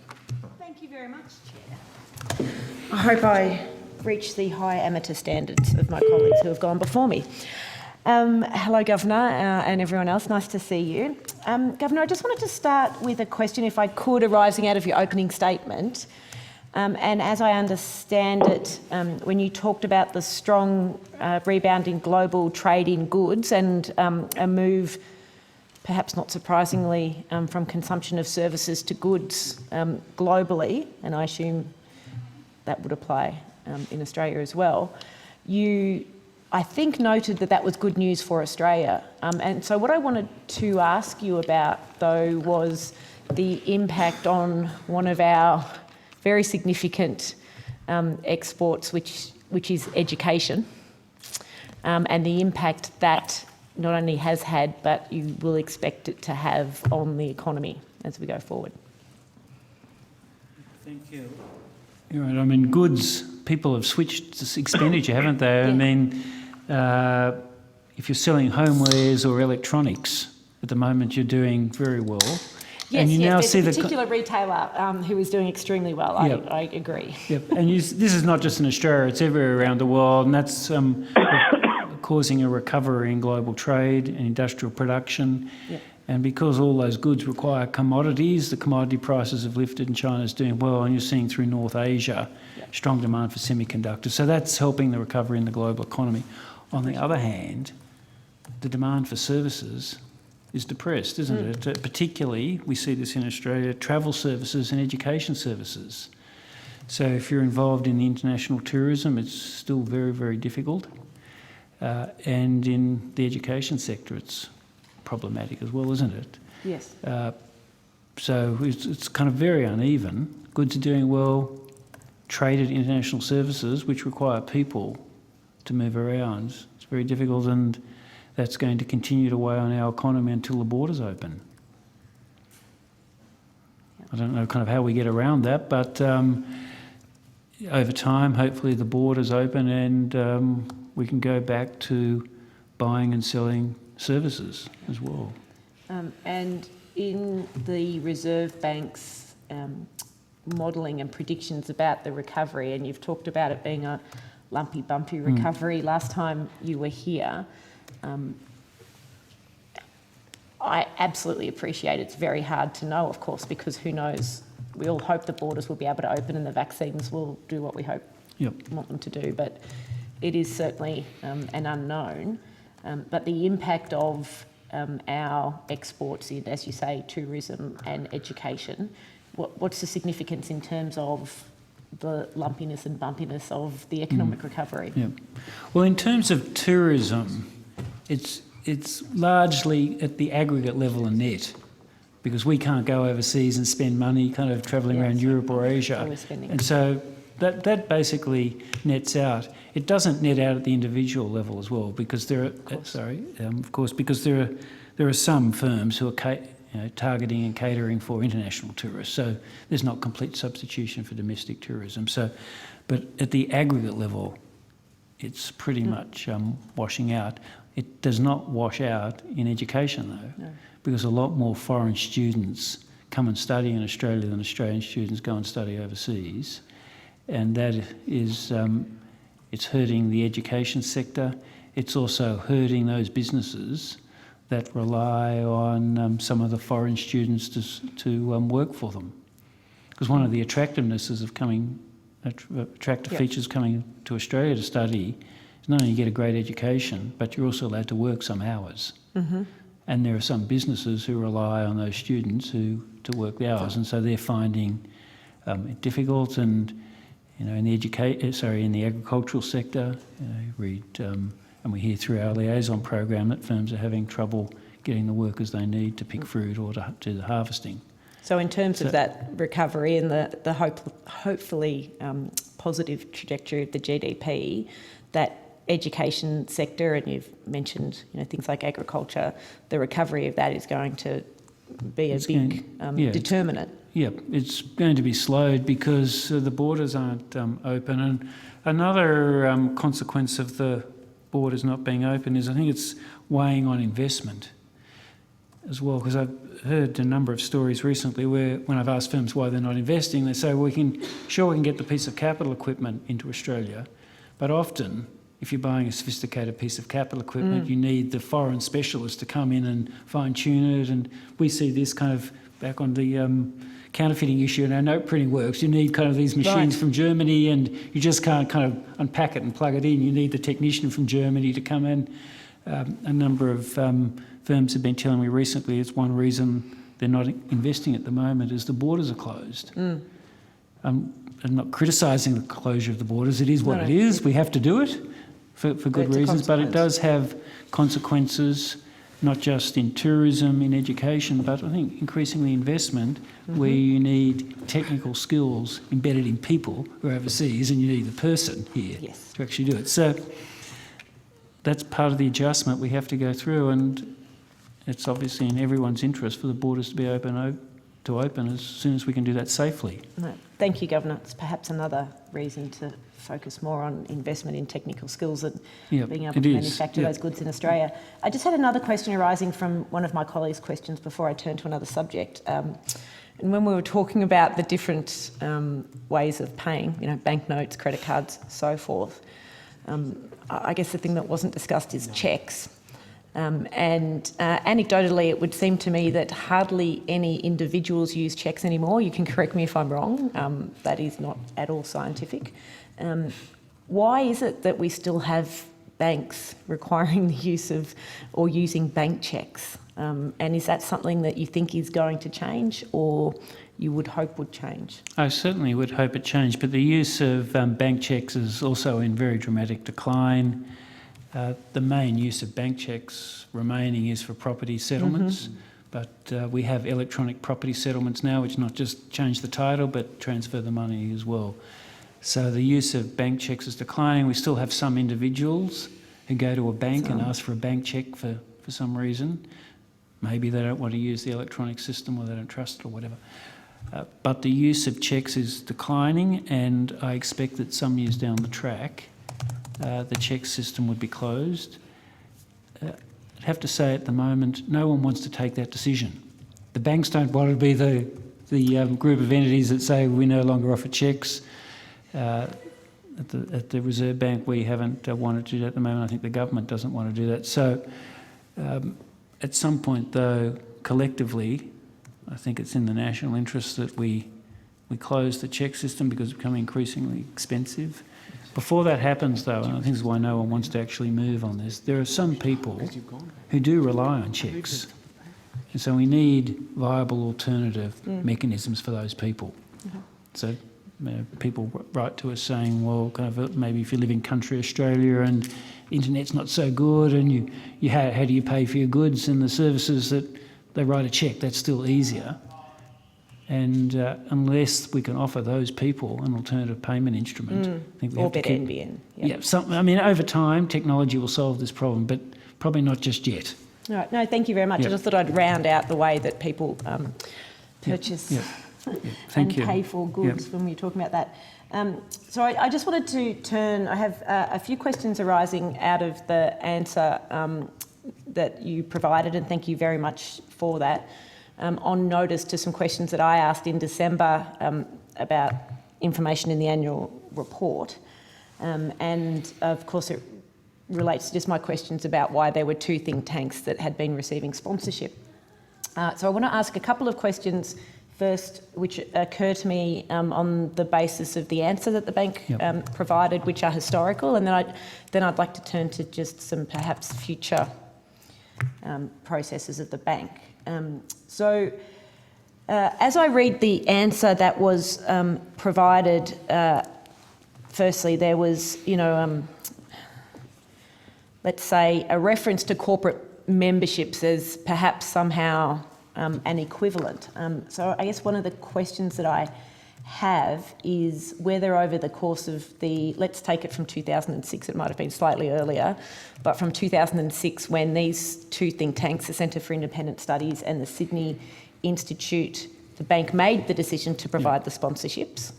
Thank you very much, Chair. I hope I reach the high amateur standards of my colleagues who have gone before me. Hello, Governor, and everyone else. Nice to see you. Governor, I just wanted to start with a question, if I could, arising out of your opening statement. And as I understand it, when you talked about the strong rebound in global trade in goods and a move, perhaps not surprisingly, from consumption of services to goods globally, and I assume that would apply in Australia as well, you, I think, noted that that was good news for Australia. And so what I wanted to ask you about, though, was the impact on one of our very significant exports, which is education, and the impact that not only has had, but you will expect it to have on the economy as we go forward. Thank you. You're right. I mean, goods, people have switched to expenditure, haven't they? Yeah. I mean, if you're selling homewares or electronics, at the moment you're doing very well. Yes, and you now there's see a particular retailer who is doing extremely well. Yep. I agree. Yep. And this is not just in Australia, it's everywhere around the world, and that's causing a recovery in global trade and industrial production. Yep. And because all those goods require commodities, the commodity prices have lifted and China's doing well, and you're seeing through North Asia strong demand for semiconductors. So that's helping the recovery in the global economy. On the other hand, the demand for services is depressed, isn't it? Particularly, we see this in Australia, travel services and education services. So if you're involved in the international tourism, it's still very, very difficult. And in the education sector, it's problematic as well, isn't it? Yes. So it's kind of very uneven. Goods are doing well, traded international services, which require people to move around. It's very difficult, and that's going to continue to weigh on our economy until the borders open. I don't know kind of how we get around that, but over time, hopefully the borders open and we can go back to buying and selling services as well. And in the Reserve Bank's modelling and predictions about the recovery, and you've talked about it being a lumpy, bumpy recovery last time you were here, I absolutely appreciate it's very hard to know, of course, because who knows, we all hope the borders will be able to open and the vaccines will do what we hope want them to do, but it is certainly an unknown. But the impact of our exports in, as you say, tourism and education, what's the significance in terms of the lumpiness and bumpiness of the economic recovery? Yeah. Well, in terms of tourism, it's largely at the aggregate level and net, because we can't go overseas and spend money kind of travelling around Europe or Asia. And so that basically nets out. It doesn't net out at the individual level as well, because there are, because there are some firms who are targeting and catering for international tourists. So there's not complete substitution for domestic tourism. So, but at the aggregate level, it's pretty much washing out. It does not wash out in education though, because a lot more foreign students come and study in Australia than Australian students go and study overseas, and that is it's hurting the education sector. It's also hurting those businesses that rely on some of the foreign students to work for them. Because one of the attractivenesses of attractive features coming to Australia to study is not only you get a great education, but you're also allowed to work some hours. And there are some businesses who rely on those students to work the hours, and so they're finding it difficult. And in the agricultural sector, and we hear through our liaison program that firms are having trouble getting the workers they need to pick fruit or to do the harvesting. So in terms of that recovery and the hopefully positive trajectory of the GDP, that education sector, and you've mentioned things like agriculture, the recovery of that is going to be a big determinant. It's going to be slowed because the borders aren't open. And another consequence of the borders not being open is I think it's weighing on investment as well, because I've heard a number of stories recently where when I've asked firms why they're not investing, they say, well, we can get the piece of capital equipment into Australia, but often if you're buying a sophisticated piece of capital equipment, you need the foreign specialist to come in and fine-tune it. And we see this kind of back on the counterfeiting issue in our note printing works. You need kind of these machines from Germany, and you just can't kind of unpack it and plug it in. You need the technician from Germany to come in. A number of firms have been telling me recently it's one reason they're not investing at the moment is the borders are closed. I'm not criticising the closure of the borders. It is what it is. We have to do it for good reasons, but it does have consequences, not just in tourism, in education, but I think increasingly investment, where you need technical skills embedded in people who are overseas, and you need the person here to actually do it. So that's part of the adjustment we have to go through, and it's obviously in everyone's interest for the borders to be open as soon as we can do that safely. Thank you, Governor. It's perhaps another reason to focus more on investment in technical skills and being able to manufacture those goods in Australia. I just had another question arising from one of my colleagues' questions before I turn to another subject. And when we were talking about the different ways of paying, banknotes, credit cards, so forth, I guess the thing that wasn't discussed is cheques. Anecdotally, it would seem to me that hardly any individuals use cheques anymore. You can correct me if I'm wrong. That is not at all scientific. Why is it that we still have banks requiring the use of or using bank cheques? And is that something that you think is going to change, or you would hope would change? I certainly would hope it changed, but the use of bank cheques is also in very dramatic decline. The main use of bank cheques remaining is for property settlements, but we have electronic property settlements now, which not just change the title, but transfer the money as well. So the use of bank cheques is declining. We still have some individuals who go to a bank and ask for a bank cheque for some reason. Maybe they don't want to use the electronic system, or they don't trust it, or whatever. But the use of cheques is declining, and I expect that some years down the track, the cheque system would be closed. I'd have to say at the moment, no one wants to take that decision. The banks don't want to be the group of entities that say we no longer offer cheques. At the Reserve Bank, we haven't wanted to do that at the moment. I think the government doesn't want to do that. So at some point, though, collectively, I think it's in the national interest that we close the cheque system, because it's becoming increasingly expensive. Before that happens, though, and I think this is why no one wants to actually move on this, there are some people who do rely on cheques. And so we need viable alternative mechanisms for those people. So people write to us saying, well, kind of maybe if you live in country Australia and internet's not so good, and how do you pay for your goods and the services, that they write a cheque, that's still easier. And unless we can offer those people an alternative payment instrument, I think we have to keep... NBN. I mean, over time, technology will solve this problem, but probably not just yet. All right. No, thank you very much. I just thought I'd round out the way that people purchase and pay for goods when we're talking about that. So I just wanted to turn... I have a few questions arising out of the answer that you provided, and thank you very much for that. On notice to some questions that I asked in December about information in the annual report. And of course it relates to just my questions about why there were two think tanks that had been receiving sponsorship. So I want to ask a couple of questions first, which occur to me on the basis of the answer that the bank provided, which are historical, and then I'd like to turn to just some perhaps future processes of the bank. So as I read the answer that was provided, firstly there was, let's say, a reference to corporate memberships as perhaps somehow an equivalent. So I guess one of the questions that I have is whether over the course of let's take it from 2006, it might have been slightly earlier, but from 2006, when these two think tanks, the Centre for Independent Studies and the Sydney Institute, the bank made the decision to provide the sponsorships.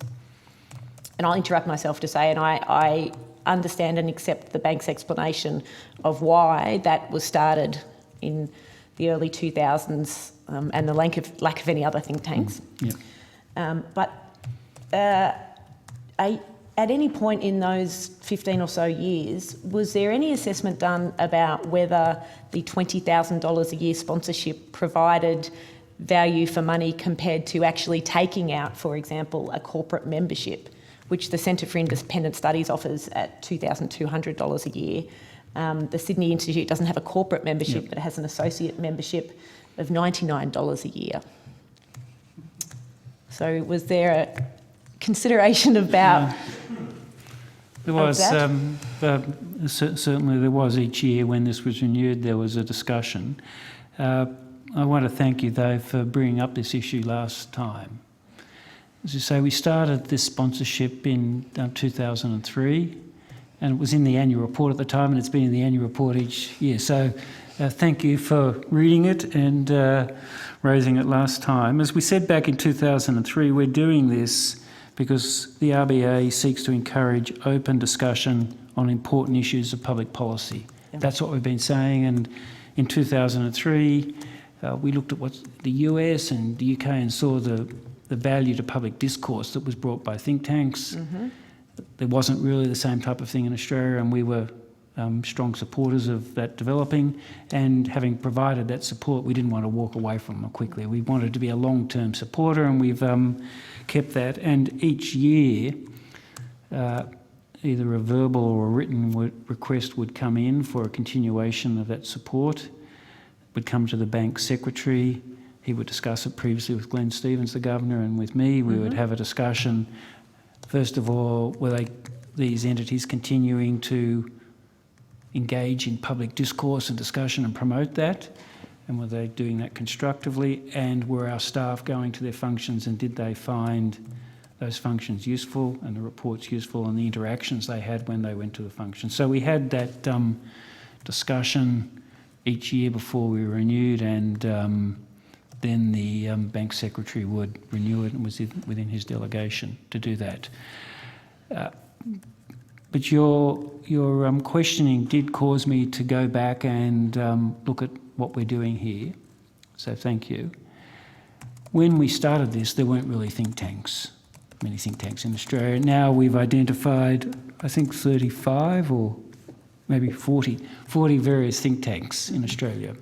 And I'll interrupt myself to say, and I understand and accept the bank's explanation of why that was started in the early 2000s and the lack of any other think tanks. But at any point in those 15 or so years, was there any assessment done about whether the $20,000 a year sponsorship provided value for money compared to actually taking out, for example, a corporate membership, which the Centre for Independent Studies offers at $2,200 a year? The Sydney Institute doesn't have a corporate membership, but it has an associate membership of $99 a year. So was there a consideration about there was certainly there was. Each year when this was renewed, there was a discussion. I want to thank you though for bringing up this issue last time. As you say, we started this sponsorship in 2003, and it was in the annual report at the time, and it's been in the annual report each year. So thank you for reading it and raising it last time. As we said back in 2003, we're doing this because the RBA seeks to encourage open discussion on important issues of public policy. That's what we've been saying, and in 2003 we looked at what the US and the UK and saw the value to public discourse that was brought by think tanks. There wasn't really the same type of thing in Australia, and we were strong supporters of that developing, and having provided that support, we didn't want to walk away from it quickly. We wanted to be a long-term supporter, and we've kept that. And each year, either a verbal or a written request would come in for a continuation of that support. would come to the bank secretary. He would discuss it previously with Glenn Stevens, the governor, and with me. We would have a discussion. First of all, were these entities continuing to engage in public discourse and discussion and promote that? And were they doing that constructively? And were our staff going to their functions, and did they find those functions useful and the reports useful and the interactions they had when they went to the function? So we had that discussion each year before we renewed, and then the bank secretary would renew it and was within his delegation to do that. But your questioning did cause me to go back and look at what we're doing here, so thank you. When we started this, there weren't really many think tanks in Australia. Now we've identified, I think, 35 or maybe 40 various think tanks in Australia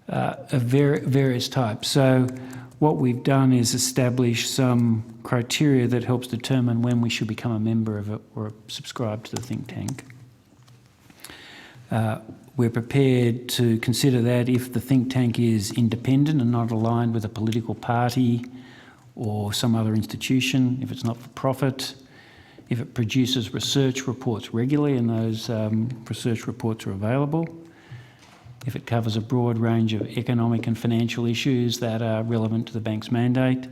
of various types. So what we've done is establish some criteria that helps determine when we should become a member of it or subscribe to the think tank. We're prepared to consider that if the think tank is independent and not aligned with a political party or some other institution, if it's not for profit, if it produces research reports regularly and those research reports are available, if it covers a broad range of economic and financial issues that are relevant to the bank's mandate,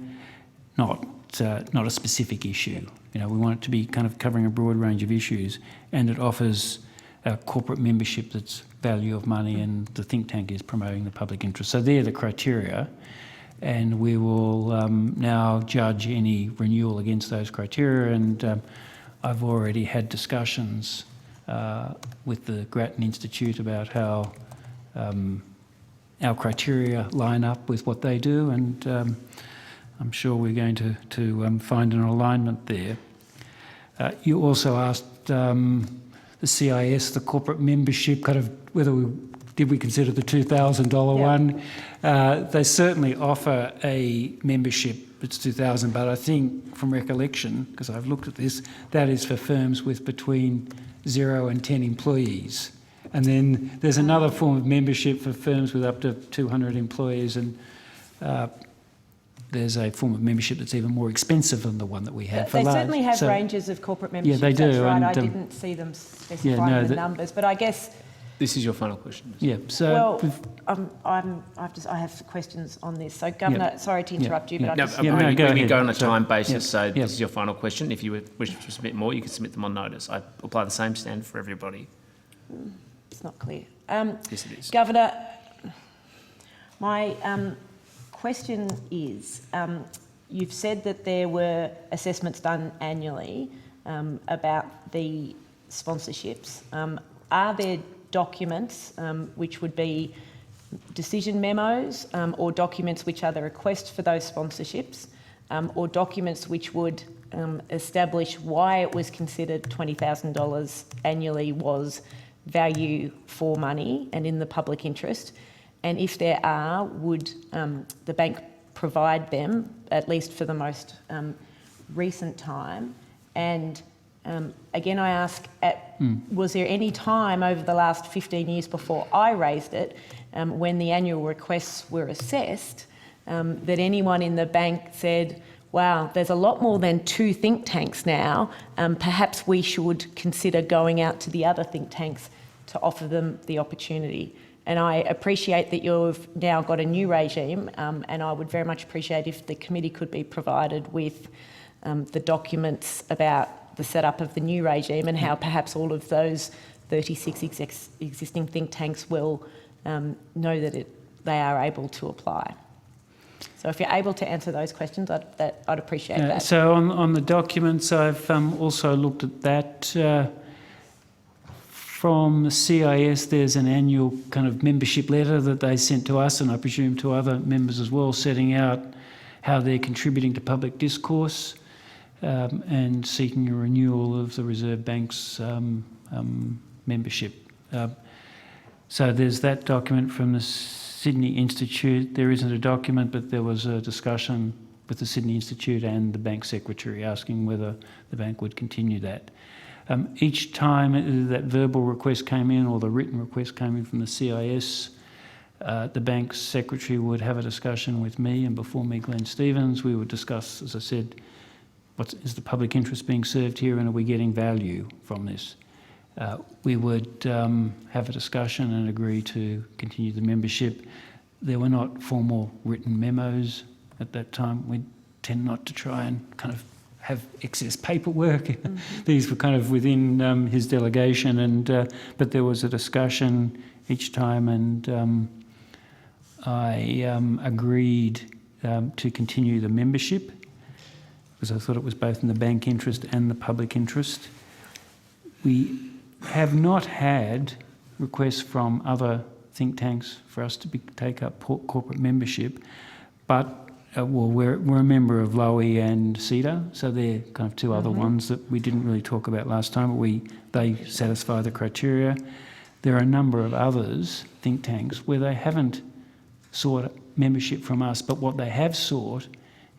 not a specific issue. We want it to be kind of covering a broad range of issues, and it offers a corporate membership that's value of money, and the think tank is promoting the public interest. So they're the criteria, and we will now judge any renewal against those criteria, and I've already had discussions with the Grattan Institute about how our criteria line up with what they do, and I'm sure we're going to find an alignment there. You also asked the CIS, the corporate membership, kind of whether did we consider the $2,000 one. They certainly offer a membership that's $2,000, but I think from recollection, because I've looked at this, that is for firms with between 0 and 10 employees. And then there's another form of membership for firms with up to 200 employees, and there's a form of membership that's even more expensive than the one that we have. They certainly have ranges of corporate memberships. Yeah, they do. That's right. And, I didn't see them specifying the numbers, but I guess. This is your final question. Yeah. So. Well, I have questions on this. So, Governor, sorry to interrupt you, but we go on a time basis. So this is your final question. If you wish to submit more, you can submit them on notice. I apply the same standard for everybody. It's not clear. Yes, it is. Governor, my question is, you've said that there were assessments done annually about the sponsorships. Are there documents which would be decision memos or documents which are the request for those sponsorships or documents which would establish why it was considered $20,000 annually was value for money and in the public interest? And if there are, would the bank provide them, at least for the most recent time? And again, I ask, was there any time over the last 15 years before I raised it, when the annual requests were assessed, that anyone in the bank said, wow, there's a lot more than 2 think tanks now, perhaps we should consider going out to the other think tanks to offer them the opportunity? And I appreciate that you've now got a new regime, and I would very much appreciate if the committee could be provided with the documents about the setup of the new regime and how perhaps all of those 36 existing think tanks will know that they are able to apply. So if you're able to answer those questions, I'd appreciate that. So on the documents, I've also looked at that. From the CIS, there's an annual kind of membership letter that they sent to us, and I presume to other members as well, setting out how they're contributing to public discourse and seeking a renewal of the Reserve Bank's membership. So there's that document from the Sydney Institute. There isn't a document, but there was a discussion with the Sydney Institute and the bank secretary asking whether the bank would continue that. Each time that verbal request came in or the written request came in from the CIS, The bank's secretary would have a discussion with me, and before me, Glenn Stevens. We would discuss, as I said, what is the public interest being served here, and are we getting value from this? We would have a discussion and agree to continue the membership. There were not formal written memos at that time. We tend not to try and kind of have excess paperwork. Mm-hmm. These were kind of within his delegation, and but there was a discussion each time, and I agreed to continue the membership because I thought it was both in the bank interest and the public interest. We have not had requests from other think tanks for us to take up corporate membership, but we're a member of Lowe and CEDA, so they're kind of two other ones that we didn't really talk about last time, but they satisfy the criteria. There are a number of others, think tanks, where they haven't sought membership from us, but what they have sought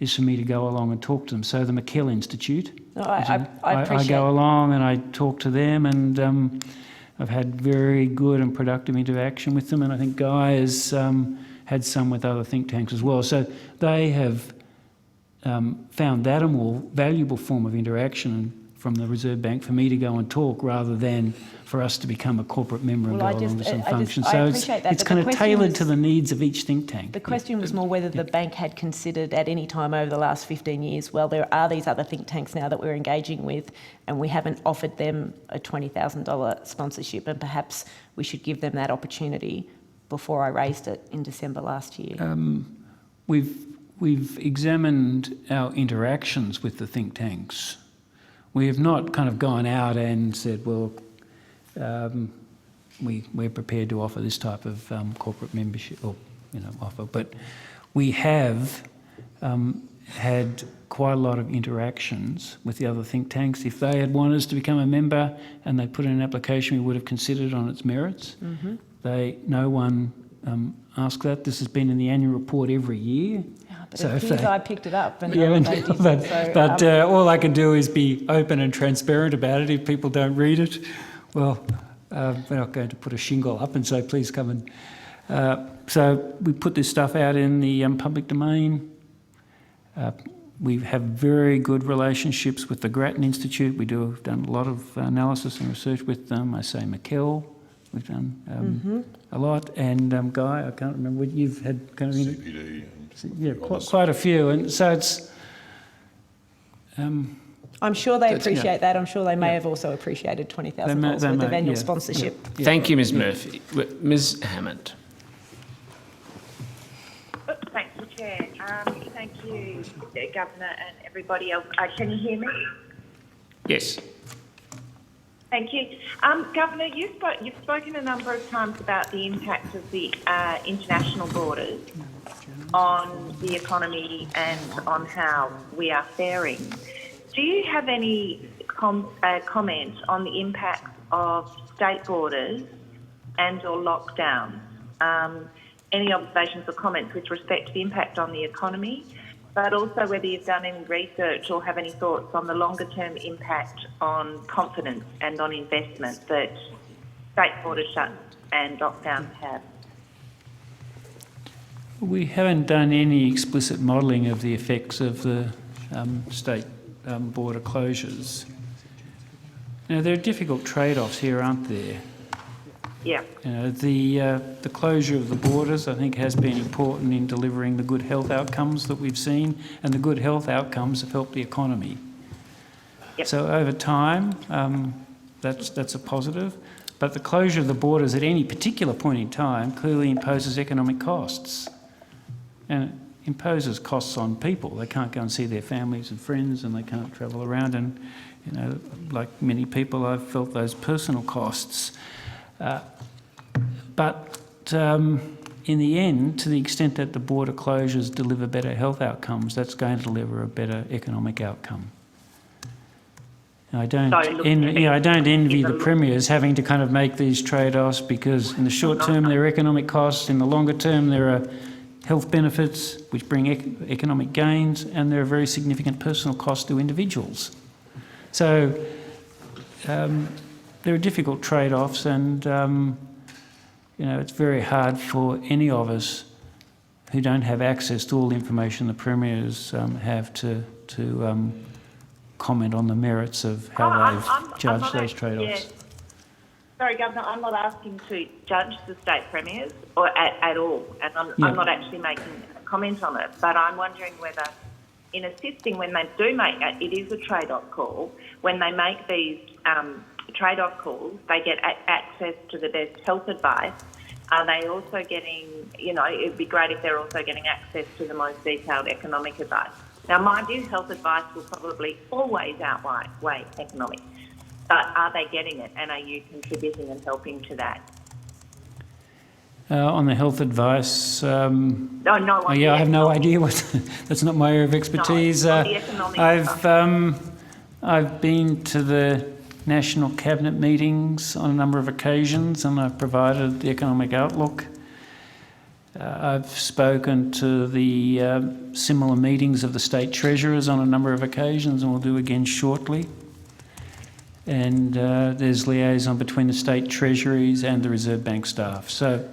is for me to go along and talk to them. So the Michele Institute, I go along and I talk to them, and I've had very good and productive interaction with them, and I think Guy has had some with other think tanks as well. So they have found that a more valuable form of interaction from the Reserve Bank for me to go and talk rather than for us to become a corporate member and go along to some functions. So it's kind of tailored to the needs of each think tank. The question was more whether the bank had considered at any time over the last 15 years, well, there are these other think tanks now that we're engaging with, and we haven't offered them a $20,000 sponsorship, and perhaps we should give them that opportunity before I raised it in December last year. We've examined our interactions with the think tanks. We have not kind of gone out and said, well, we're prepared to offer this type of corporate membership or offer, but we have had quite a lot of interactions with the other think tanks. If they had wanted us to become a member and they put in an application, we would have considered on its merits. Mm-hmm. No one asked that. This has been in the annual report every year. But so it appears I picked it up. And but all I can do is be open and transparent about it. If people don't read it, well, we're not going to put a shingle up and say, please come and... so we put this stuff out in the public domain. We have very good relationships with the Grattan Institute. We've done a lot of analysis and research with them. I say Michele, we've done a lot. And Guy, I can't remember what you've had kind of... CPD. Yeah, quite a few, and so it's... I'm sure they appreciate that. I'm sure they may have also appreciated $20,000 worth of annual sponsorship. Yeah. Thank you, Ms Murphy. Ms Hammond. Thank you, Chair. Thank you, Governor and everybody else. Can you hear me? Yes. Thank you. Governor, you've spoken a number of times about the impact of the international borders on the economy and on how we are faring. Do you have any comment on the impact of state borders and or lockdowns? Any observations or comments with respect to the impact on the economy, but also whether you've done any research or have any thoughts on the longer term impact on confidence and on investment that state border shuts and lockdowns have? We haven't done any explicit modelling of the effects of the state border closures. Now, there are difficult trade-offs here, aren't there? Yeah. The closure of the borders, I think, has been important in delivering the good health outcomes that we've seen, and the good health outcomes have helped the economy. Yep. So over time, that's a positive. But the closure of the borders at any particular point in time clearly imposes economic costs. And it imposes costs on people. They can't go and see their families and friends, and they can't travel around. And, like many people, I've felt those personal costs. But in the end, to the extent that the border closures deliver better health outcomes, that's going to deliver a better economic outcome. I don't envy the premiers having to kind of make these trade-offs, because in the short term there are economic costs, in the longer term there are health benefits which bring economic gains, and there are very significant personal costs to individuals. So there are difficult trade-offs, and it's very hard for any of us who don't have access to all the information the premiers have to comment on the merits of how they've judged those trade-offs. Yeah. Sorry, Governor, I'm not asking to judge the state premiers or at all, and I'm not actually making a comment on it, but I'm wondering whether in assisting when they do make it is a trade-off call, when they make these trade-off calls, they get access to the best health advice. Are they also getting, it'd be great if they're also getting access to the most detailed economic advice. Now, mind you, health advice will probably always outweigh economic. But are they getting it, and are you contributing and helping to that? On the health advice, I have no idea. That's not my area of expertise. No, the economic I've been to the National Cabinet meetings on a number of occasions, and I've provided the economic outlook. I've spoken to the similar meetings of the state treasurers on a number of occasions, and will do again shortly. And there's liaison between the state treasuries and the Reserve Bank staff. So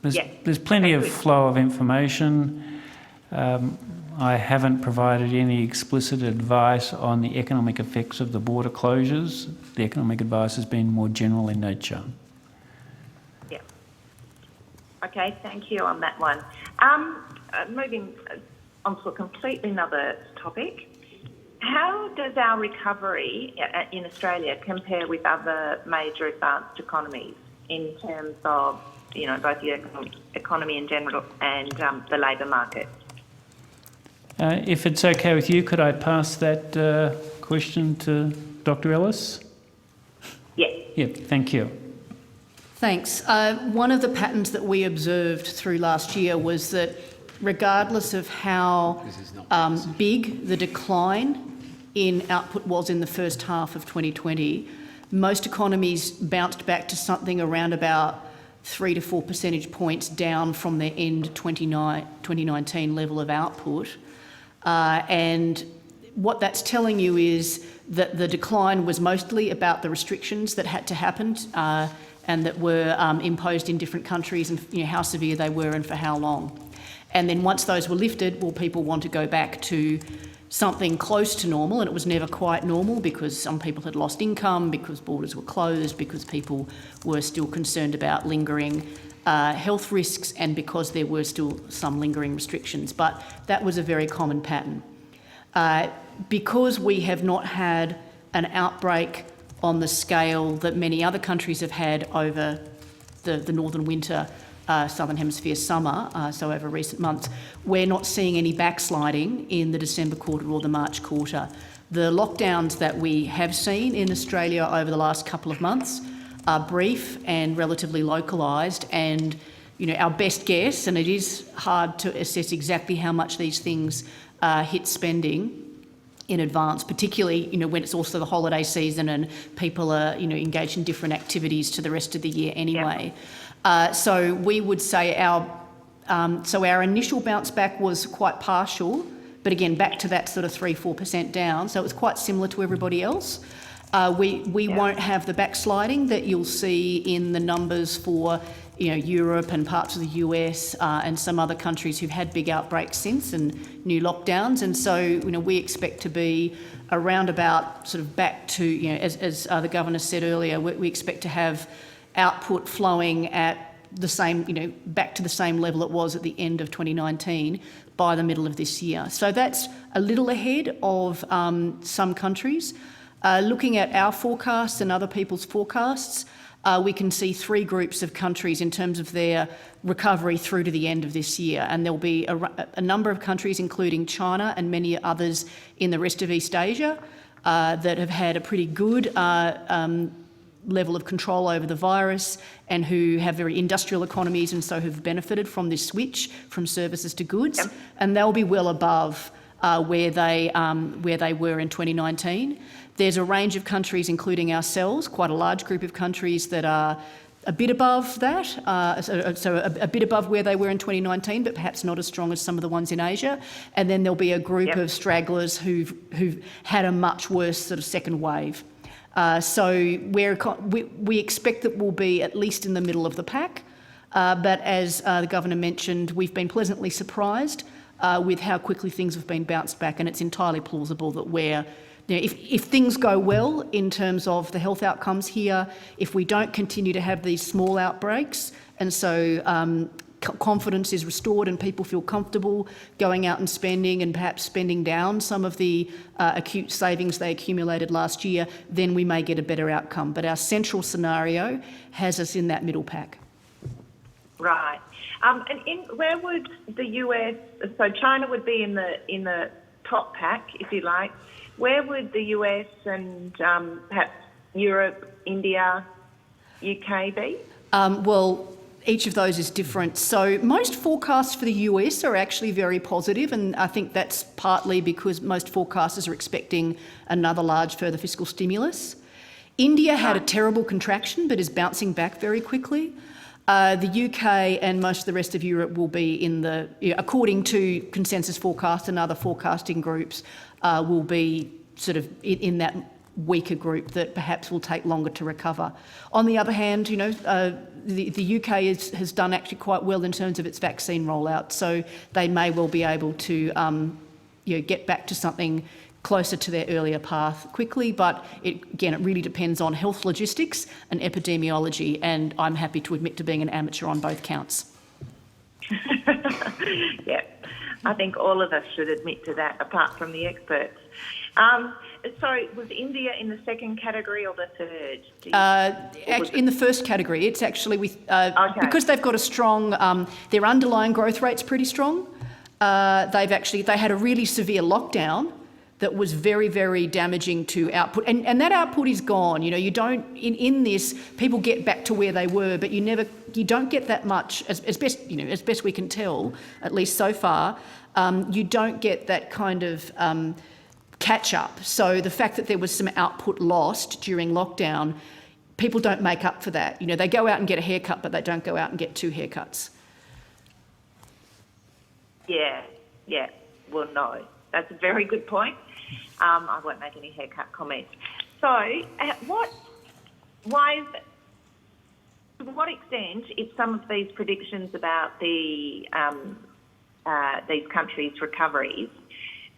there's plenty of flow of information. I haven't provided any explicit advice on the economic effects of the border closures. The economic advice has been more general in nature. Yeah. Okay, thank you on that one. Moving on to a completely another topic. How does our recovery in Australia compare with other major advanced economies in terms of, both the economy in general and the labour market? If it's okay with you, could I pass that question to Dr. Ellis? Yes. Yeah, thank you. Thanks. One of the patterns that we observed through last year was that regardless of how big the decline in output was in the first half of 2020, most economies bounced back to something around about 3 to 4 percentage points down from their end 2019 level of output. And what that's telling you is that the decline was mostly about the restrictions that had to happen and that were imposed in different countries, and how severe they were and for how long. And then once those were lifted, people want to go back to something close to normal, and it was never quite normal because some people had lost income, because borders were closed, because people were still concerned about lingering health risks, and because there were still some lingering restrictions. But that was a very common pattern. Because we have not had an outbreak on the scale that many other countries have had over the northern winter, Southern Hemisphere summer, so over recent months, we're not seeing any backsliding in the December quarter or the March quarter. The lockdowns that we have seen in Australia over the last couple of months are brief and relatively localised, and our best guess, and it is hard to assess exactly how much these things hit spending in advance, particularly when it's also the holiday season and people are engaged in different activities to the rest of the year anyway. So we would say our initial bounce back was quite partial, but again back to that sort of 3-4% down. So it was quite similar to everybody else. We won't have the backsliding that you'll see in the numbers for Europe and parts of the US and some other countries who've had big outbreaks since and new lockdowns. And so we expect to be around about sort of back to as the Governor said earlier, we expect to have output flowing at the same back to the same level it was at the end of 2019 by the middle of this year. So that's a little ahead of some countries. Looking at our forecasts and other people's forecasts, we can see 3 groups of countries in terms of their recovery through to the end of this year. And there'll be a number of countries, including China and many others in the rest of East Asia, that have had a pretty good level of control over the virus and who have very industrial economies and so have benefited from this switch from services to goods. Yep. And they'll be well above where they were in 2019. There's a range of countries, including ourselves, quite a large group of countries that are a bit above that, so a bit above where they were in 2019, but perhaps not as strong as some of the ones in Asia. And then there'll be a group of stragglers who've had a much worse sort of second wave. So we expect that we'll be at least in the middle of the pack. But as the Governor mentioned, we've been pleasantly surprised with how quickly things have been bounced back, and it's entirely plausible that if things go well in terms of the health outcomes here, if we don't continue to have these small outbreaks, and so confidence is restored and people feel comfortable going out and spending and perhaps spending down some of the acute savings they accumulated last year, then we may get a better outcome. But our central scenario has us in that middle pack. Right. And where would the US, so China would be in the top pack, if you like. Where would the US and perhaps Europe, India, UK be? Well, each of those is different. So most forecasts for the US are actually very positive, and I think that's partly because most forecasters are expecting another large further fiscal stimulus. India had a terrible contraction but is bouncing back very quickly. The UK and most of the rest of Europe will be according to consensus forecast and other forecasting groups, will be sort of in that weaker group that perhaps will take longer to recover. On the other hand, the UK has done actually quite well in terms of its vaccine rollout, so they may well be able to get back to something closer to their earlier path quickly, but it really depends on health logistics and epidemiology, and I'm happy to admit to being an amateur on both counts. Yeah, I think all of us should admit to that, apart from the experts. So was India in the second category or the third? In the first category. It's actually Okay. Because they've got a strong, their underlying growth rate's pretty strong. They had a really severe lockdown that was very, very damaging to output. And that output is gone. You don't, in this, people get back to where they were, but you don't get that much, as best we can tell, at least so far, you don't get that kind of catch up. So the fact that there was some output lost during lockdown, people don't make up for that. They go out and get a haircut, but they don't go out and get 2 haircuts. Yeah. Well, no. That's a very good point. I won't make any haircut comments. So, to what extent, if some of these predictions about these countries' recoveries,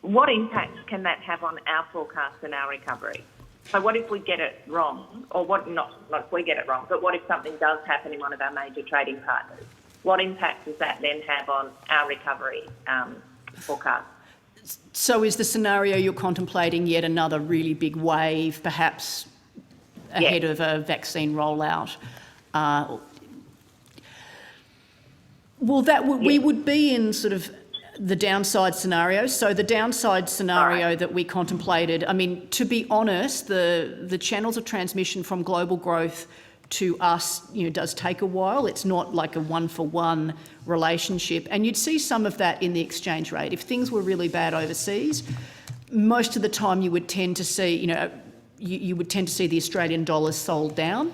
what impact can that have on our forecast and our recovery? So what if we get it wrong, or not if we get it wrong, but what if something does happen in one of our major trading partners? What impact does that then have on our recovery forecast? So is the scenario you're contemplating yet another really big wave, perhaps ahead of a vaccine rollout? We would be in sort of the downside scenario. So the downside scenario that we contemplated, to be honest, the channels of transmission from global growth to us, does take a while. It's not like a one-for-one relationship. And you'd see some of that in the exchange rate. If things were really bad overseas, most of the time you would tend to see, you would tend to see the Australian dollar sold down.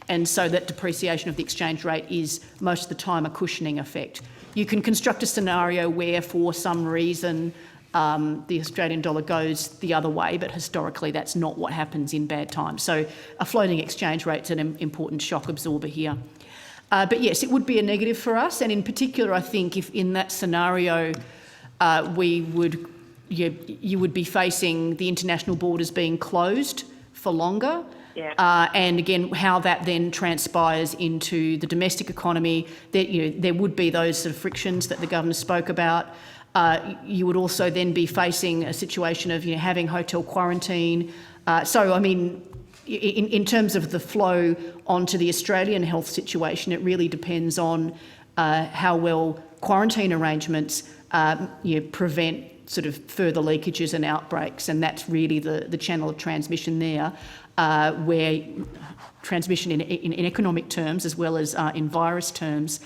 And so that depreciation of the exchange rate is most of the time a cushioning effect. You can construct a scenario where for some reason the Australian dollar goes the other way, but historically that's not what happens in bad times. So a floating exchange rate's an important shock absorber here. But yes, it would be a negative for us, and in particular I think if in that scenario you would be facing the international borders being closed for longer. Yeah. And again, how that then transpires into the domestic economy, there would be those sort of frictions that the Governor spoke about. You would also then be facing a situation of having hotel quarantine. In terms of the flow onto the Australian health situation, it really depends on how well quarantine arrangements prevent sort of further leakages and outbreaks, and that's really the channel of transmission there, where transmission in economic terms as well as in virus terms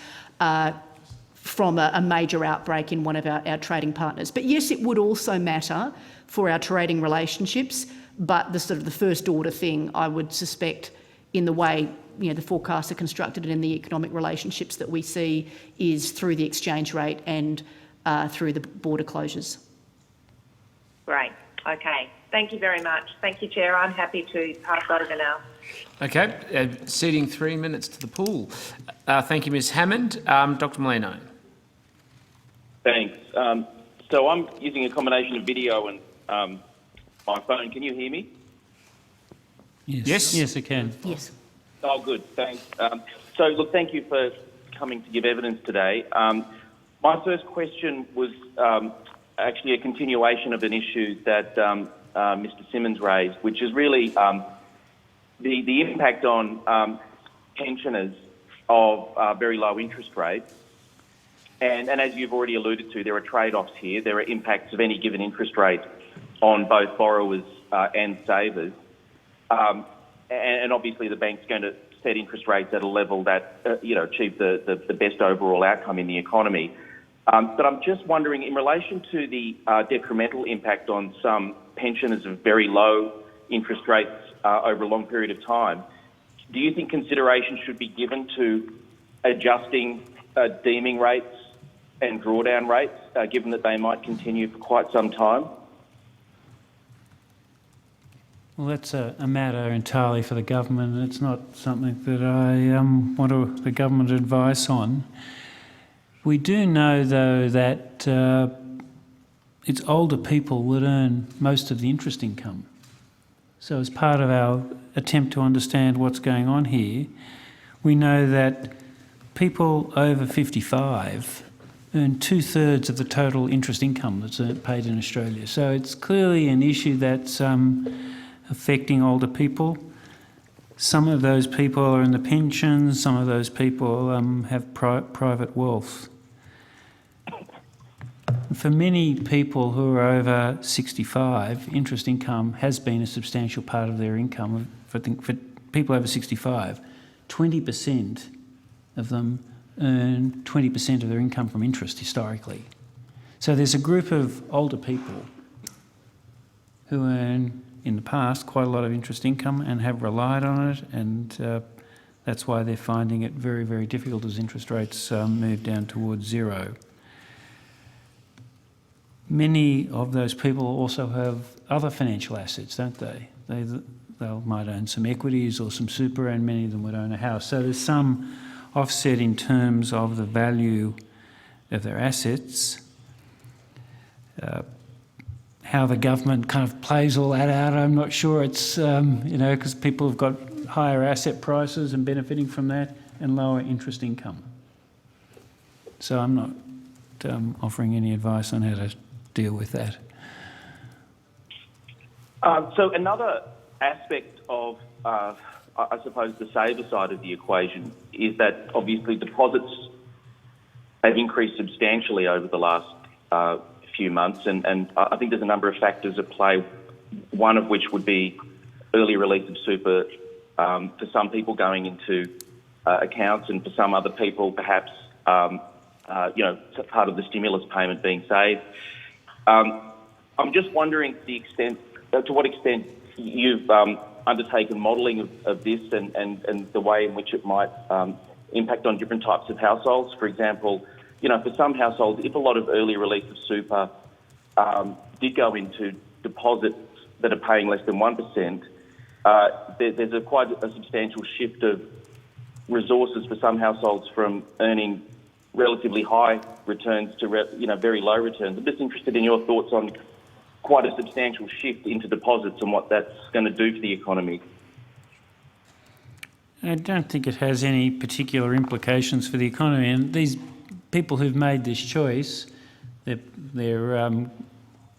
from a major outbreak in one of our trading partners. But yes, it would also matter for our trading relationships, but the sort of the first order thing I would suspect in the way the forecasts are constructed and in the economic relationships that we see is through the exchange rate and through the border closures. Great. Okay. Thank you very much. Thank you, Chair. I'm happy to pass over now. Okay, ceding 3 minutes to the pool. Thank you, Ms Hammond. Dr Mulino. Thanks. So I'm using a combination of video and my phone. Can you hear me? Yes. Yes, I can. Yes. Oh, good. Thanks. So, look, thank you for coming to give evidence today. My first question was actually a continuation of an issue that Mr Simmonds raised, which is really the impact on pensioners of very low interest rates. And as you've already alluded to, there are trade-offs here. There are impacts of any given interest rate on both borrowers and savers. And obviously the bank's going to set interest rates at a level that, achieve the best overall outcome in the economy. But I'm just wondering, in relation to the detrimental impact on some pensioners of very low interest rates over a long period of time, do you think consideration should be given to adjusting deeming rates and drawdown rates, given that they might continue for quite some time? Well, that's a matter entirely for the government, and it's not something that I want the government advice on. We do know, though, that it's older people that earn most of the interest income. So as part of our attempt to understand what's going on here, we know that people over 55 earn 2/3 of the total interest income that's paid in Australia. So it's clearly an issue that's affecting older people. Some of those people are in the pensions, some of those people have private wealth. For many people who are over 65, interest income has been a substantial part of their income. For people over 65, 20% of them earn 20% of their income from interest historically. So there's a group of older people who earn, in the past, quite a lot of interest income and have relied on it, and that's why they're finding it very, very difficult as interest rates move down towards zero. Many of those people also have other financial assets, don't they? They might own some equities or some super, and many of them would own a house. So there's some offset in terms of the value of their assets. How the government kind of plays all that out, I'm not sure. It's, because people have got higher asset prices and benefiting from that, and lower interest income. So I'm not offering any advice on how to deal with that. So another aspect of, I suppose, the saver side of the equation is that obviously deposits have increased substantially over the last few months, and I think there's a number of factors at play, one of which would be early release of super for some people going into accounts, and for some other people perhaps, part of the stimulus payment being saved. I'm just wondering to what extent you've undertaken modelling of this and the way in which it might impact on different types of households. For example, for some households, if a lot of early release of super did go into deposits that are paying less than 1%, there's quite a substantial shift of resources for some households from earning relatively high returns to very low returns. I'm just interested in your thoughts on quite a substantial shift into deposits and what that's going to do for the economy. I don't think it has any particular implications for the economy. And these people who've made this choice, they're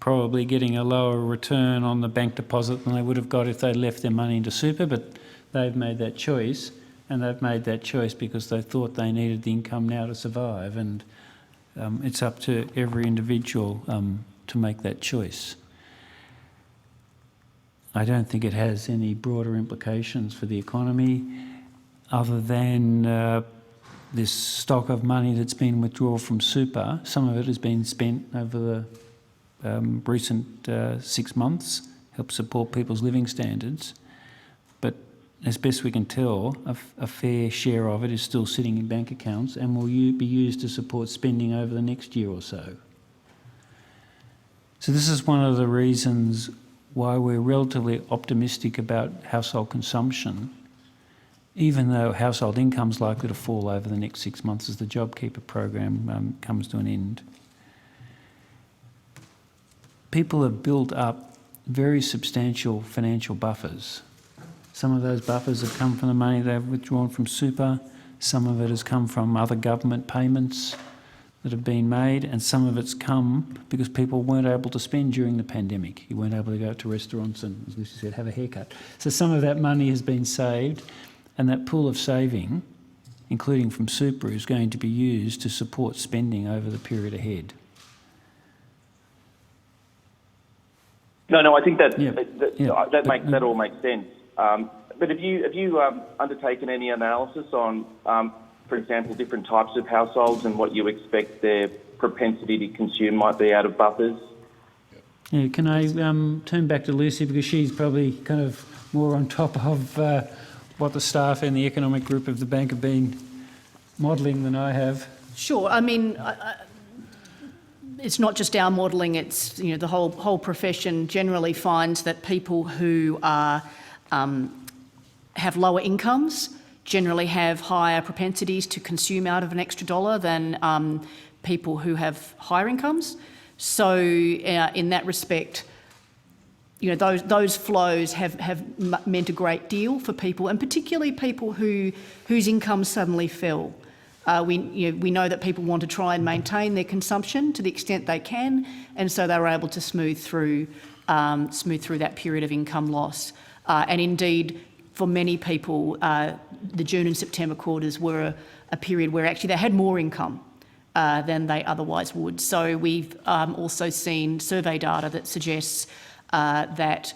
probably getting a lower return on the bank deposit than they would have got if they'd left their money into super, but they've made that choice, and they've made that choice because they thought they needed the income now to survive, and it's up to every individual to make that choice. I don't think it has any broader implications for the economy other than this stock of money that's been withdrawn from super. Some of it has been spent over the recent 6 months, help support people's living standards, but as best we can tell, a fair share of it is still sitting in bank accounts and will be used to support spending over the next year or so. So this is one of the reasons why we're relatively optimistic about household consumption, even though household income is likely to fall over the next 6 months as the JobKeeper program comes to an end. People have built up very substantial financial buffers. Some of those buffers have come from the money they've withdrawn from super, some of it has come from other government payments that have been made, and some of it's come because people weren't able to spend during the pandemic. You weren't able to go to restaurants and, as Lucy said, have a haircut. So some of that money has been saved, and that pool of saving, including from super, is going to be used to support spending over the period ahead. No, I think that that that all makes sense. But have you undertaken any analysis on, for example, different types of households and what you expect their propensity to consume might be out of buffers? Yeah, can I turn back to Lucy, because she's probably kind of more on top of what the staff and the economic group of the bank have been modelling than I have. Sure. I mean, it's not just our modelling. It's the whole profession generally finds that people who are have lower incomes generally have higher propensities to consume out of an extra dollar than people who have higher incomes. So in that respect, those flows have meant a great deal for people, and particularly people whose incomes suddenly fell. We know that people want to try and maintain their consumption to the extent they can, and so they were able to smooth through that period of income loss. And indeed, for many people, the June and September quarters were a period where actually they had more income than they otherwise would. So we've also seen survey data that suggests that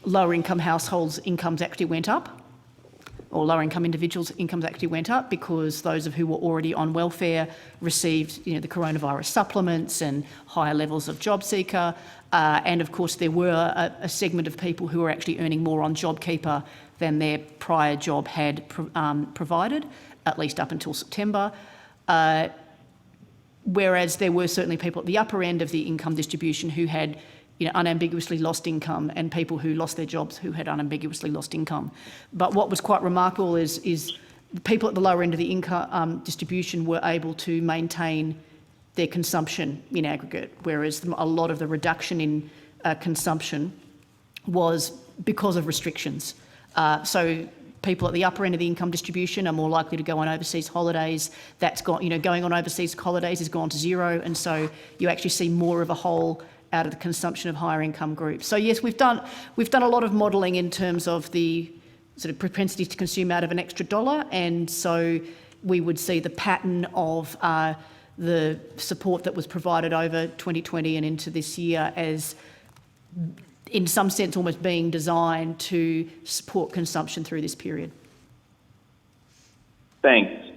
lower income households' incomes actually went up, or lower income individuals' incomes actually went up, because those of who were already on welfare received the coronavirus supplements and higher levels of job seeker. And of course, there were a segment of people who were actually earning more on JobKeeper than their prior job had provided, at least up until September. Whereas there were certainly people at the upper end of the income distribution who had unambiguously lost income, and people who lost their jobs who had unambiguously lost income. But what was quite remarkable is the people at the lower end of the income distribution were able to maintain their consumption in aggregate, whereas a lot of the reduction in consumption was because of restrictions. So people at the upper end of the income distribution are more likely to go on overseas holidays. That's gone, going on overseas holidays has gone to zero, and so you actually see more of a hole out of the consumption of higher income groups. So yes, we've done a lot of modelling in terms of the sort of propensity to consume out of an extra dollar, and so we would see the pattern of the support that was provided over 2020 and into this year as, in some sense, almost being designed to support consumption through this period. Thanks.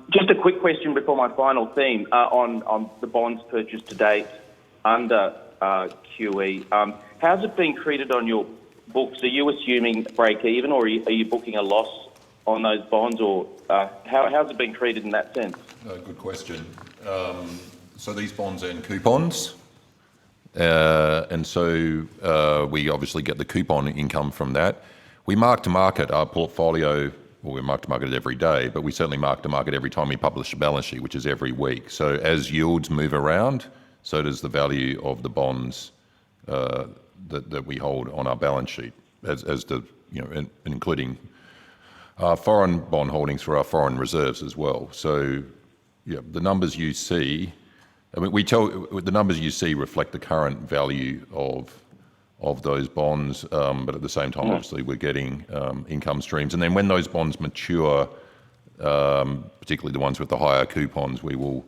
Just a quick question before my final theme on the bonds purchased to date under QE. How's it being treated on your books? Are you assuming break even, or are you booking a loss on those bonds, or how's it being treated in that sense? Good question. So these bonds earn coupons, and so we obviously get the coupon income from that. We mark to market our portfolio. Well, we mark to market it every day, but we certainly mark to market every time we publish a balance sheet, which is every week. So as yields move around, so does the value of the bonds that we hold on our balance sheet, as the including our foreign bond holdings for our foreign reserves as well. So, the numbers you see, the numbers you see reflect the current value of those bonds, but at the same time, obviously, we're getting income streams. And then when those bonds mature, particularly the ones with the higher coupons, we will,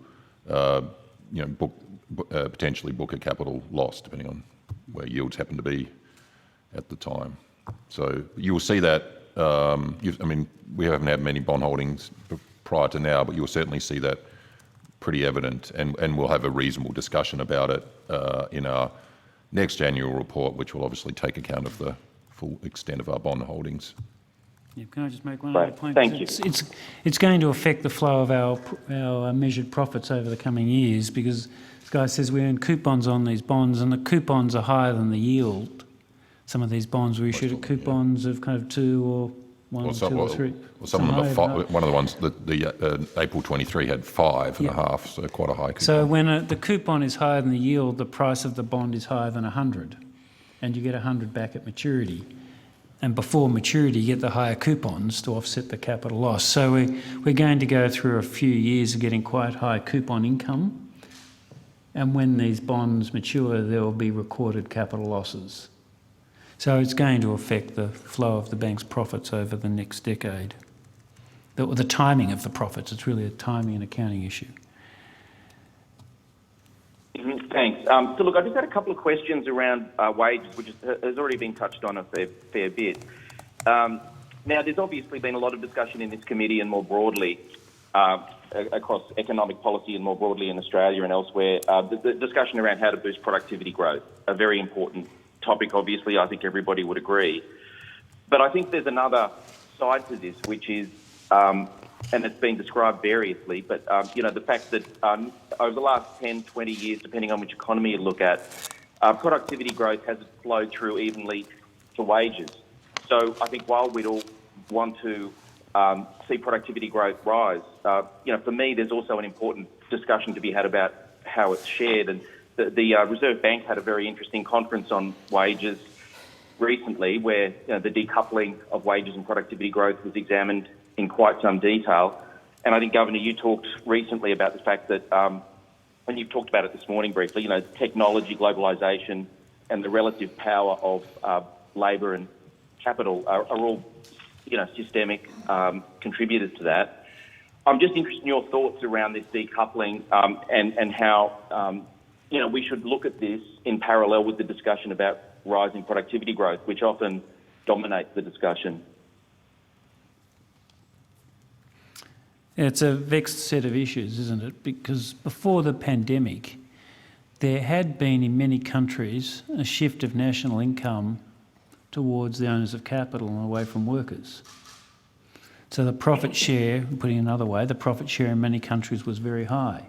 potentially book a capital loss, depending on where yields happen to be at the time. So you will see that. We haven't had many bond holdings prior to now, but you'll certainly see that pretty evident, and we'll have a reasonable discussion about it in our next annual report, which will obviously take account of the full extent of our bond holdings. Yeah, can I just make one other point? Thank you. It's going to affect the flow of our measured profits over the coming years, because it's guy says we earn coupons on these bonds, and the coupons are higher than the yield. Some of these bonds were issued at coupons of kind of 2 or 1, 2 or 3. Well, some of them are five. One of the ones that the April 23 had 5.5, so quite a high coupon. So when the coupon is higher than the yield, the price of the bond is higher than 100, and you get 100 back at maturity. And before maturity, you get the higher coupons to offset the capital loss. So we're going to go through a few years of getting quite high coupon income. And when these bonds mature, there will be recorded capital losses. So it's going to affect the flow of the bank's profits over the next decade. The timing of the profits, it's really a timing and accounting issue. Thanks. So look, I just had a couple of questions around wages, which has already been touched on a fair bit. Now, there's obviously been a lot of discussion in this committee and more broadly across economic policy and more broadly in Australia and elsewhere, the discussion around how to boost productivity growth, a very important topic, obviously. I think everybody would agree. But I think there's another side to this, which is, and it's been described variously, but the fact that over the last 10, 20 years, depending on which economy you look at, productivity growth hasn't flowed through evenly to wages. So I think while we'd all want to see productivity growth rise, for me, there's also an important discussion to be had about how it's shared. And the Reserve Bank had a very interesting conference on wages recently, where the decoupling of wages and productivity growth was examined in quite some detail. And I think, Governor, you talked recently about the fact that, and you've talked about it this morning briefly, technology, globalisation and the relative power of labour and capital are all, systemic contributors to that. I'm just interested in your thoughts around this decoupling and how, we should look at this in parallel with the discussion about rising productivity growth, which often dominates the discussion. It's a vexed set of issues, isn't it? Because before the pandemic, there had been in many countries a shift of national income towards the owners of capital and away from workers. So the profit share, putting it another way, the profit share in many countries was very high.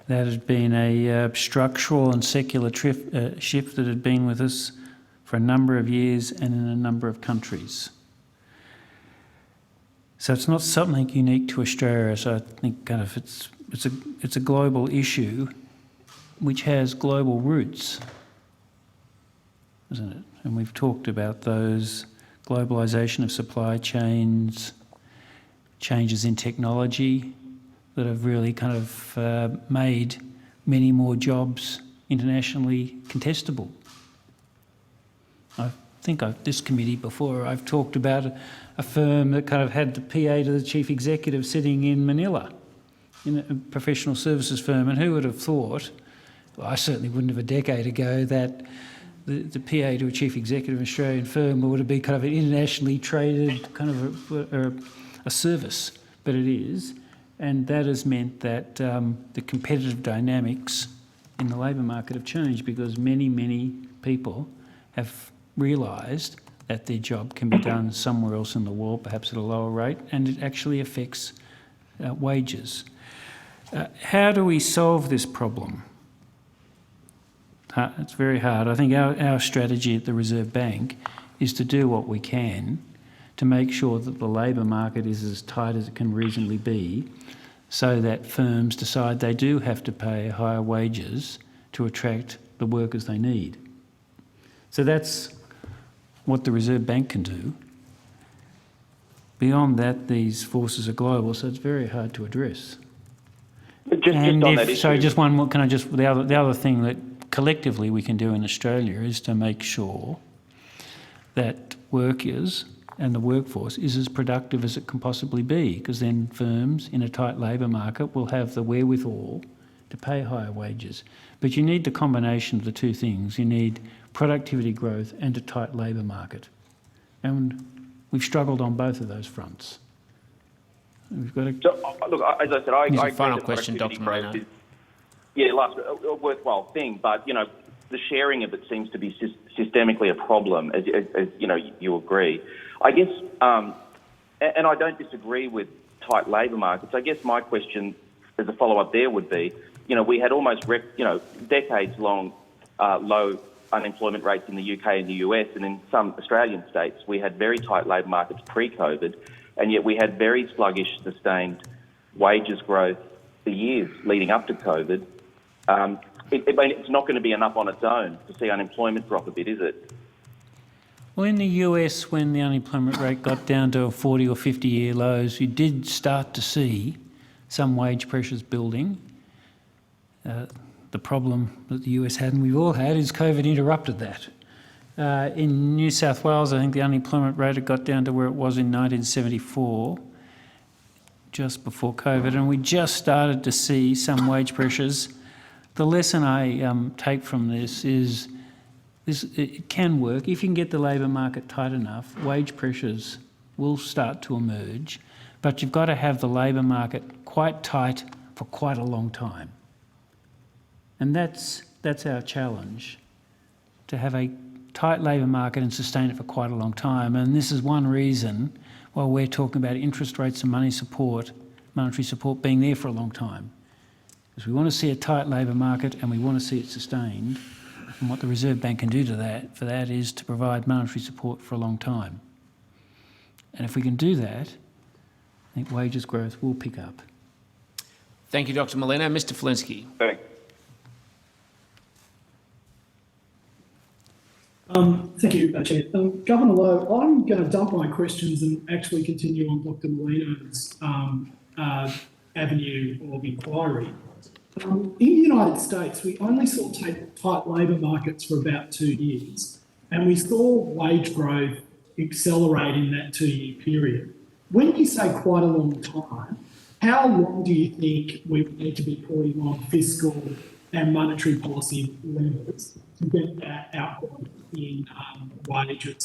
That had been a structural and secular shift that had been with us for a number of years and in a number of countries. So it's not something unique to Australia. So I think kind of it's a global issue which has global roots, isn't it? And we've talked about those: globalisation of supply chains, changes in technology that have really kind of made many more jobs internationally contestable. I think this committee before, I've talked about a firm that kind of had the PA to the chief executive sitting in Manila, in a professional services firm, and who would have thought, well, I certainly wouldn't have a decade ago, that the PA to a chief executive of an Australian firm would have been kind of an internationally traded kind of a service, but it is. And that has meant that the competitive dynamics in the labour market have changed because many, many people have realised that their job can be done somewhere else in the world, perhaps at a lower rate, and it actually affects wages. How do we solve this problem? It's very hard. I think our strategy at the Reserve Bank is to do what we can to make sure that the labour market is as tight as it can reasonably be, so that firms decide they do have to pay higher wages to attract the workers they need. So that's what the Reserve Bank can do. Beyond that, these forces are global, so it's very hard to address. Just on that issue. Sorry, just one more. Can I just the other thing that collectively we can do in Australia is to make sure that workers and the workforce is as productive as it can possibly be, because then firms in a tight labour market will have the wherewithal to pay higher wages. But you need the combination of the two things. You need productivity growth and a tight labour market. And we've struggled on both of those fronts. We've got to... So, look, as I said, I agree final that question, productivity Dr. growth Mulino. is a worthwhile thing, but, the sharing of it seems to be systemically a problem, as you agree. I guess, and I don't disagree with tight labour markets. I guess my question as a follow-up there would be, we had almost, decades-long low unemployment rates in the UK and the US, and in some Australian states, we had very tight labour markets pre-COVID, and yet we had very sluggish, sustained wages growth for years leading up to COVID. It's not going to be enough on its own to see unemployment drop a bit, is it? Well, in the US, when the unemployment rate got down to 40 or 50-year lows, you did start to see some wage pressures building. The problem that the US had, and we've all had, is COVID interrupted that. In New South Wales, I think the unemployment rate had got down to where it was in 1974, just before COVID, and we just started to see some wage pressures. The lesson I take from this is it can work. If you can get the labour market tight enough, wage pressures will start to emerge, but you've got to have the labour market quite tight for quite a long time. And that's our challenge, to have a tight labour market and sustain it for quite a long time. And this is one reason why we're talking about interest rates and monetary support being there for a long time. Because we want to see a tight labour market and we want to see it sustained. And what the Reserve Bank can do for that is to provide monetary support for a long time. And if we can do that, I think wages growth will pick up. Thank you, Dr. Mulino. Mr. Falinski. Thanks. Thank you, Chair. Governor Lowe, I'm going to dump my questions and actually continue on Dr. Mulino's avenue of inquiry. In the United States, we only saw tight labour markets for about 2 years, and we saw wage growth accelerate in that 2-year period. When you say quite a long time, how long do you think we need to be putting on fiscal and monetary policy levers to get that outcome in wages?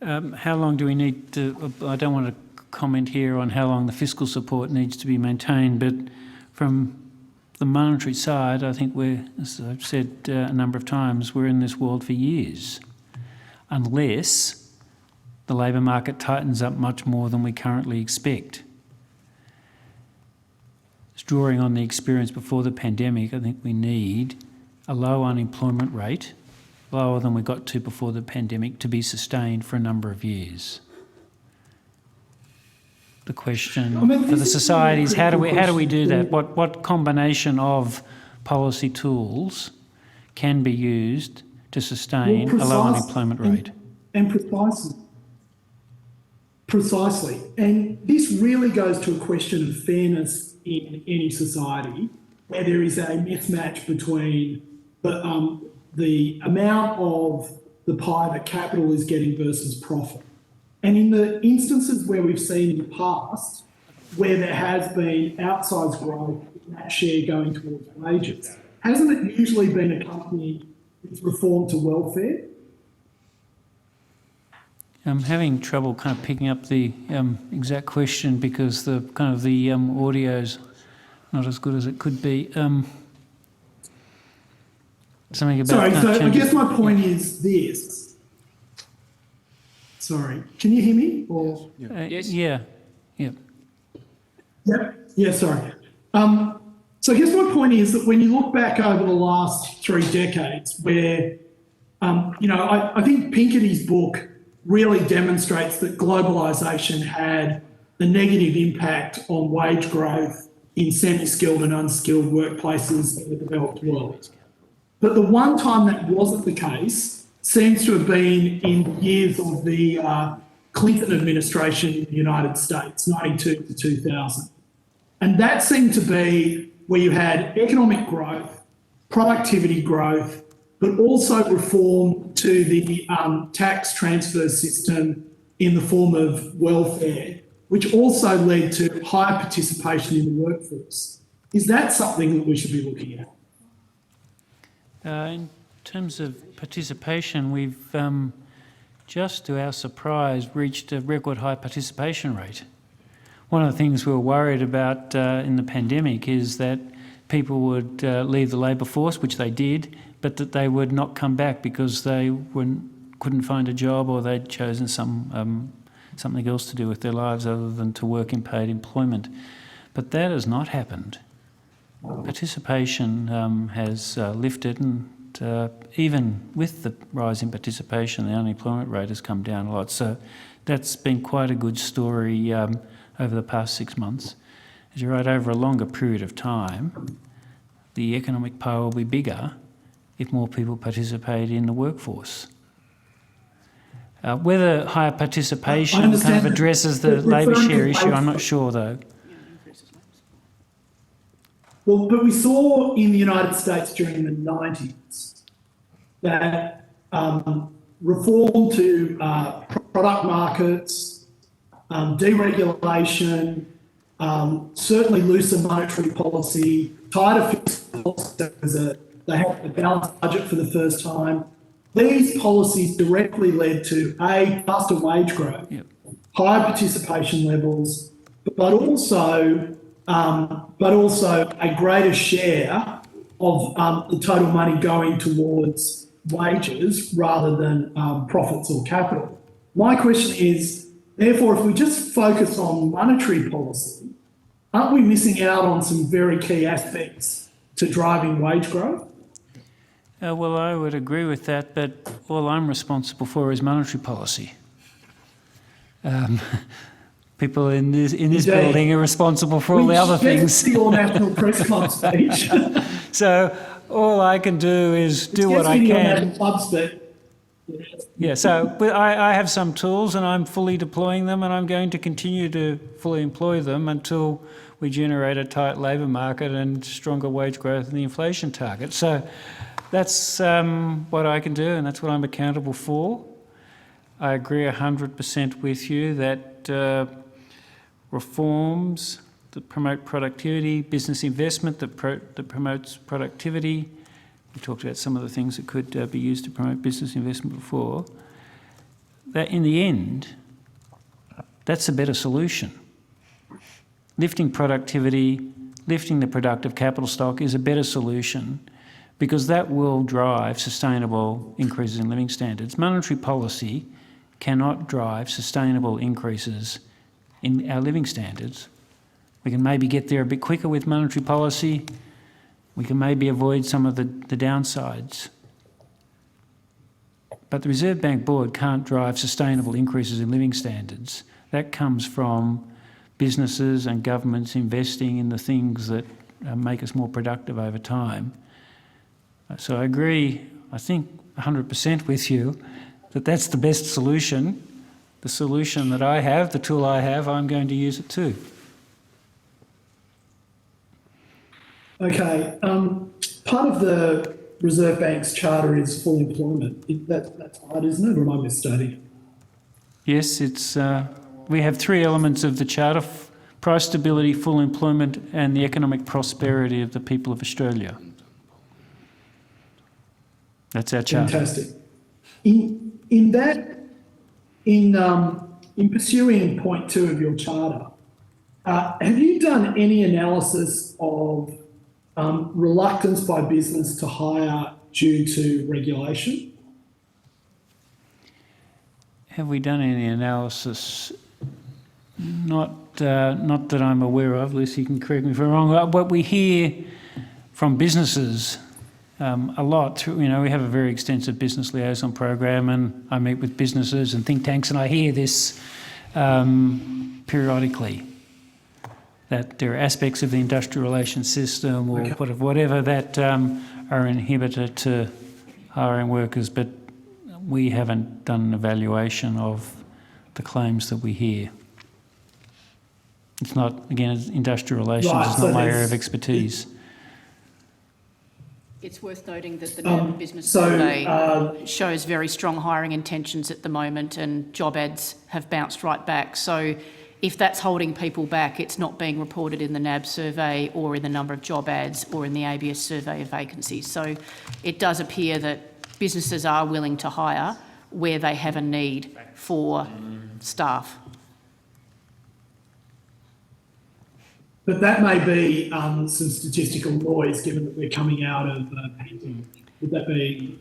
How long do we need to... I don't want to comment here on how long the fiscal support needs to be maintained, but from the monetary side, I think we're, as I've said a number of times, we're in this world for years, unless the labour market tightens up much more than we currently expect. Drawing on the experience before the pandemic, I think we need a low unemployment rate, lower than we got to before the pandemic, to be sustained for a number of years. The question for the society is how do we do that? What combination of policy tools can be used to sustain a low unemployment rate? And precisely. And this really goes to a question of fairness in any society, where there is a mismatch between the amount of the pie that capital is getting versus profit. And in the instances where we've seen in the past, where there has been outsized growth, that share going towards wages, hasn't it usually been accompanied with reform to welfare? I'm having trouble kind of picking up the exact question because the audio's not as good as it could be. Something about... Sorry, so I guess my point is this. Sorry, can you hear me? Or Yes. Yeah. Yep. Yeah, sorry. So I guess my point is that when you look back over the last 3 decades, where I think Pinkerty's book really demonstrates that globalisation had the negative impact on wage growth in semi-skilled and unskilled workplaces in the developed world. But the one time that wasn't the case seems to have been in years of the Clinton administration in the United States, 92 to 2000. And that seemed to be where you had economic growth, productivity growth, but also reform to the tax transfer system in the form of welfare, which also led to higher participation in the workforce. Is that something that we should be looking at? In terms of participation, we've just to our surprise reached a record high participation rate. One of the things we were worried about in the pandemic is that people would leave the labour force, which they did, but that they would not come back because they couldn't find a job or they'd chosen something else to do with their lives other than to work in paid employment. But that has not happened. Participation has lifted, and even with the rise in participation, the unemployment rate has come down a lot. So that's been quite a good story over the past 6 months. As you're right, over a longer period of time, the economic pie will be bigger if more people participate in the workforce. Whether higher participation kind of addresses the labour share issue, I'm not sure though. Well, but we saw in the United States during the 90s that reform to product markets, deregulation, certainly looser monetary policy, tighter fiscal policy, they had a balanced budget for the first time. These policies directly led to faster wage growth, higher participation levels, but also a greater share of the total money going towards wages rather than profits or capital. My question is, therefore, if we just focus on monetary policy, aren't we missing out on some very key aspects to driving wage growth? Well, I would agree with that, but all I'm responsible for is monetary policy. People in this building are responsible for all the other things. Your National Press Club speech. So all I can do is do what I can. Yeah, so but I have some tools and I'm fully deploying them, and I'm going to continue to fully employ them until we generate a tight labour market and stronger wage growth and the inflation target. So that's what I can do, and that's what I'm accountable for. I agree 100% with you that reforms that promote productivity, business investment that promotes productivity. We talked about some of the things that could be used to promote business investment before. That in the end, that's a better solution. Lifting productivity, lifting the productive capital stock is a better solution because that will drive sustainable increases in living standards. Monetary policy cannot drive sustainable increases in our living standards. We can maybe get there a bit quicker with monetary policy. We can maybe avoid some of the downsides. But the Reserve Bank Board can't drive sustainable increases in living standards. That comes from businesses and governments investing in the things that make us more productive over time. So I agree, I think 100% with you that that's the best solution. The solution that I have, the tool I have, I'm going to use it too. Okay, part of the Reserve Bank's charter is full employment. That's right, isn't it, or am I misstating? Yes, it's. We have three elements of the charter: price stability, full employment, and the economic prosperity of the people of Australia. That's our charter. Fantastic. In pursuing point 2 of your charter, have you done any analysis of reluctance by business to hire due to regulation? Have we done any analysis? Not that I'm aware of. Lucy, you can correct me if I'm wrong. What we hear from businesses a lot, we have a very extensive business liaison program, and I meet with businesses and think tanks, and I hear this periodically, that there are aspects of the industrial relations system or whatever that are an inhibitor to hiring workers, but we haven't done an evaluation of the claims that we hear. It's not, again, industrial relations is not my area of expertise. It's worth noting that the NAB Business Survey shows very strong hiring intentions at the moment, and job ads have bounced right back. So if that's holding people back, it's not being reported in the NAB survey or in the number of job ads or in the ABS survey of vacancies. So it does appear that businesses are willing to hire where they have a need for staff. But that may be some statistical noise, given that we're coming out of pandemic. Would that be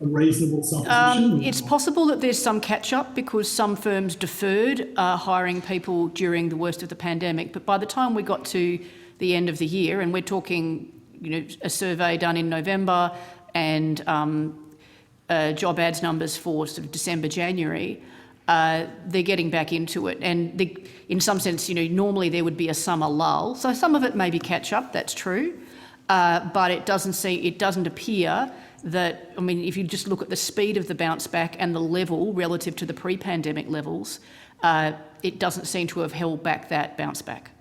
reasonable supposition? It's possible that there's some catch-up because some firms deferred hiring people during the worst of the pandemic. But by the time we got to the end of the year, and we're talking, a survey done in November and job ads numbers for sort of December, January, they're getting back into it. And in some sense, normally there would be a summer lull. So some of it may be catch-up, that's true. But it doesn't appear that, if you just look at the speed of the bounce back and the level relative to the pre-pandemic levels, it doesn't seem to have held back that bounce back.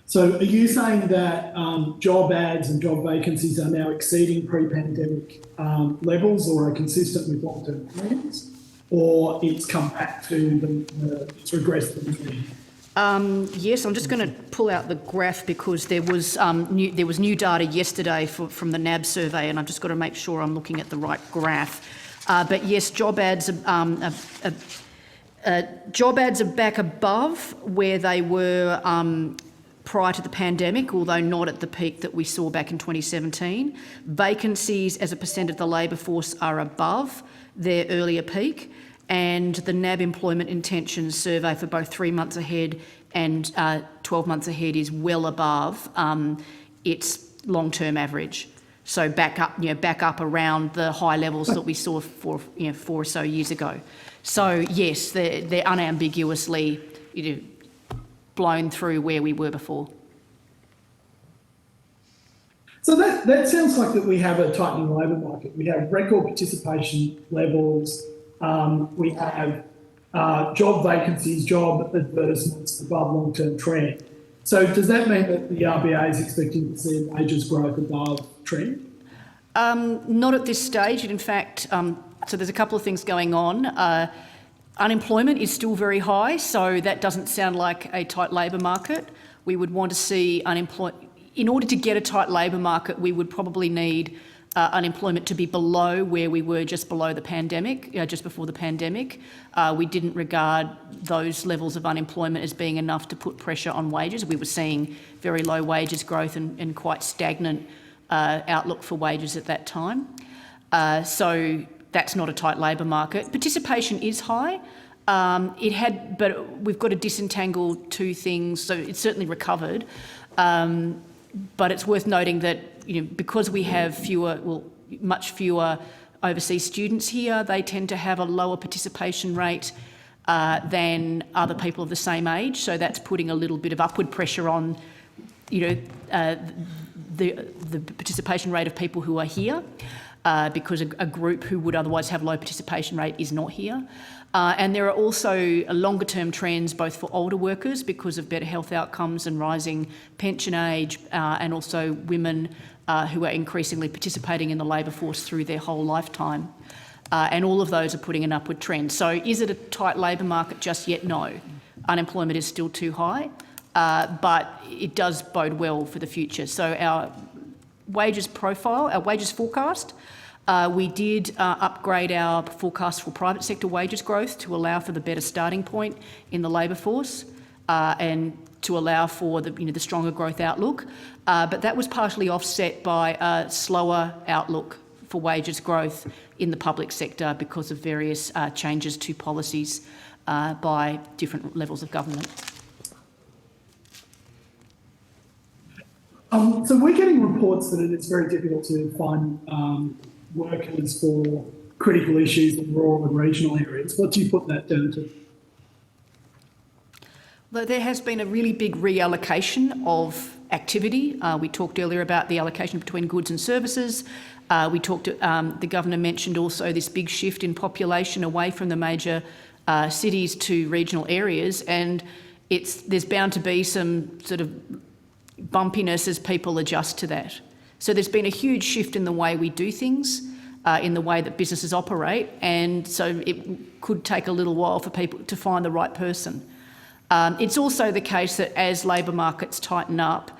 So are you saying that job ads and job vacancies are now exceeding pre-pandemic levels or are consistent with long-term trends, or it's come back to it's regressed to the trend? Yes, I'm just going to pull out the graph because there was new data yesterday from the NAB survey, and I've just got to make sure I'm looking at the right graph. But yes, job ads are back above where they were prior to the pandemic, although not at the peak that we saw back in 2017. Vacancies as a percent of the labour force are above their earlier peak, and the NAB Employment Intentions survey for both 3 months ahead and 12 months ahead is well above its long-term average. So back up around the high levels that we saw 4 or so years ago. So yes, they're unambiguously blown through where we were before. So that sounds like that we have a tightening labour market. We have record participation levels. We have job vacancies, job advertisements above long-term trend. So does that mean that the RBA is expecting to see wages growth above trend? Not at this stage. In fact, so there's a couple of things going on. Unemployment is still very high, so that doesn't sound like a tight labour market. We would want to see in order to get a tight labour market, we would probably need unemployment to be below where we were just below the pandemic, just before the pandemic. We didn't regard those levels of unemployment as being enough to put pressure on wages. We were seeing very low wages growth and quite stagnant outlook for wages at that time. So that's not a tight labour market. Participation is high. But we've got to disentangle two things. So it's certainly recovered, but it's worth noting that because we have much fewer overseas students here, they tend to have a lower participation rate than other people of the same age. So that's putting a little bit of upward pressure on, the participation rate of people who are here. Because a group who would otherwise have low participation rate is not here. And there are also longer term trends both for older workers because of better health outcomes and rising pension age, and also women who are increasingly participating in the labour force through their whole lifetime. And all of those are putting an upward trend. So is it a tight labour market just yet? No. Unemployment is still too high, but it does bode well for the future. So our wages profile, our wages forecast, we did upgrade our forecast for private sector wages growth to allow for the better starting point in the labour force and to allow for the stronger growth outlook. But that was partially offset by a slower outlook for wages growth in the public sector because of various changes to policies by different levels of government. So we're getting reports that it's very difficult to find workers for critical issues in rural and regional areas. What do you put that down to? Well, there has been a really big reallocation of activity. We talked earlier about the allocation between goods and services. The Governor mentioned also this big shift in population away from the major cities to regional areas, and there's bound to be some sort of bumpiness as people adjust to that. So there's been a huge shift in the way we do things, in the way that businesses operate, and so it could take a little while for people to find the right person. It's also the case that as labour markets tighten up,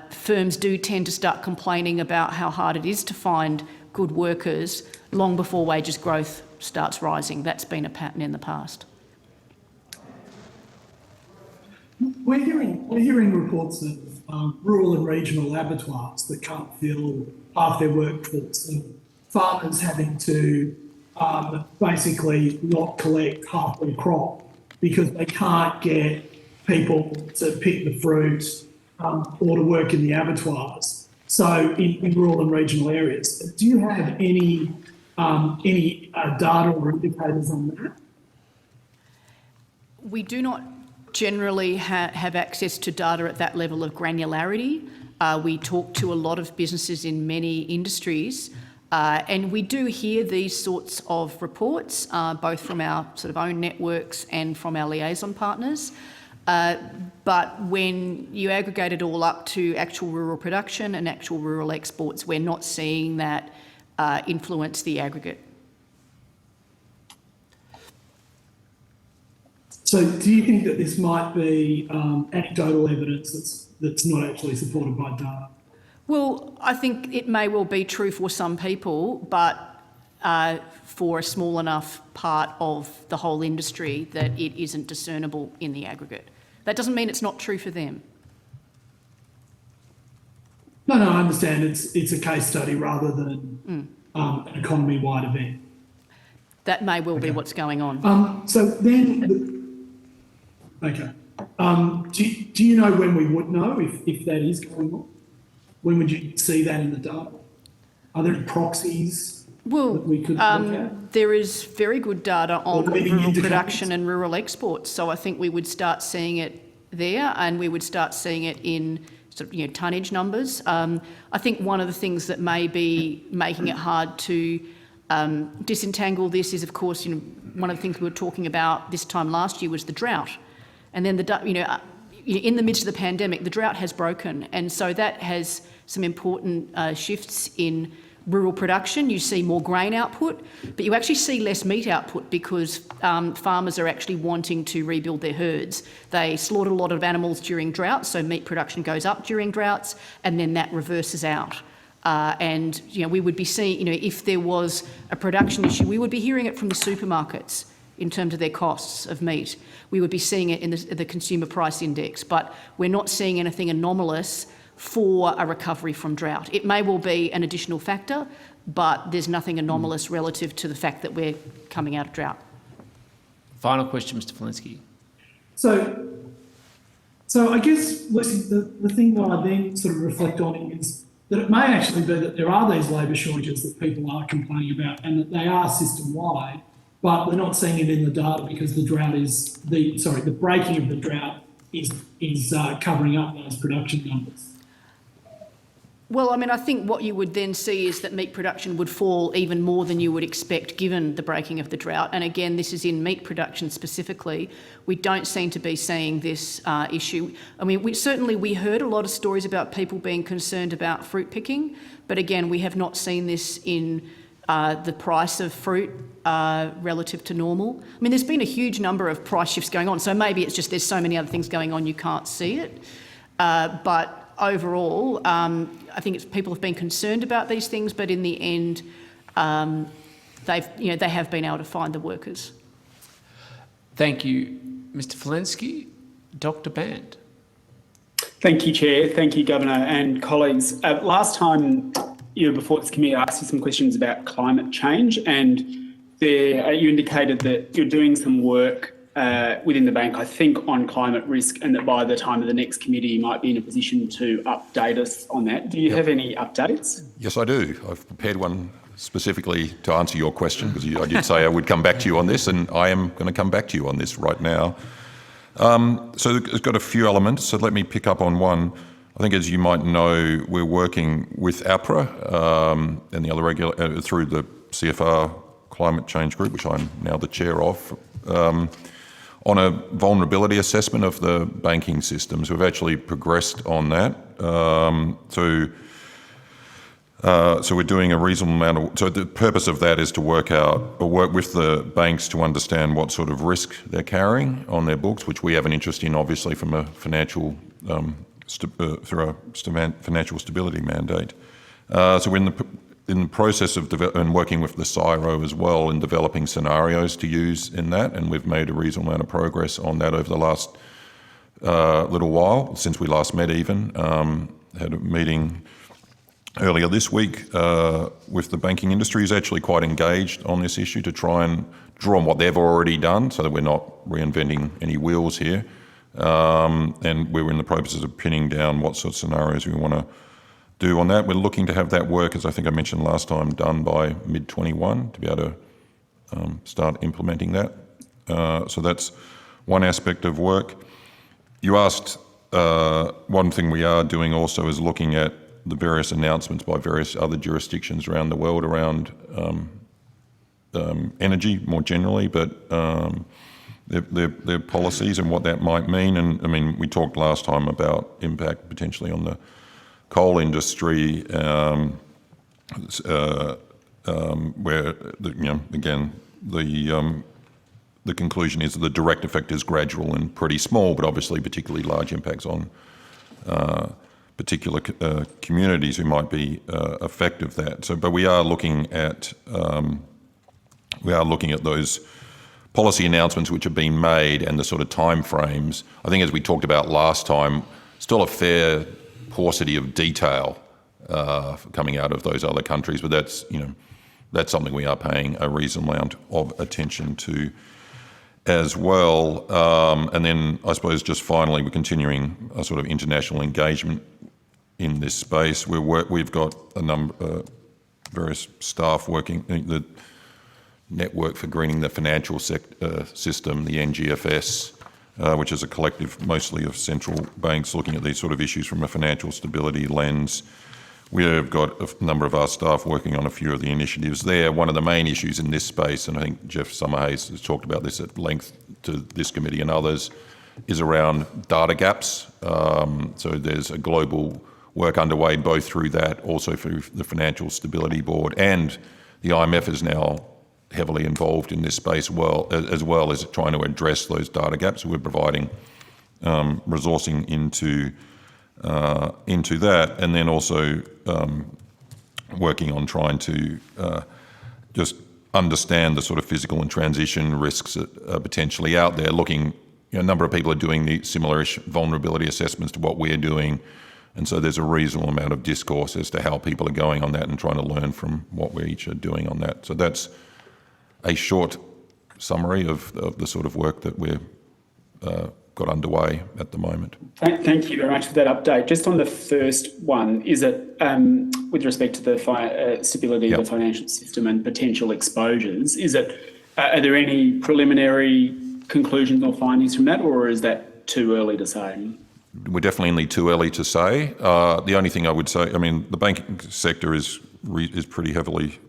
firms do tend to start complaining about how hard it is to find good workers long before wages growth starts rising. That's been a pattern in the past. We're hearing reports that rural and regional abattoirs that can't fill half their workforce, and farmers having to basically not collect half their crop because they can't get people to pick the fruit or to work in the abattoirs. So in rural and regional areas, do you have any data or indicators on that? We do not generally have access to data at that level of granularity. We talk to a lot of businesses in many industries, and we do hear these sorts of reports, both from our sort of own networks and from our liaison partners. But when you aggregate it all up to actual rural production and actual rural exports, we're not seeing that influence the aggregate. So do you think that this might be anecdotal evidence that's not actually supported by data? Well, I think it may well be true for some people, but for a small enough part of the whole industry that it isn't discernible in the aggregate. That doesn't mean it's not true for them. No, I understand. It's a case study rather than an economy-wide event. That may well be what's going on. So then, do you know when we would know if that is going on? When would you see that in the data? Are there any proxies that we could look at? There is very good data on rural production and rural exports, so I think we would start seeing it there, and we would start seeing it in sort of, tonnage numbers. I think one of the things that may be making it hard to disentangle this is, of course, one of the things we were talking about this time last year was the drought, and then in the midst of the pandemic, the drought has broken, and so that has some important shifts in rural production. You see more grain output, but you actually see less meat output because farmers are actually wanting to rebuild their herds. They slaughter a lot of animals during droughts, so meat production goes up during droughts, and then that reverses out. And we would be seeing, if there was a production issue, we would be hearing it from the supermarkets in terms of their costs of meat. We would be seeing it in the consumer price index, but we're not seeing anything anomalous for a recovery from drought. It may well be an additional factor, but there's nothing anomalous relative to the fact that we're coming out of drought. Final question, Mr. Falinski. So I guess, Luci, the thing that I then sort of reflect on is that it may actually be that there are these labour shortages that people are complaining about and that they are system-wide, but we're not seeing it in the data because the breaking of the drought is covering up those production numbers. Well, I think what you would then see is that meat production would fall even more than you would expect given the breaking of the drought. And again, this is in meat production specifically. We don't seem to be seeing this issue. We heard a lot of stories about people being concerned about fruit picking, but again, we have not seen this in the price of fruit relative to normal. There's been a huge number of price shifts going on, so maybe it's just there's so many other things going on you can't see it. But overall, I think people have been concerned about these things, but in the end, they have been able to find the workers. Thank you, Mr. Falinski. Dr. Bandt. Thank you, Chair. Thank you, Governor and colleagues. Last time before this committee, I asked you some questions about climate change, and there you indicated that you're doing some work within the bank, I think, on climate risk, and that by the time of the next committee you might be in a position to update us on that. Do you have any updates? Yes, I do. I've prepared one specifically to answer your question because I did say I would come back to you on this, and I am going to come back to you on this right now. So it's got a few elements, so let me pick up on one. I think, as you might know, we're working with APRA and the other through the CFR Climate Change Group, which I'm now the chair of, on a vulnerability assessment of the banking systems. We've actually progressed on that. So we're doing a reasonable amount of... So the purpose of that is to work with the banks to understand what sort of risk they're carrying on their books, which we have an interest in, obviously, from a financial... through a financial stability mandate. So we're in the process of and working with the CSIRO as well in developing scenarios to use in that, and we've made a reasonable amount of progress on that over the last little while, since we last met even. Had a meeting earlier this week with the banking industry, who's actually quite engaged on this issue to try and draw on what they've already done so that we're not reinventing any wheels here. And we're in the process of pinning down what sort of scenarios we want to do on that. We're looking to have that work, as I think I mentioned last time, done by mid-21 to be able to start implementing that. So that's one aspect of work. You asked, one thing we are doing also is looking at the various announcements by various other jurisdictions around the world around energy more generally, but their policies and what that might mean. And I mean, we talked last time about impact potentially on the coal industry, where again the conclusion is that the direct effect is gradual and pretty small, but obviously particularly large impacts on particular communities who might be affected of that. So, but we are looking at those policy announcements which have been made and the sort of timeframes. I think, as we talked about last time, still a fair paucity of detail coming out of those other countries, but that's something we are paying a reasonable amount of attention to as well. And then I suppose just finally, we're continuing a sort of international engagement in this space. We've got a number various staff working the Network for Greening the Financial System, the NGFS, which is a collective mostly of central banks looking at these sort of issues from a financial stability lens. We've got a number of our staff working on a few of the initiatives there. One of the main issues in this space, and I think Jeff Summerhayes has talked about this at length to this committee and others, is around data gaps. So there's a global work underway both through that, also through the Financial Stability Board, and the IMF is now heavily involved in this space as well as trying to address those data gaps. So we're providing resourcing into that, and then also working on trying to just understand the sort of physical and transition risks that are potentially out there. A number of people are doing the similar-ish vulnerability assessments to what we're doing, and so there's a reasonable amount of discourse as to how people are going on that and trying to learn from what we each are doing on that. So that's a short summary of the sort of work that we've got underway at the moment. Thank you very much for that update. Just on the first one, is it with respect to the stability of the financial system and potential exposures, are there any preliminary conclusions or findings from that, or is that too early to say? We're definitely too early to say. The only thing I would say, I mean, the banking sector is pretty heavily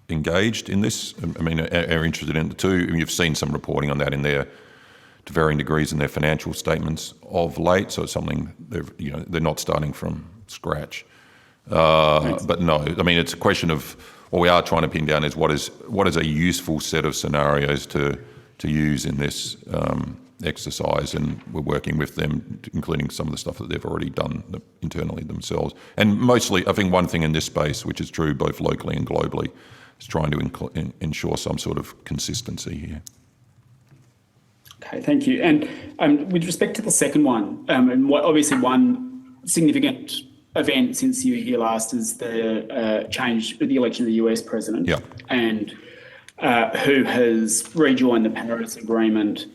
engaged in this. I mean, are interested in it too. I mean, you've seen some reporting on that in their, to varying degrees, in their financial statements of late. So it's something they're not starting from scratch. But no, I mean, it's a question of what we are trying to pin down is what is a useful set of scenarios to use in this exercise, and we're working with them, including some of the stuff that they've already done internally themselves. And mostly, I think one thing in this space, which is true both locally and globally, is trying to ensure some sort of consistency here. Okay, thank you. And with respect to the second one, and obviously one significant event since you were here last is the change with the election of the US president, and who has rejoined the Paris Agreement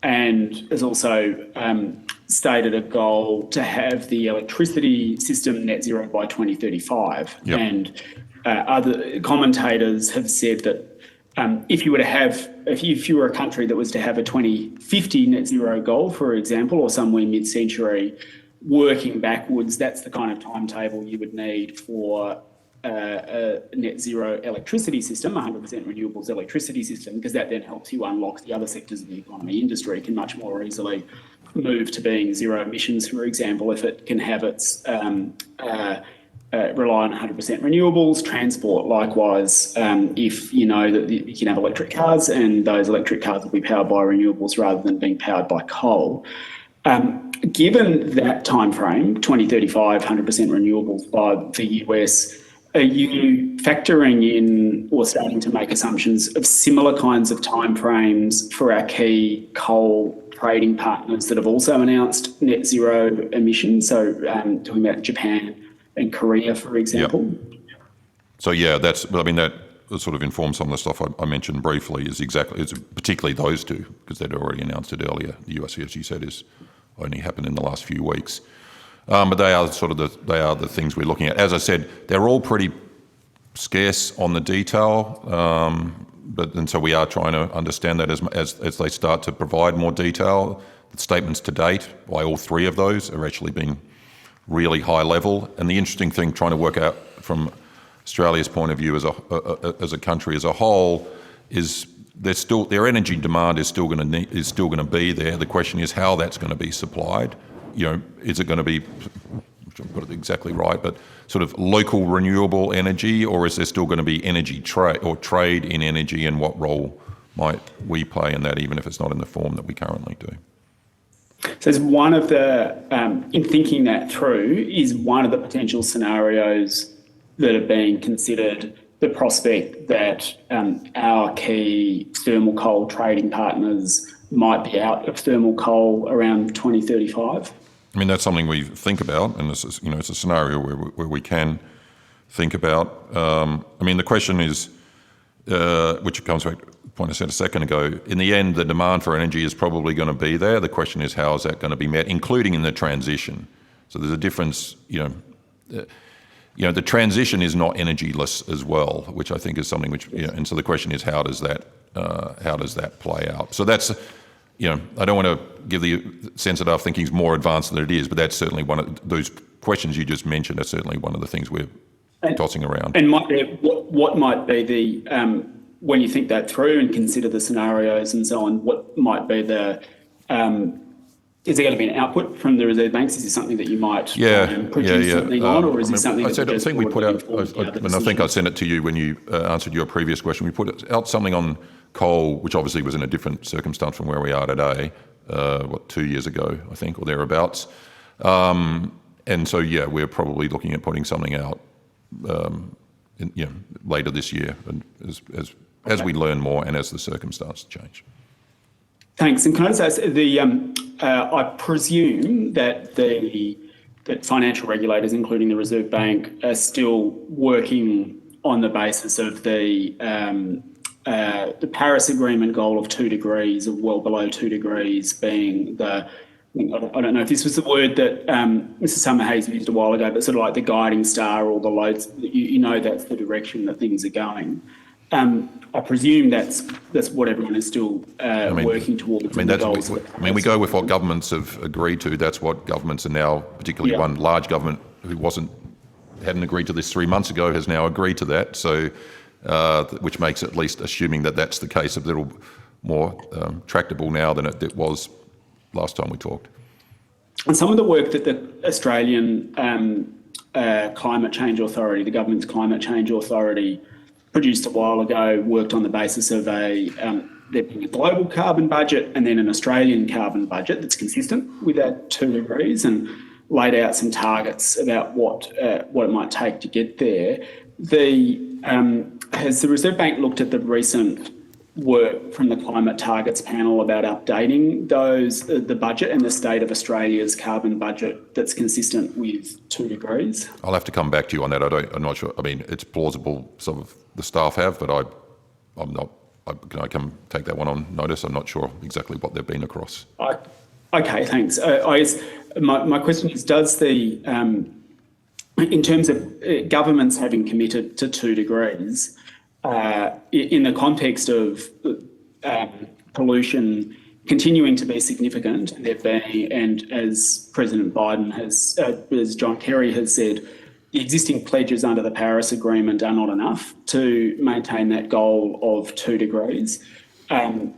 and has also stated a goal to have the electricity system net zero by 2035. And other commentators have said that if you were a country that was to have a 2050 net zero goal, for example, or somewhere mid-century, working backwards, that's the kind of timetable you would need for a net zero electricity system, 100% renewables electricity system, because that then helps you unlock the other sectors of the economy. Industry can much more easily move to being zero emissions, for example, if it can have its rely on 100% renewables. Transport, likewise, if you know that you can have electric cars, and those electric cars will be powered by renewables rather than being powered by coal. Given that time frame, 2035, 100% renewables by the US, are you factoring in or starting to make assumptions of similar kinds of timeframes for our key coal trading partners that have also announced net zero emissions? So talking about Japan and Korea, for example. Yep. So yeah, that sort of informs some of the stuff I mentioned briefly. It's particularly those two, because they'd already announced it earlier. The US, as you said, is only happened in the last few weeks. But they are the things we're looking at. As I said, they're all pretty scarce on the detail, and so we are trying to understand that as they start to provide more detail. The statements to date by all three of those are actually being really high level. And the interesting thing, trying to work out from Australia's point of view as a country as a whole, is their energy demand is still going to be there. The question is how that's going to be supplied. Is it going to be, I've got it exactly right, but sort of local renewable energy, or is there still going to be energy trade in energy, and what role might we play in that, even if it's not in the form that we currently do? So, as one of the, in thinking that through, is one of the potential scenarios that are being considered the prospect that our key thermal coal trading partners might be out of thermal coal around 2035? I mean, that's something we think about, and it's a scenario where we can think about. I mean, the question is, which comes back to the point I said a second ago, in the end, the demand for energy is probably going to be there. The question is, how is that going to be met, including in the transition? So there's a difference, the transition is not energyless as well, which I think is something which, and so the question is, how does that play out? So that's, I don't want to give the sense that our thinking is more advanced than it is, but that's certainly one of those questions you just mentioned are certainly one of the things we're tossing around. And what might be the, when you think that through and consider the scenarios and so on, what might be the, is there going to be an output from the Reserve Banks? Is this something that you might produce something on, or is it something I think we put out, and I think I sent it to you when you answered your previous question, we put out something on coal, which obviously was in a different circumstance from where we are today, 2 years ago, I think, or thereabouts. And so, we're probably looking at putting something out later this year, and as we learn more and as the circumstances change. Thanks. And can I just ask, I presume that that financial regulators, including the Reserve Bank, are still working on the basis of the Paris Agreement goal of 2 degrees, or well below 2 degrees, being the, I don't know if this was the word that Mr. Summerhayes used a while ago, but sort of like the guiding star, or the loads, that's the direction that things are going. I presume that's what everyone is still working towards. We go with what governments have agreed to. That's what governments are now, particularly one large government who hadn't agreed to this 3 months ago, has now agreed to that. So, which makes at least assuming that that's the case a little more tractable now than it was last time we talked. And some of the work that the Australian Climate Change Authority, the government's Climate Change Authority, produced a while ago, worked on the basis of there being a global carbon budget and then an Australian carbon budget that's consistent with that 2 degrees, and laid out some targets about what it might take to get there. Has the Reserve Bank looked at the recent work from the Climate Targets Panel about updating the budget and the state of Australia's carbon budget that's consistent with 2 degrees? I'll have to come back to you on that. I'm not sure. I mean, it's plausible some of the staff have, but I'm not. Can I come take that one on notice? I'm not sure exactly what they've been across. Okay, thanks. My question is, does the in terms of governments having committed to 2 degrees, in the context of pollution continuing to be significant, and as President Biden as John Kerry has said, the existing pledges under the Paris Agreement are not enough to maintain that goal of 2 degrees. And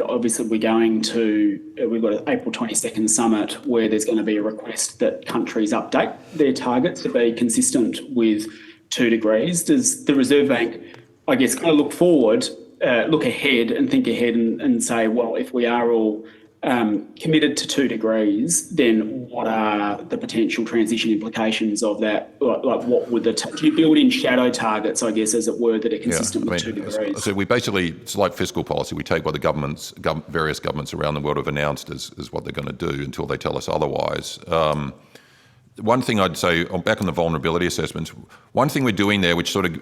obviously we've got an April 22nd summit where there's going to be a request that countries update their targets to be consistent with 2 degrees. Does the Reserve Bank, I guess, kind of look ahead and think ahead and say, well, if we are all committed to 2 degrees, then what are the potential transition implications of that? Like what would do you build in shadow targets, I guess, as it were, that are consistent with 2 degrees? So we basically, it's like fiscal policy. We take what the various governments around the world have announced as what they're going to do until they tell us otherwise. One thing I'd say, back on the vulnerability assessments, one thing we're doing there, which sort of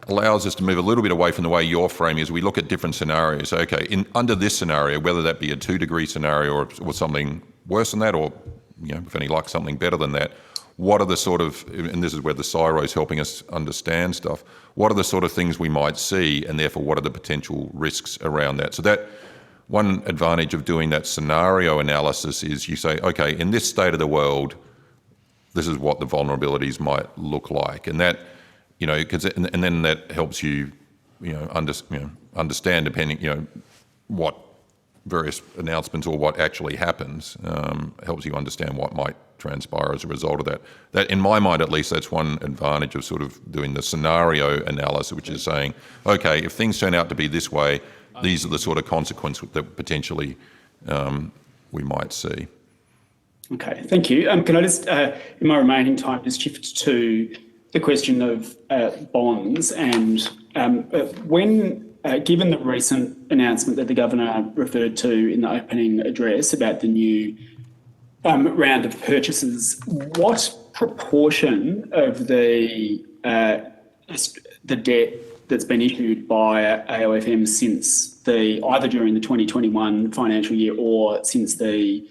allows us to move a little bit away from the way you're framing, is we look at different scenarios. Okay, under this scenario, whether that be a 2-degree scenario or something worse than that, or if any like something better than that, what are the sort of, and this is where the CSIRO is helping us understand stuff, what are the sort of things we might see, and therefore what are the potential risks around that? So that one advantage of doing that scenario analysis is you say, okay, in this state of the world, this is what the vulnerabilities might look like, and that. And then that helps you, understand depending, what various announcements or what actually happens, helps you understand what might transpire as a result of that. That, in my mind at least, that's one advantage of sort of doing the scenario analysis, which is saying, okay, if things turn out to be this way, these are the sort of consequences that potentially we might see. Okay, thank you. Can I just, in my remaining time, just shift to the question of bonds, and given the recent announcement that the Governor referred to in the opening address about the new round of purchases, what proportion of the debt that's been issued by AOFM since either during the 2021 financial year or since the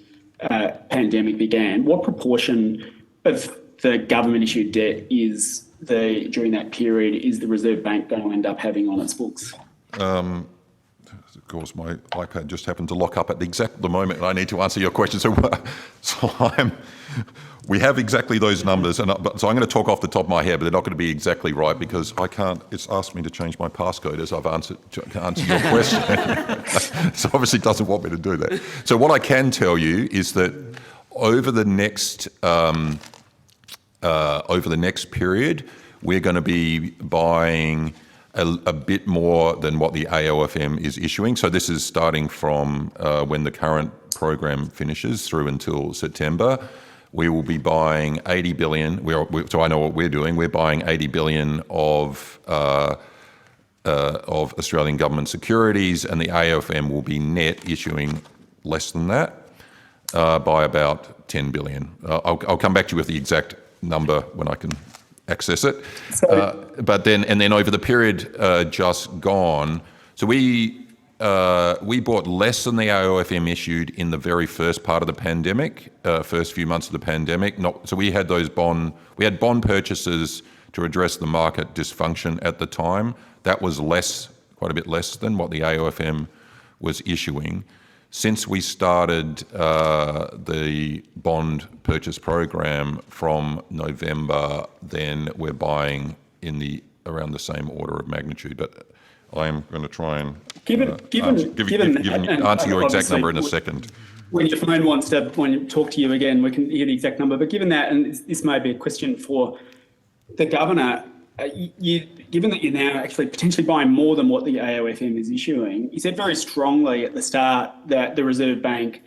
pandemic began, what proportion of the government-issued debt during that period is the Reserve Bank going to end up having on its books? Of course, my iPad just happened to lock up at the moment, and I need to answer your question. We have exactly those numbers, so I'm going to talk off the top of my head, but they're not going to be exactly right because I can't. It's asked me to change my passcode as I've answered your question, so obviously it doesn't want me to do that. So what I can tell you is that over the next period, we're going to be buying a bit more than what the AOFM is issuing. So this is starting from when the current program finishes through until September. We will be buying 80 billion. So I know what we're doing. We're buying 80 billion of Australian government securities, and the AOFM will be net issuing less than that by about 10 billion. I'll come back to you with the exact number when I can access it. But then over the period just gone, so we bought less than the AOFM issued in the very first part of the pandemic, first few months of the pandemic. So we had bond purchases to address the market dysfunction at the time. That was quite a bit less than what the AOFM was issuing. Since we started the bond purchase program from November, then we're buying around the same order of magnitude. But I am going to try and answer your exact number in a second. When your phone wants to talk to you again, we can hear the exact number. But given that, and this may be a question for the Governor, given that you're now actually potentially buying more than what the AOFM is issuing, you said very strongly at the start that the Reserve Bank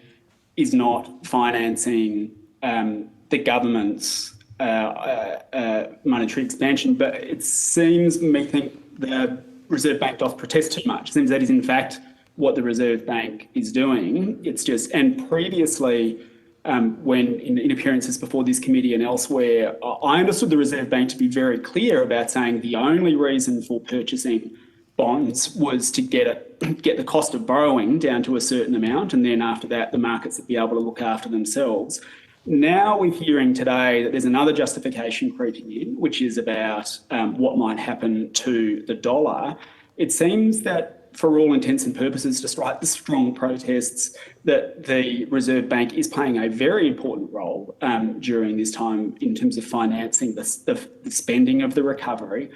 is not financing the government's monetary expansion, but it seems me think the Reserve Bank does protest too much. It seems that is in fact what the Reserve Bank is doing. It's just, and previously, when in appearances before this committee and elsewhere, I understood the Reserve Bank to be very clear about saying the only reason for purchasing bonds was to get the cost of borrowing down to a certain amount, and then after that, the markets would be able to look after themselves. Now we're hearing today that there's another justification creeping in, which is about what might happen to the dollar. It seems that for all intents and purposes, despite the strong protests, that the Reserve Bank is playing a very important role during this time in terms of financing the spending of the recovery.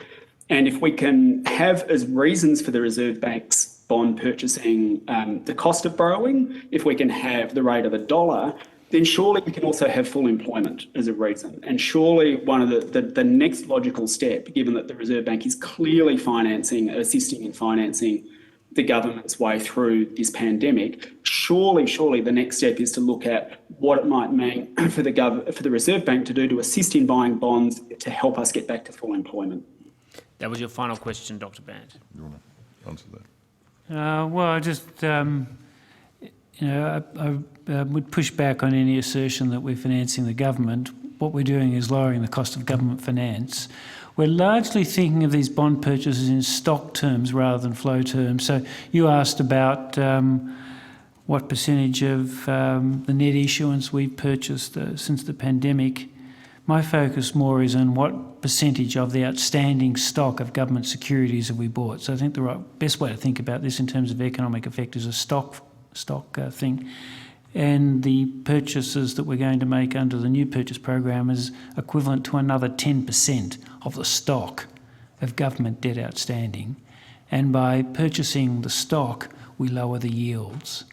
And if we can have as reasons for the Reserve Bank's bond purchasing the cost of borrowing, if we can have the rate of the dollar, then surely we can also have full employment as a reason. And surely one of the next logical step, given that the Reserve Bank is clearly assisting in financing the government's way through this pandemic, surely the next step is to look at what it might mean for the Reserve Bank to do to assist in buying bonds to help us get back to full employment. That was your final question, Dr. Bandt. You want to answer that? Well, I just, I would push back on any assertion that we're financing the government. What we're doing is lowering the cost of government finance. We're largely thinking of these bond purchases in stock terms rather than flow terms. So you asked about what percentage of the net issuance we've purchased since the pandemic. My focus more is on what percentage of the outstanding stock of government securities have we bought. So I think the best way to think about this in terms of economic effect is a stock thing. And the purchases that we're going to make under the new purchase program is equivalent to another 10% of the stock of government debt outstanding. And by purchasing the stock, we lower the yields.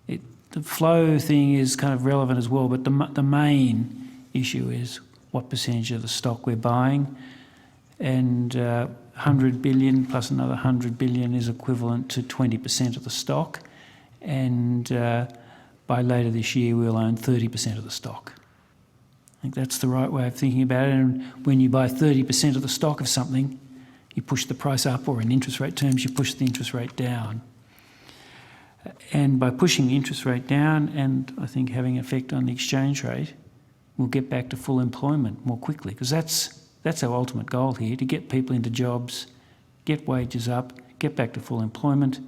The flow thing is kind of relevant as well, but the main issue is what percentage of the stock we're buying, and 100 billion plus another 100 billion is equivalent to 20% of the stock, and by later this year we'll own 30% of the stock. I think that's the right way of thinking about it, and when you buy 30% of the stock of something, you push the price up, or in interest rate terms you push the interest rate down. And by pushing the interest rate down, and I think having an effect on the exchange rate, we'll get back to full employment more quickly, because that's our ultimate goal here, to get people into jobs, get wages up, get back to full employment,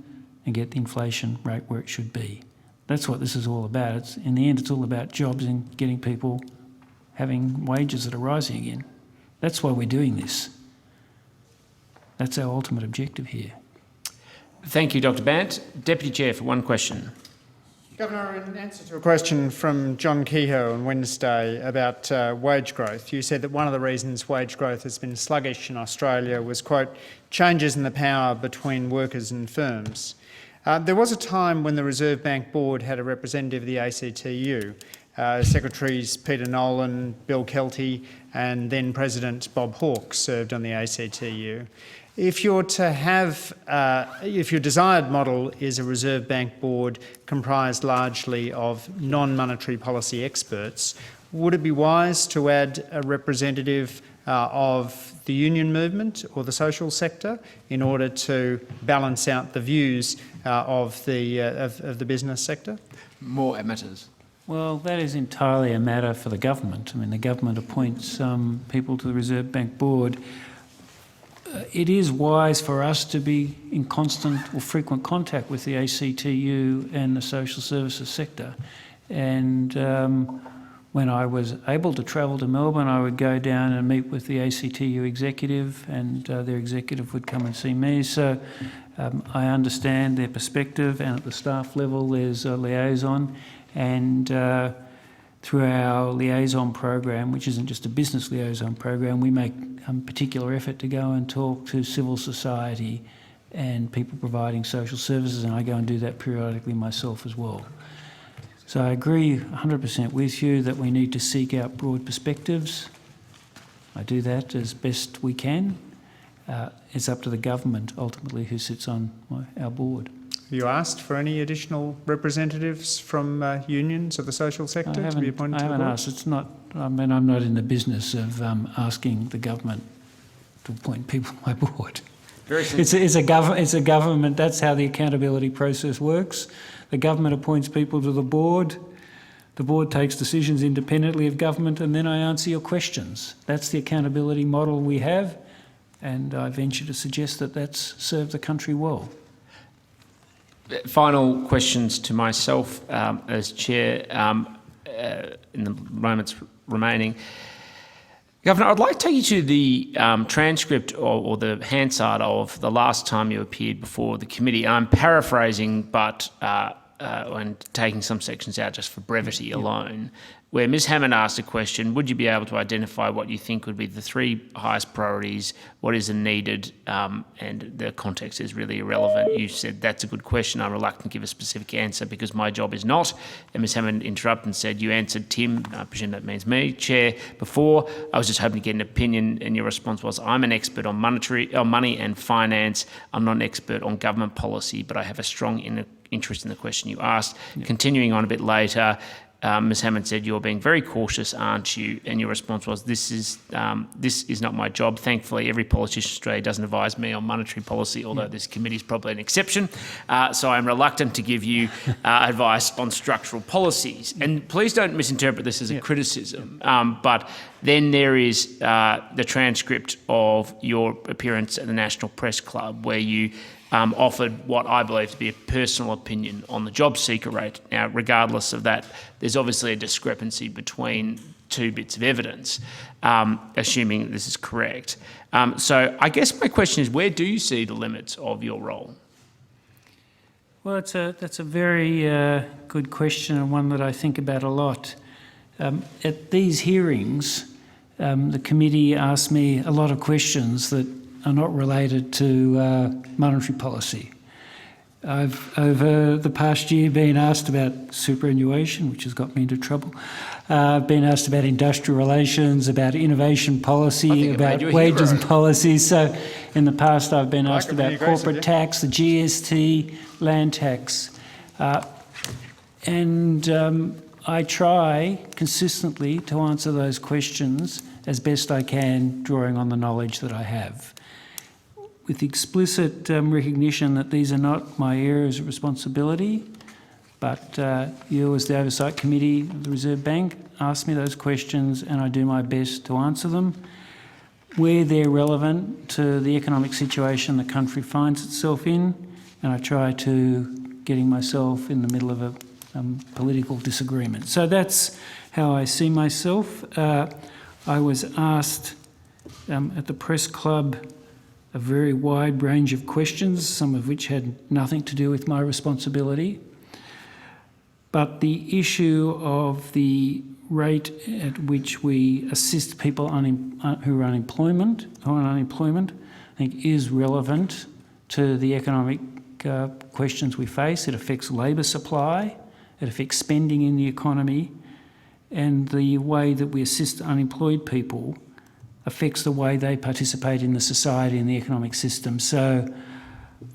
and get the inflation rate where it should be. That's what this is all about. In the end, it's all about jobs and getting people having wages that are rising again. That's why we're doing this. That's our ultimate objective here. Thank you, Dr. Bandt. Deputy Chair for one question. Governor, in answer to a question from John Kehoe on Wednesday about wage growth, you said that one of the reasons wage growth has been sluggish in Australia was, quote, changes in the power between workers and firms. There was a time when the Reserve Bank Board had a representative of the ACTU. Secretaries Peter Nolan, Bill Kelty and then President Bob Hawke served on the ACTU. If you're to have, if your desired model is a Reserve Bank Board comprised largely of non-monetary policy experts, would it be wise to add a representative of the union movement or the social sector in order to balance out the views of the business sector? More amateurs. Well, that is entirely a matter for the government. I mean, the government appoints people to the Reserve Bank Board. It is wise for us to be in constant or frequent contact with the ACTU and the social services sector. And when I was able to travel to Melbourne, I would go down and meet with the ACTU executive, and their executive would come and see me. So I understand their perspective, and at the staff level there's a liaison. And through our liaison program, which isn't just a business liaison program, we make particular effort to go and talk to civil society and people providing social services, and I go and do that periodically myself as well. So I agree 100% with you that we need to seek out broad perspectives. I do that as best we can. It's up to the government ultimately who sits on our board. Have you asked for any additional representatives from unions of the social sector to be appointed to the board? I haven't asked. It's not. I mean, I'm not in the business of asking the government to appoint people to my board. It's a government. That's how the accountability process works. The government appoints people to the board. The board takes decisions independently of government, and then I answer your questions. That's the accountability model we have, and I venture to suggest that that's served the country well. Final questions to myself as Chair in the moments remaining. Governor, I'd like to take you to the transcript or the Hansard of the last time you appeared before the committee. I'm paraphrasing, but and taking some sections out just for brevity alone, where Ms Hammond asked a question, would you be able to identify what you think would be the 3 highest priorities, what is needed, and the context is really irrelevant. You said, that's a good question. I'm reluctant to give a specific answer because my job is not. And Ms Hammond interrupted and said, you answered Tim, I presume that means me, Chair, before. I was just hoping to get an opinion, and your response was, I'm an expert on money and finance. I'm not an expert on government policy, but I have a strong interest in the question you asked. Yep. Continuing on a bit later, Ms Hammond said, you're being very cautious, aren't you? And your response was, this is not my job. Thankfully, every politician in Australia doesn't advise me on monetary policy, although this committee is probably an exception. So I'm reluctant to give you advice on structural policies. And please don't misinterpret this as a criticism. But then there is the transcript of your appearance at the National Press Club, where you offered what I believe to be a personal opinion on the job seeker rate. Now, regardless of that, there's obviously a discrepancy between 2 bits of evidence, assuming this is correct. So I guess my question is, where do you see the limits of your role? Well, that's a very good question, and one that I think about a lot. At these hearings, the committee asked me a lot of questions that are not related to monetary policy. I've, over the past year, been asked about superannuation, which has got me into trouble. I've been asked about industrial relations, about innovation policy, about wages and policies. So in the past, I've been asked about corporate tax, the GST, land tax. And I try consistently to answer those questions as best I can, drawing on the knowledge that I have, with explicit recognition that these are not my areas of responsibility, but you as the Oversight Committee of the Reserve Bank ask me those questions and I do my best to answer them where they're relevant to the economic situation the country finds itself in, and I try to getting myself in the middle of a political disagreement. So that's how I see myself. I was asked at the Press Club a very wide range of questions, some of which had nothing to do with my responsibility. But the issue of the rate at which we assist people who are on unemployment, I think is relevant to the economic questions we face. It affects labour supply, it affects spending in the economy, and the way that we assist unemployed people affects the way they participate in the society and the economic system. So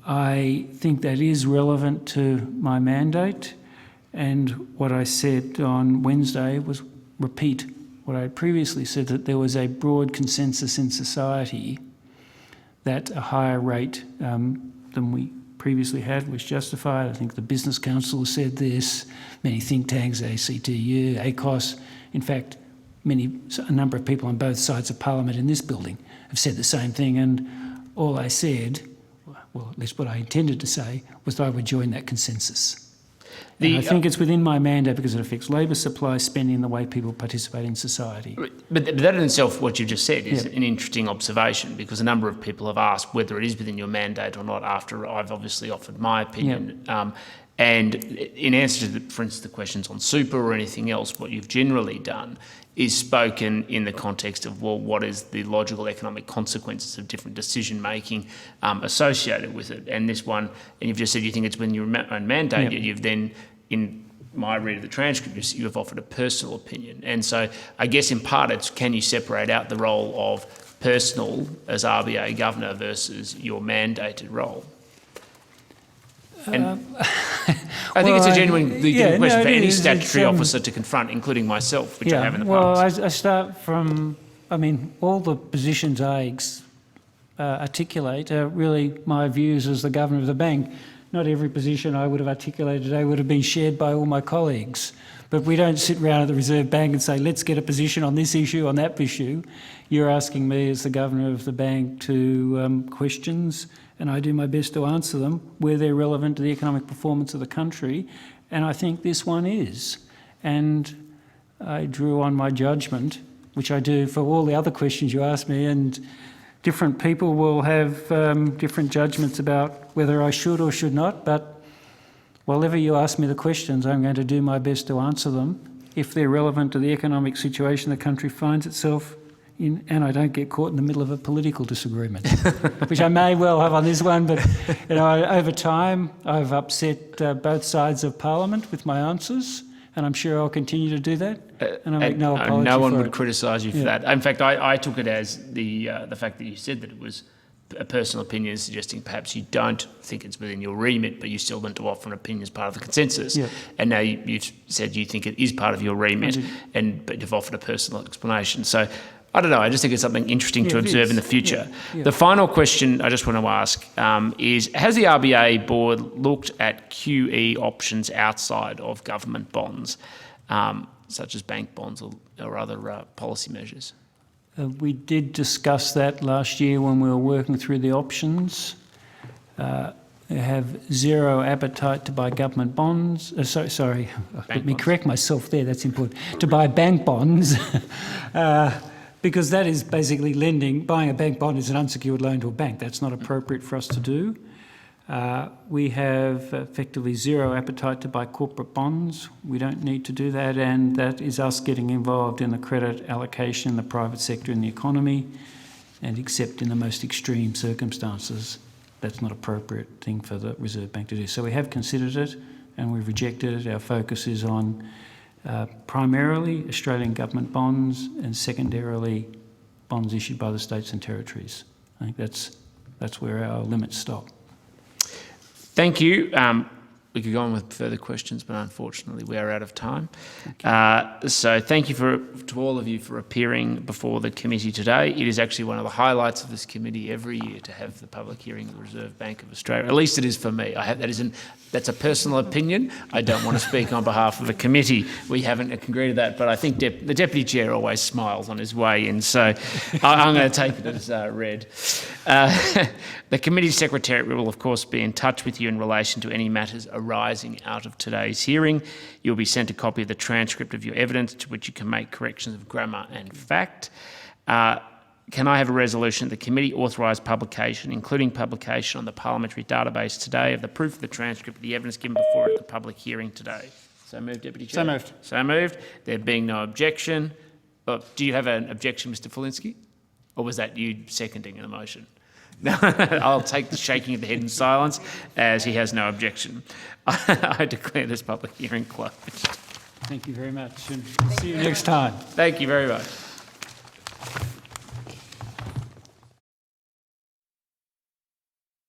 I think that is relevant to my mandate, and what I said on Wednesday was repeat what I had previously said, that there was a broad consensus in society that a higher rate than we previously had was justified. I think the Business Council said this, many think tanks, ACTU, ACOS, in fact, a number of people on both sides of Parliament in this building have said the same thing, and all I said, well, at least what I intended to say, was that I would join that consensus. I think it's within my mandate because it affects labour supply, spending, the way people participate in society. But that in itself, what you just said, is an interesting observation, because a number of people have asked whether it is within your mandate or not after I've obviously offered my opinion. And in answer to, for instance, the questions on super or anything else, what you've generally done is spoken in the context of, well, what is the logical economic consequences of different decision-making associated with it. And this one, and you've just said you think it's within your own mandate, yet you've then, in my read of the transcript, you have offered a personal opinion. And so I guess in part it's, can you separate out the role of personal as RBA Governor versus your mandated role? And I think it's a genuine question for any statutory officer to confront, including myself, which I have in the past. Well, I start from, all the positions I articulate are really my views as the Governor of the Bank. Not every position I would have articulated today would have been shared by all my colleagues. But we don't sit around at the Reserve Bank and say, let's get a position on this issue, on that issue. You're asking me as the Governor of the Bank to questions, and I do my best to answer them where they're relevant to the economic performance of the country, and I think this one is. And I drew on my judgment, which I do for all the other questions you asked me, and different people will have different judgments about whether I should or should not, but Whatever you ask me the questions, I'm going to do my best to answer them if they're relevant to the economic situation the country finds itself in, and I don't get caught in the middle of a political disagreement, which I may well have on this one. But over time, I've upset both sides of Parliament with my answers, and I'm sure I'll continue to do that. And I make no apology. No one for would it. criticise you for that. In fact, I took it as the fact that you said that it was a personal opinion, suggesting perhaps you don't think it's within your remit, but you still want to offer an opinion as part of the consensus. Yeah. And now you've said you think it is part of your remit, but you've offered a personal explanation. So I don't know, I just think it's something interesting to observe in the future. The final question I just want to ask is, has the RBA board looked at QE options outside of government bonds, such as bank bonds or other policy measures? We did discuss that last year when we were working through the options. They have zero appetite to buy government bonds. Sorry, let me correct myself there, that's important. To buy bank bonds, because that is basically lending. Buying a bank bond is an unsecured loan to a bank. That's not appropriate for us to do. We have effectively zero appetite to buy corporate bonds. We don't need to do that, and that is us getting involved in the credit allocation in the private sector in the economy, and except in the most extreme circumstances, that's not an appropriate thing for the Reserve Bank to do. So we have considered it and we've rejected it. Our focus is on primarily Australian government bonds and secondarily bonds issued by the states and territories. I think that's where our limits stop. Thank you. We could go on with further questions, but unfortunately we are out of time. So thank you to all of you for appearing before the committee today. It is actually one of the highlights of this committee every year to have the public hearing of the Reserve Bank of Australia. At least it is for me. That's a personal opinion. I don't want to speak on behalf of the committee. We haven't agreed to that, but I think the Deputy Chair always smiles on his way in, so I'm going to take it as read. The committee secretariat will, of course, be in touch with you in relation to any matters arising out of today's hearing. You'll be sent a copy of the transcript of your evidence, to which you can make corrections of grammar and fact. Can I have a resolution that the committee authorise publication, including publication on the parliamentary database today, of the proof of the transcript of the evidence given before at the public hearing today? So moved, Deputy Chair. So moved. So moved. There being no objection. Do you have an objection, Mr Falinski? Or was that you seconding a motion? No, I'll take the shaking of the head in silence, as he has no objection. I declare this public hearing closed. Thank you very much, and see you next time. Thank you very much.